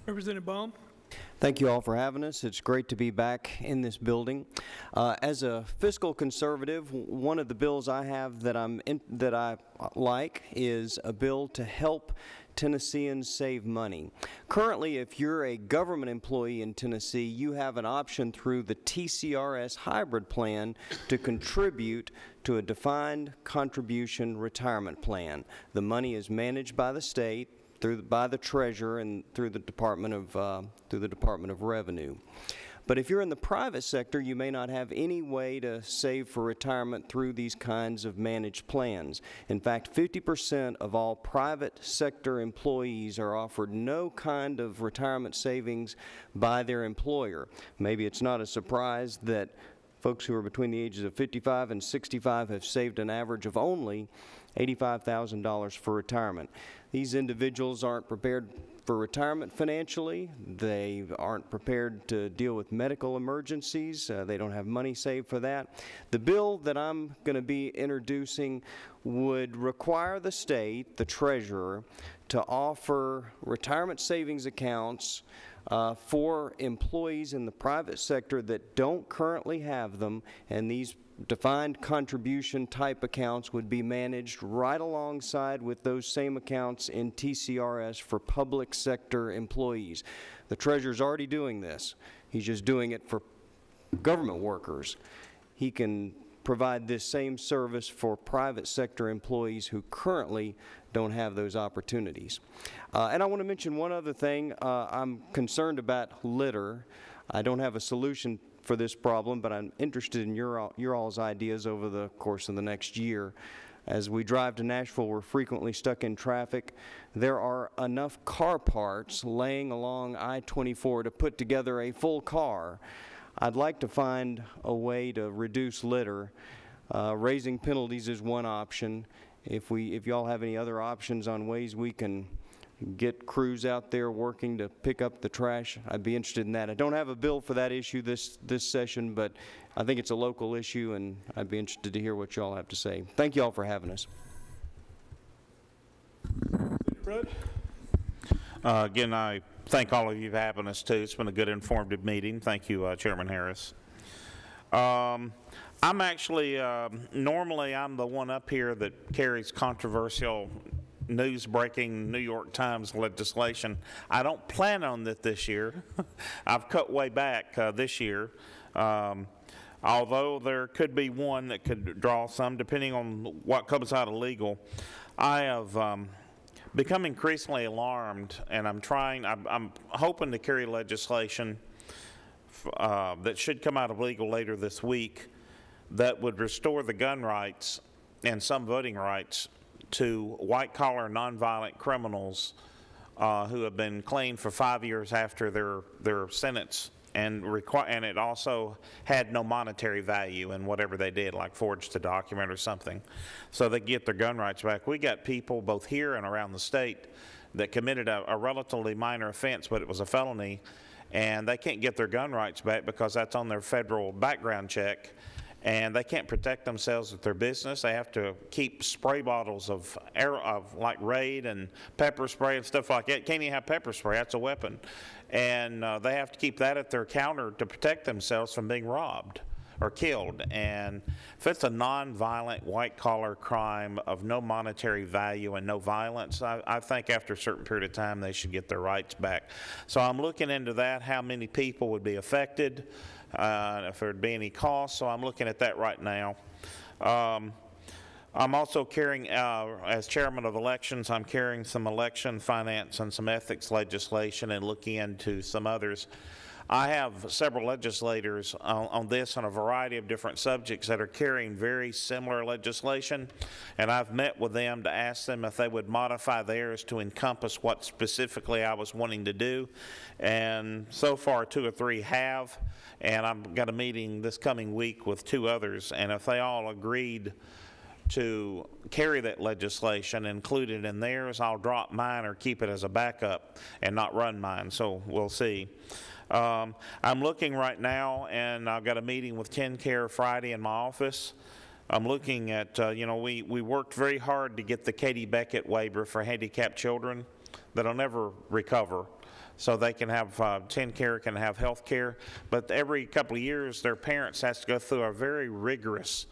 Representative Baum. Thank you all for having us. It's great to be back in this building. As a fiscal conservative, one of the bills I have that I like is a bill to help Tennesseans save money. Currently, if you're a government employee in Tennessee, you have an option through the TCRS hybrid plan to contribute to a defined contribution retirement plan. The money is managed by the state, by the treasurer, and through the Department of Revenue. But if you're in the private sector, you may not have any way to save for retirement through these kinds of managed plans. In fact, 50% of all private sector employees are offered no kind of retirement savings by their employer. Maybe it's not a surprise that folks who are between the ages of 55 and 65 have saved an average of only $85,000 for retirement. These individuals aren't prepared for retirement financially. They aren't prepared to deal with medical emergencies. They don't have money saved for that. The bill that I'm going to be introducing would require the state, the treasurer, to offer retirement savings accounts for employees in the private sector that don't currently have them, and these defined contribution type accounts would be managed right alongside with those same accounts in TCRS for public sector employees. The treasurer's already doing this. He's just doing it for government workers. He can provide this same service for private sector employees who currently don't have those opportunities. And I want to mention one other thing. I'm concerned about litter. I don't have a solution for this problem, but I'm interested in your all's ideas over the course of the next year. As we drive to Nashville, we're frequently stuck in traffic. There are enough car parts laying along I-24 to put together a full car. I'd like to find a way to reduce litter. Raising penalties is one option. If y'all have any other options on ways we can get crews out there working to pick up the trash, I'd be interested in that. I don't have a bill for that issue this session, but I think it's a local issue, and I'd be interested to hear what y'all have to say. Thank you all for having us. Again, I thank all of you for having us too. It's been a good informative meeting. Thank you, Chairman Harris. I'm actually, normally I'm the one up here that carries controversial news-breaking New York Times legislation. I don't plan on that this year. I've cut way back this year, although there could be one that could draw some, depending on what comes out of legal. I have become increasingly alarmed, and I'm hoping to carry legislation that should come out of legal later this week that would restore the gun rights and some voting rights to white-collar, nonviolent criminals who have been clean for 5 years after their sentence, and it also had no monetary value in whatever they did, like forged a document or something, so they get their gun rights back. We got people both here and around the state that committed a relatively minor offense, but it was a felony, and they can't get their gun rights back because that's on their federal background check. And they can't protect themselves with their business. They have to keep spray bottles of like Raid and pepper spray and stuff like that. Can't even have pepper spray, that's a weapon. And they have to keep that at their counter to protect themselves from being robbed. or killed. And if it's a non-violent, white-collar crime of no monetary value and no violence, I think after a certain period of time they should get their rights back. So I'm looking into that, how many people would be affected, if there'd be any cost. So I'm looking at that right now. I'm also carrying, as chairman of elections, I'm carrying some election finance and some ethics legislation and looking into some others. I have several legislators on this on a variety of different subjects that are carrying very similar legislation, and I've met with them to ask them if they would modify theirs to encompass what specifically I was wanting to do, and so far 2 or 3 have, and I've got a meeting this coming week with 2 others, and if they all agreed to carry that legislation, include it in theirs, I'll drop mine or keep it as a backup and not run mine, so we'll see. I'm looking right now, and I've got a meeting with TennCare Friday in my office. I'm looking at, you know, we worked very hard to get the Katie Beckett waiver for handicapped children that'll never recover. So they can have, TennCare can have health care, but every couple of years their parents has to go through a very rigorous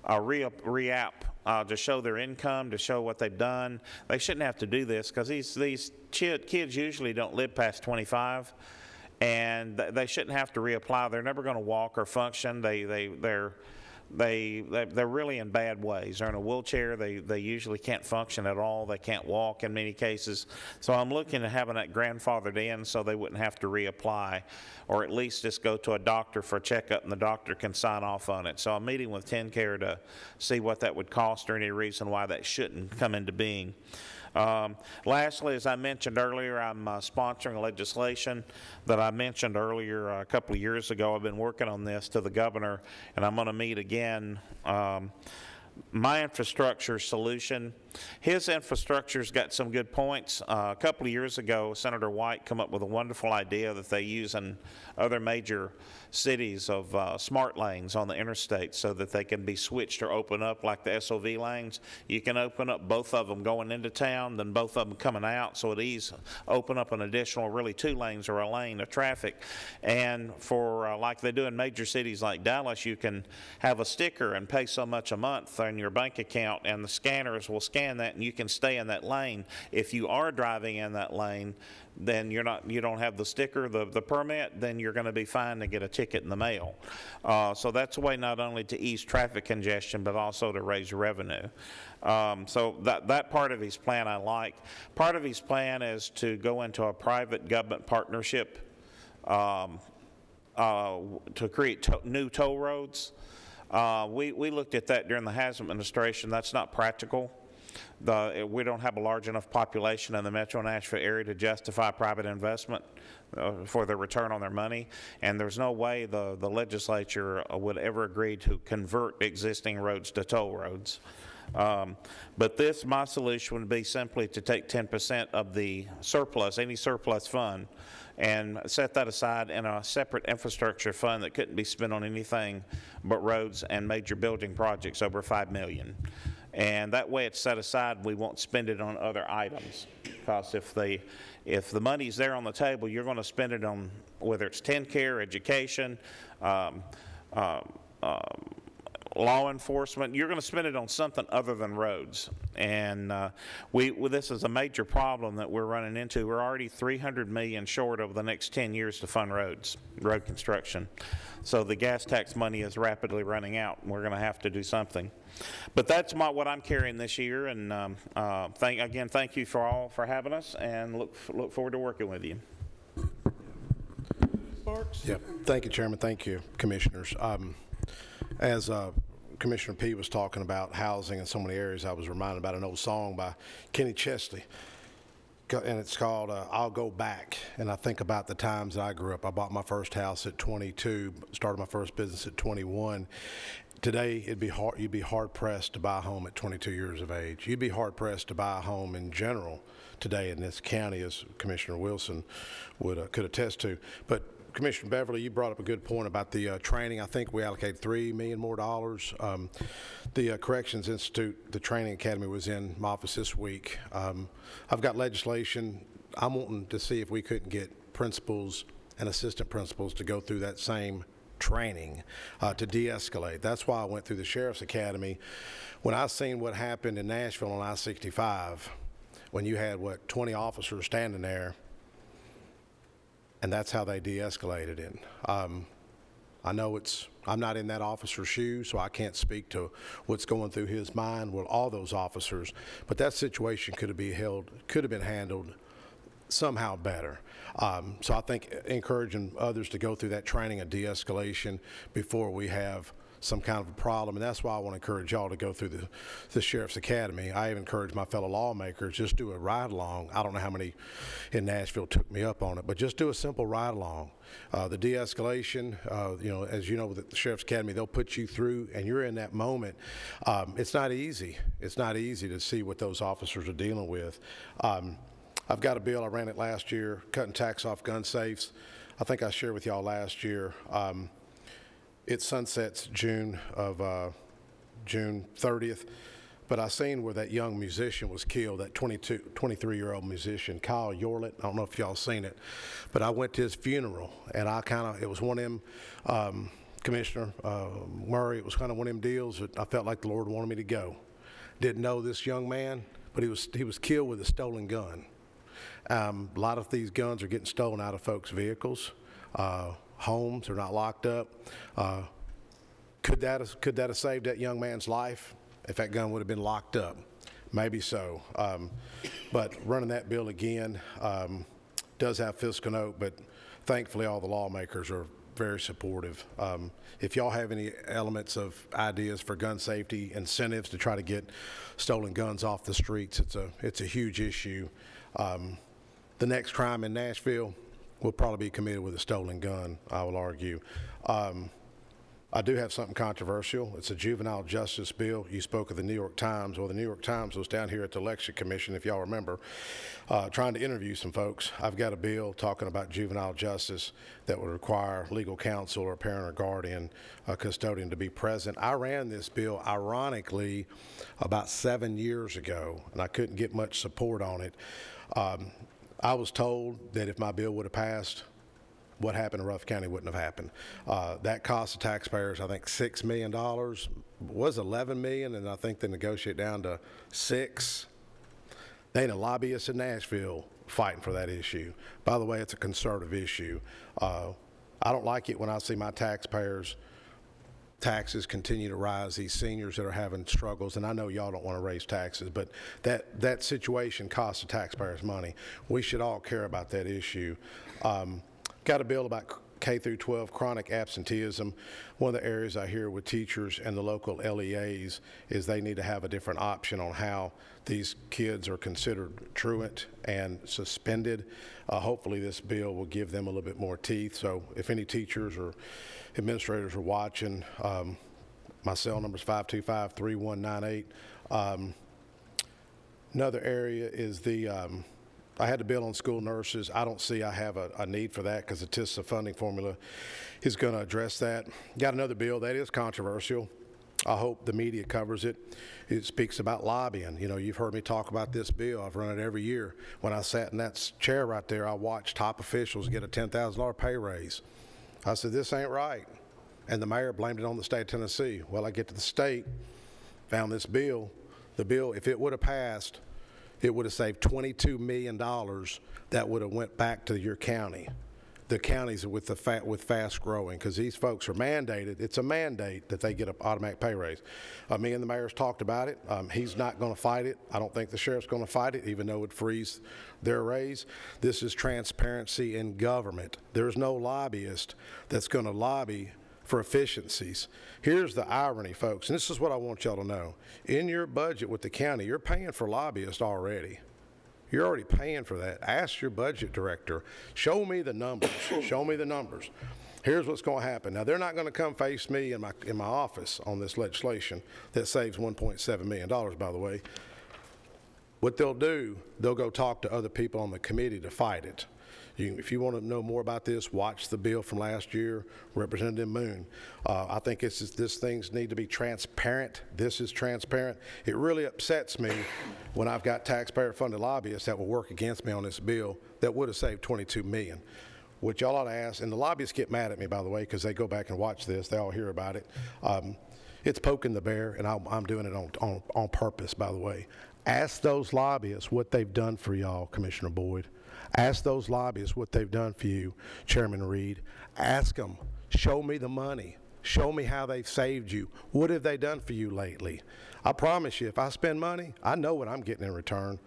re-app to show their income, to show what they've done. They shouldn't have to do this because these kids usually don't live past 25, and they shouldn't have to reapply. They're never going to walk or function. They're really in bad ways. They're in a wheelchair. They usually can't function at all. They can't walk in many cases. So I'm looking at having that grandfathered in so they wouldn't have to reapply, or at least just go to a doctor for a checkup and the doctor can sign off on it. So I'm meeting with TennCare to see what that would cost or any reason why that shouldn't come into being. Lastly, as I mentioned earlier, I'm sponsoring legislation that I mentioned earlier a couple of years ago. I've been working on this to the governor, and I'm going to meet again. My infrastructure solution, his infrastructure's got some good points. A couple of years ago, Senator White came up with a wonderful idea that they use in other major cities of smart lanes on the interstate so that they can be switched or open up like the SOV lanes. You can open up both of them going into town, then both of them coming out, so it open up an additional really 2 lanes or a lane of traffic. And for like they do in major cities like Dallas, you can have a sticker and pay so much a month in your bank account, and the scanners will scan that and you can stay in that lane. If you are driving in that lane, then you don't have the sticker, the permit, then you're going to be fined to get a ticket in the mail. So that's a way not only to ease traffic congestion, but also to raise revenue. So that part of his plan I like. Part of his plan is to go into a private government partnership to create new toll roads. We looked at that during the Haslam administration. That's not practical. We don't have a large enough population in the Metro Nashville area to justify private investment for the return on their money, and there's no way the legislature would ever agree to convert existing roads to toll roads. But my solution would be simply to take 10% of the surplus, any surplus fund, and set that aside in a separate infrastructure fund that couldn't be spent on anything but roads and major building projects over $5 million. And that way it's set aside, we won't spend it on other items. Because if the money's there on the table, you're going to spend it on whether it's TennCare, education, law enforcement, you're going to spend it on something other than roads. And this is a major problem that we're running into. We're already $300 million short over the next 10 years to fund road construction. So the gas tax money is rapidly running out, and we're going to have to do something. But that's what I'm carrying this year, and again, thank you for having us, and look forward to working with you. Sparks? Yeah, thank you, Chairman. Thank you, Commissioners. As Commissioner P was talking about housing in so many areas, I was reminded about an old song by Kenny Chesney, and it's called I'll Go Back. And I think about the times that I grew up. I bought my first house at 22, started my first business at 21. Today, you'd be hard-pressed to buy a home at 22 years of age. You'd be hard-pressed to buy a home in general today in this county, as Commissioner Wilson could attest to. But Commissioner Beverly, you brought up a good point about the training. I think we allocated $3 million more. The Corrections Institute, the training academy was in my office this week. I've got legislation. I'm wanting to see if we couldn't get principals and assistant principals to go through that same training to de-escalate. That's why I went through the Sheriff's Academy. When I seen what happened in Nashville on I-65, when you had, 20 officers standing there, and that's how they de-escalated it. I know I'm not in that officer's shoes, so I can't speak to what's going through his mind with all those officers, but that situation could have been handled somehow better. So I think encouraging others to go through that training of de-escalation before we have some kind of a problem, and that's why I want to encourage y'all to go through the Sheriff's Academy. I even encourage my fellow lawmakers, just do a ride-along. I don't know how many in Nashville took me up on it, but just do a simple ride-along. The de-escalation, as you know, with the Sheriff's Academy, they'll put you through, and you're in that moment. It's not easy. It's not easy to see what those officers are dealing with. I've got a bill, I ran it last year, cutting tax off gun safes. I think I shared with y'all last year. It sunsets June 30th, but I seen where that young musician was killed, that 23-year-old musician, Kyle Yorlet. I don't know if y'all seen it, but I went to his funeral, and it was one of them, Commissioner Murray, it was kind of one of them deals that I felt like the Lord wanted me to go. Didn't know this young man, but he was killed with a stolen gun. A lot of these guns are getting stolen out of folks' vehicles. Homes are not locked up. Could that have saved that young man's life if that gun would have been locked up? Maybe so. But running that bill again does have fiscal note, but thankfully all the lawmakers are very supportive. If y'all have any elements of ideas for gun safety, incentives to try to get stolen guns off the streets, it's a huge issue. The next crime in Nashville will probably be committed with a stolen gun, I will argue. I do have something controversial. It's a juvenile justice bill. You spoke of the New York Times. Well, the New York Times was down here at the Election Commission, if y'all remember, trying to interview some folks. I've got a bill talking about juvenile justice that would require legal counsel or parent or guardian custodian to be present. I ran this bill, ironically, about 7 years ago, and I couldn't get much support on it. I was told that if my bill would have passed, what happened in Rutherford County wouldn't have happened. That cost the taxpayers, I think, $6 million, was $11 million, and I think they negotiate down to $6. They ain't a lobbyist in Nashville fighting for that issue. By the way, it's a conservative issue. I don't like it when I see my taxpayers' taxes continue to rise, these seniors that are having struggles, and I know y'all don't want to raise taxes, but that situation costs the taxpayers money. We should all care about that issue. Got a bill about K through 12 chronic absenteeism. One of the areas I hear with teachers and the local LEAs is they need to have a different option on how these kids are considered truant and suspended. Hopefully this bill will give them a little bit more teeth. So if any teachers or administrators are watching, my cell number is 525-3198. Another area is I had a bill on school nurses. I don't see I have a need for that because the TISA funding formula is going to address that. Got another bill that is controversial. I hope the media covers it. It speaks about lobbying. You know, you've heard me talk about this bill. I've run it every year. When I sat in that chair right there, I watched top officials get a $10,000 pay raise. I said, this ain't right. And the mayor blamed it on the state of Tennessee. Well, I get to the state, found this bill. The bill, if it would have passed, it would have saved $22 million that would have went back to your county. The counties with fast growing, because these folks are mandated. It's a mandate that they get an automatic pay raise. Me and the mayor's talked about it. He's not going to fight it. I don't think the sheriff's going to fight it, even though it frees their raise. This is transparency in government. There's no lobbyist that's going to lobby for efficiencies. Here's the irony, folks, and this is what I want y'all to know. In your budget with the county, you're paying for lobbyists already. You're already paying for that. Ask your budget director, show me the numbers, show me the numbers. Here's what's going to happen. Now, they're not going to come face me in my office on this legislation that saves $1.7 million, by the way. What they'll do, they'll go talk to other people on the committee to fight it. If you want to know more about this, watch the bill from last year, Representative Moon. I think this things need to be transparent. This is transparent. It really upsets me when I've got taxpayer-funded lobbyists that will work against me on this bill that would have saved $22 million. what y'all ought to ask, and the lobbyists get mad at me, by the way, because they go back and watch this. They all hear about it. It's poking the bear, and I'm doing it on purpose, by the way. Ask those lobbyists what they've done for y'all, Commissioner Boyd. Ask those lobbyists what they've done for you, Chairman Reed. Ask them, show me the money. Show me how they've saved you. What have they done for you lately? I promise you, if I spend money, I know what I'm getting in return.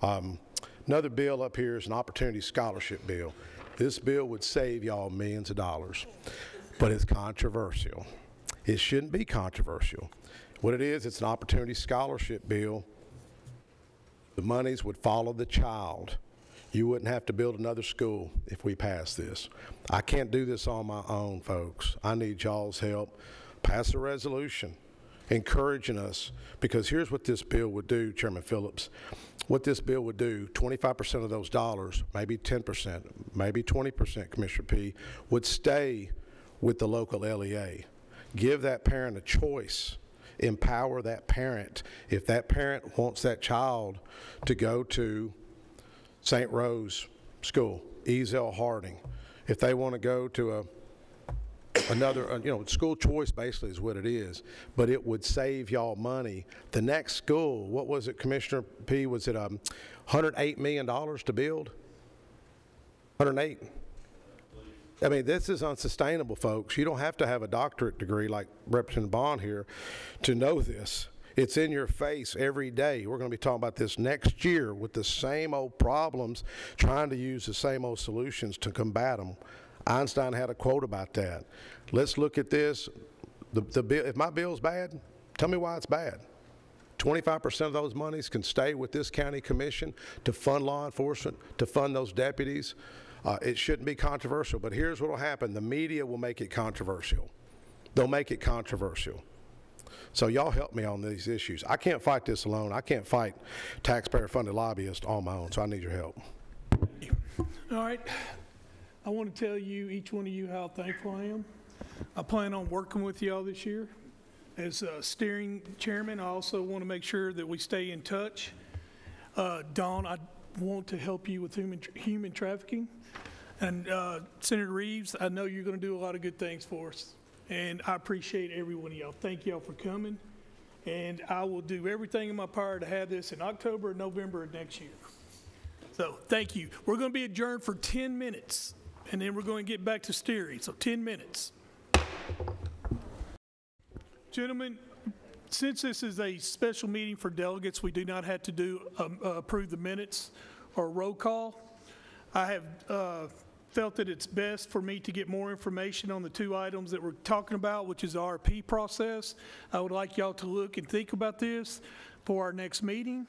Another bill up here is an opportunity scholarship bill. This bill would save y'all millions of dollars, but it's controversial. It shouldn't be controversial. What it is, it's an opportunity scholarship bill. The monies would follow the child. You wouldn't have to build another school if we pass this. I can't do this on my own, folks. I need y'all's help. Pass a resolution encouraging us, because here's what this bill would do, Chairman Phillips. What this bill would do, 25% of those dollars, maybe 10%, maybe 20%, Commissioner P., would stay with the local LEA. Give that parent a choice. Empower that parent. If that parent wants that child to go to St. Rose School, Ezel Harding, if they want to go to another, school choice basically is what it is, but it would save y'all money. The next school, what was it, Commissioner P., was it $108 million to build? 108? I mean, this is unsustainable, folks. You don't have to have a doctorate degree like Representative Bond here to know this. It's in your face every day. We're going to be talking about this next year with the same old problems, trying to use the same old solutions to combat them. Einstein had a quote about that. Let's look at this. The bill, if my bill's bad, tell me why it's bad. 25% of those monies can stay with this county commission to fund law enforcement, to fund those deputies. It shouldn't be controversial, but here's what will happen. The media will make it controversial. They'll make it controversial. So y'all help me on these issues. I can't fight this alone. I can't fight taxpayer-funded lobbyists on my own, so I need your help. All right. I want to tell you, each one of you, how thankful I am. I plan on working with y'all this year. As steering chairman, I also want to make sure that we stay in touch. Dawn, I want to help you with human trafficking. And Senator Reeves, I know you're going to do a lot of good things for us. And I appreciate every one of y'all. Thank y'all for coming. And I will do everything in my power to have this in October or November of next year. So thank you. We're going to be adjourned for 10 minutes. And then we're going to get back to steering. So 10 minutes. Gentlemen, since this is a special meeting for delegates, we do not have to do approve the minutes or roll call. I have felt that it's best for me to get more information on the two items that we're talking about, which is the RP process. I would like y'all to look and think about this for our next meeting.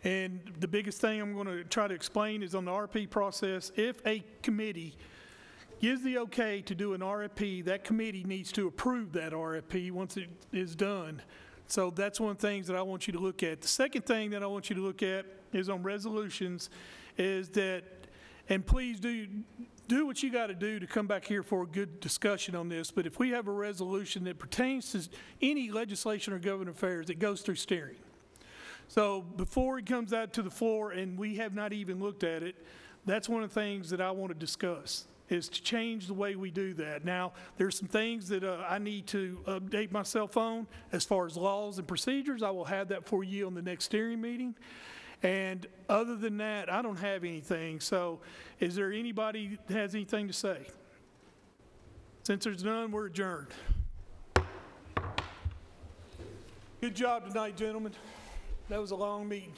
And the biggest thing I'm going to try to explain is on the RP process, if a committee gives the okay to do an RFP, that committee needs to approve that RFP once it is done. So that's one of the things that I want you to look at. The second thing that I want you to look at is on resolutions, is that, and please do what you got to do to come back here for a good discussion on this, but if we have a resolution that pertains to any legislation or government affairs, it goes through steering. So before it comes out to the floor and we have not even looked at it, that's one of the things that I want to discuss, is to change the way we do that. Now, there's some things that I need to update myself on as far as laws and procedures. I will have that for you on the next steering meeting. And other than that, I don't have anything. So is there anybody that has anything to say? Since there's none, we're adjourned. Good job tonight, gentlemen. That was a long meeting.